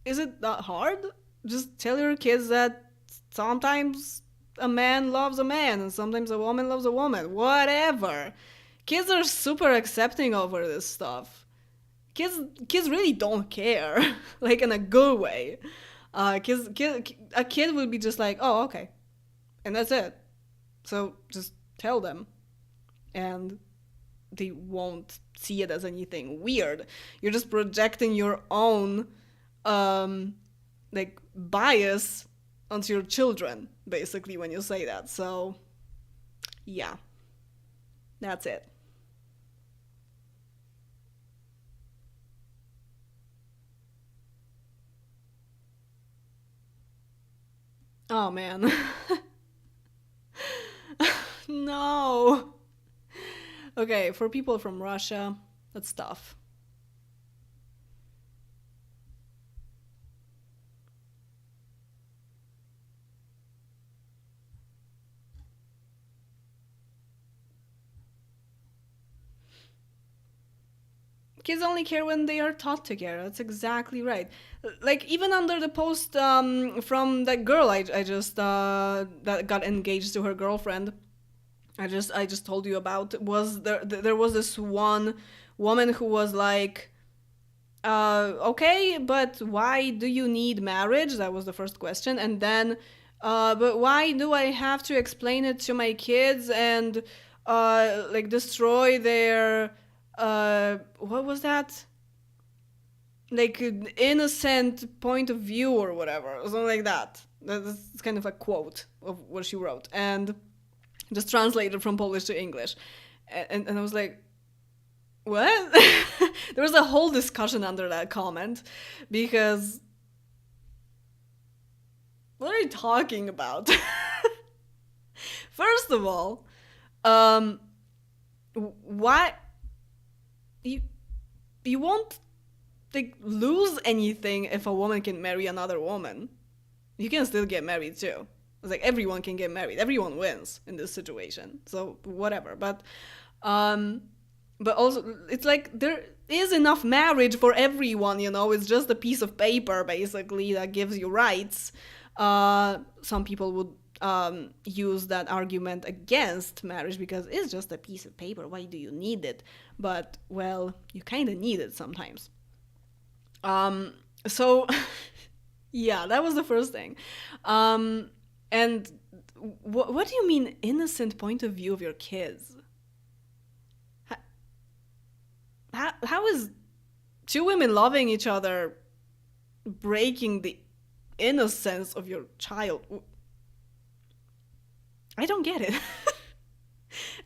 Is it that hard? Just tell your kids that sometimes a man loves a man and sometimes a woman loves a woman. Whatever. Kids are super accepting over this stuff. Kids really don't care, like, in a good way. A kid would be just like, oh, okay, and that's it. So just tell them, and they won't see it as anything weird. You're just projecting your own like, bias onto your children, basically, when you say that. So yeah, that's it. Oh man. No. Okay, for people from Russia, that's tough. Kids only care when they are taught to care. That's exactly right. Like, even under the post from that girl I just that got engaged to her girlfriend, I just told you about, was there was this one woman who was like, okay, but why do you need marriage? That was the first question. And then, but why do I have to explain it to my kids and, like, destroy their, what was that? Like, an innocent point of view or whatever, or something like that. That's kind of a quote of what she wrote. And just translated from Polish to English. And I was like, what? There was a whole discussion under that comment, because what are you talking about? First of all, um, why you you won't, like, lose anything if a woman can marry another woman. You can still get married too. It's like, everyone can get married. Everyone wins in this situation. So whatever. Um, but also, it's like, there is enough marriage for everyone, you know. It's just a piece of paper, basically, that gives you rights. Some people would use that argument against marriage, because it's just a piece of paper. Why do you need it? But, well, you kind of need it sometimes. So yeah, that was the first thing. And what do you mean, innocent point of view of your kids? How is two women loving each other breaking the innocence of your child? I don't get it.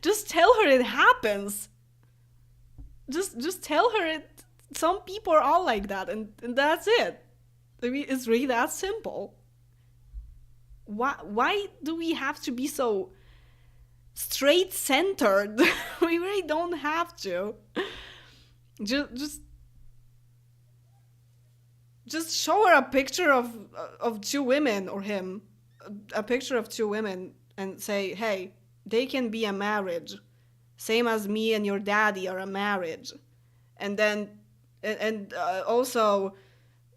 Just tell her it happens. Just tell her it. Some people are all like that, and that's it. I mean, it's really that simple. Why do we have to be so straight centered? We really don't have to. Just just show her a picture of two women, or him, a picture of two women, and say, hey, they can be a marriage, same as me and your daddy are a marriage. And then and also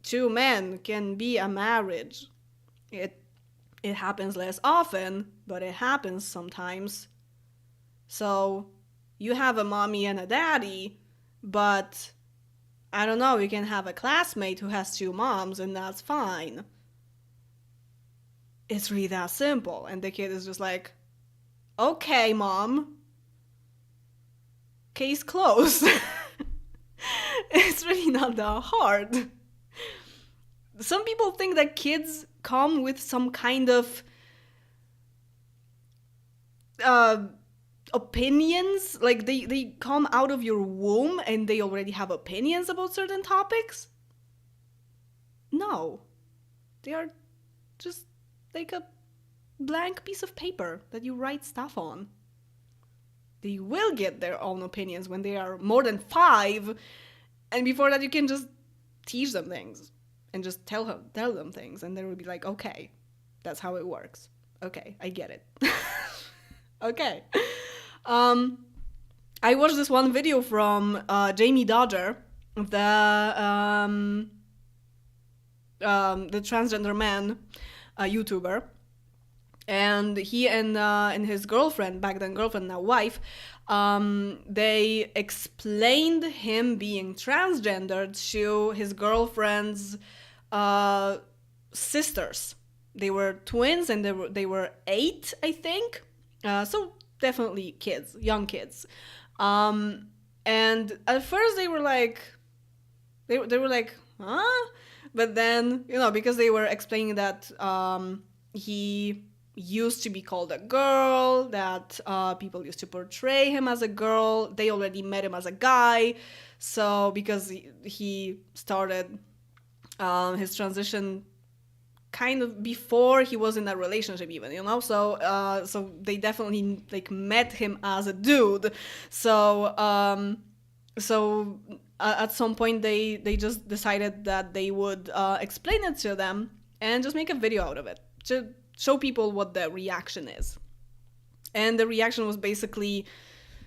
two men can be a marriage. It happens less often, but it happens sometimes. So you have a mommy and a daddy, but I don't know, you can have a classmate who has two moms, and that's fine. It's really that simple. And the kid is just like, okay, mom. Case closed. It's really not that hard. Some people think that kids come with some kind of opinions, like they come out of your womb and they already have opinions about certain topics. No, they are just like a blank piece of paper that you write stuff on. They will get their own opinions when they are more than 5, and before that you can just teach them things and just tell them things, and they will be like, okay, that's how it works. Okay, I get it. Okay. I watched this one video from Jamie Dodger, the transgender man YouTuber, and he and his girlfriend, back then girlfriend, now wife, they explained him being transgendered to his girlfriend's sisters. They were twins, and they were 8, I think. So definitely kids, young kids. And at first they were like, huh? But then, because they were explaining that he used to be called a girl, that people used to portray him as a girl. They already met him as a guy. So because he started his transition kind of before he was in a relationship even, so they definitely met him as a dude. So at some point they just decided that they would explain it to them and just make a video out of it to show people what the reaction is. And the reaction was basically,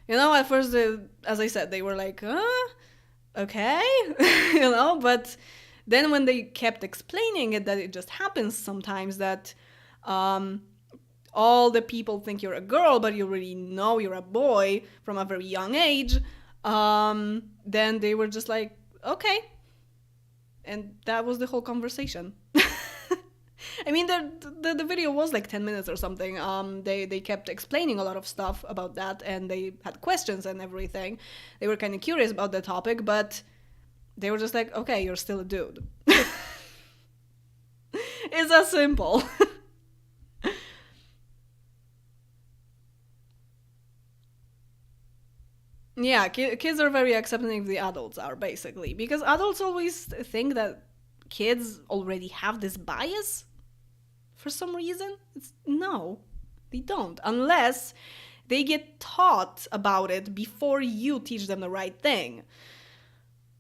at first, as I said, they were like, okay, but then when they kept explaining it, that it just happens sometimes that all the people think you're a girl, but you really know you're a boy from a very young age, then they were just like, okay. And that was the whole conversation. I mean, the video was like 10 minutes or something. They kept explaining a lot of stuff about that, and they had questions and everything. They were kind of curious about the topic, but they were just like, okay, you're still a dude. It's that simple. Yeah, kids are very accepting of the adults are, basically. Because adults always think that kids already have this bias for some reason. No, they don't. Unless they get taught about it before you teach them the right thing.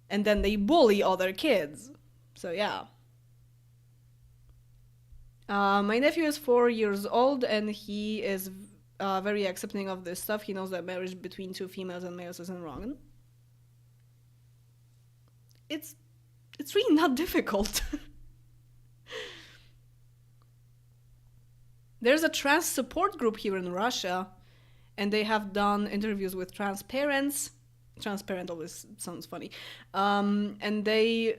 And then they bully other kids. So yeah. My nephew is 4 years old, and he is very accepting of this stuff. He knows that marriage between two females and males isn't wrong. It's really not difficult. There's a trans support group here in Russia, and they have done interviews with trans parents. Transparent always sounds funny. And they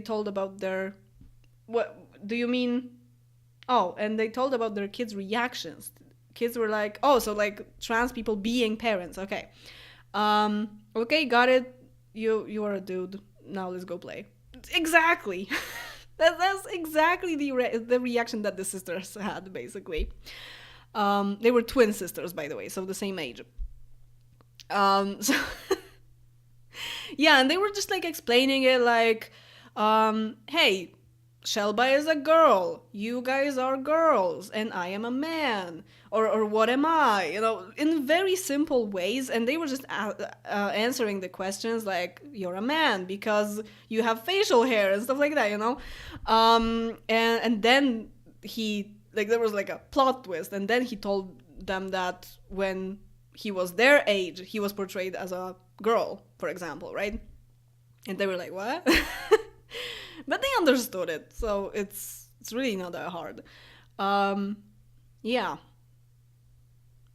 told about their... What do you mean? Oh, and they told about their kids' reactions. Kids were like, oh, so like trans people being parents. Okay. Okay, got it. You are a dude. Now let's go play. Exactly. That's exactly the reaction that the sisters had, basically. They were twin sisters, by the way, so the same age. So yeah, and they were just like explaining it like, hey, Shelba is a girl, you guys are girls, and I am a man. Or what am I? You know, in very simple ways. And they were just answering the questions like, you're a man because you have facial hair and stuff like that, you know? And then there was like a plot twist. And then he told them that when he was their age, he was portrayed as a girl, for example, right? And they were like, what? But they understood it, so it's really not that hard. Yeah.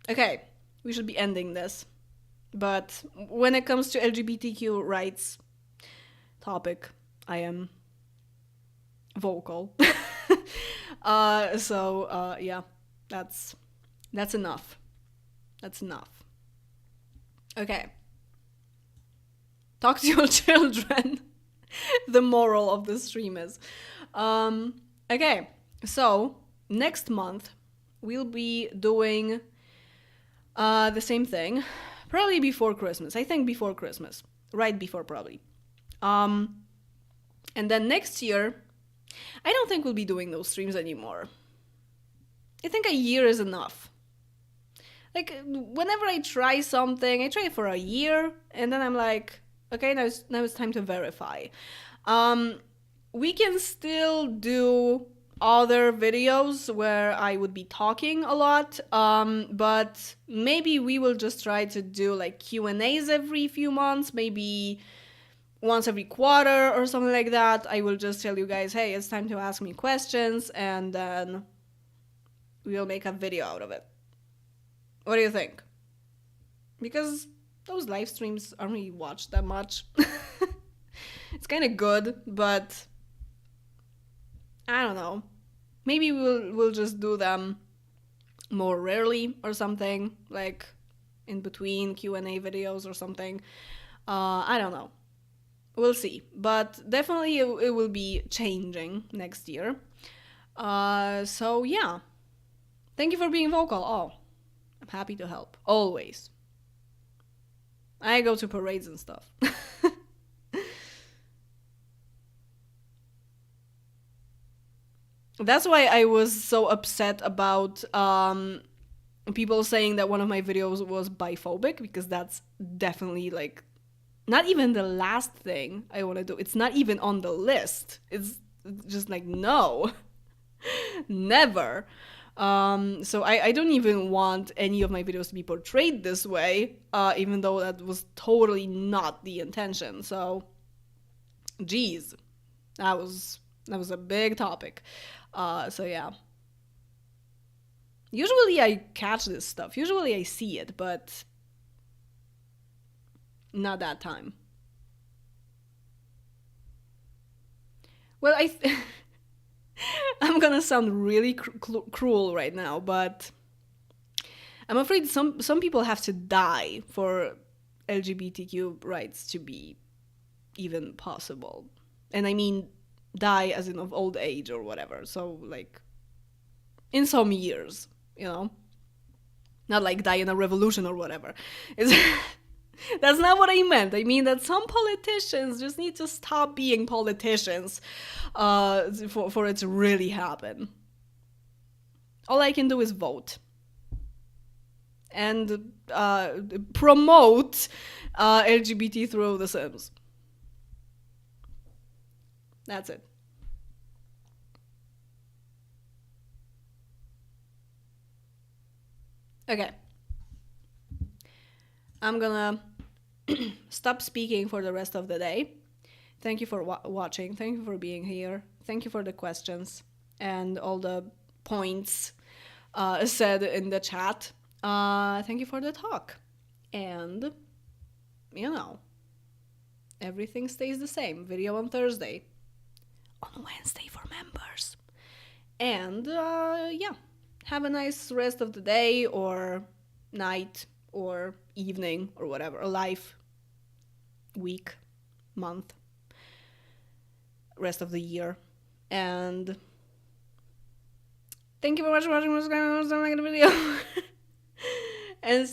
Okay, we should be ending this. But when it comes to LGBTQ rights topic, I am vocal. Yeah, that's enough. That's enough. Okay. Talk to your children. The moral of the stream is. Okay, so next month we'll be doing the same thing, probably before Christmas. I think before Christmas, right before probably. And then next year, I don't think we'll be doing those streams anymore. I think a year is enough. Like, whenever I try something, I try it for a year, and then I'm like, okay, now it's time to verify. We can still do other videos where I would be talking a lot, but maybe we will just try to do like Q&As every few months, maybe once every quarter or something like that. I will just tell you guys, hey, it's time to ask me questions, and then we'll make a video out of it. What do you think? Because those live streams aren't really watched that much. It's kind of good, but I don't know. Maybe we'll just do them more rarely or something, like in between Q&A videos or something. I don't know. We'll see. But definitely it will be changing next year. So yeah. Thank you for being vocal. Oh, I'm happy to help. Always. I go to parades and stuff. That's why I was so upset about people saying that one of my videos was biphobic, because that's definitely like not even the last thing I want to do. It's not even on the list. It's just like, no, never. So I don't even want any of my videos to be portrayed this way, even though that was totally not the intention. So, geez, that was a big topic. So yeah. Usually I catch this stuff. Usually I see it, but not that time. Well, I'm gonna sound really cruel right now, but I'm afraid some people have to die for LGBTQ rights to be even possible. And I mean die as in of old age or whatever. So like in some years, you know? Not like die in a revolution or whatever. That's not what I meant. I mean that some politicians just need to stop being politicians for it to really happen. All I can do is vote. And promote LGBT through The Sims. That's it. Okay. I'm gonna stop speaking for the rest of the day. Thank you for watching. Thank you for being here. Thank you for the questions and all the points said in the chat. Thank you for the talk. And, you know, everything stays the same. Video on Thursday. On Wednesday for members. And, yeah. Have a nice rest of the day or night or evening or whatever. Life, week, month, rest of the year. And Thank you for watching, subscribe, and like the video. And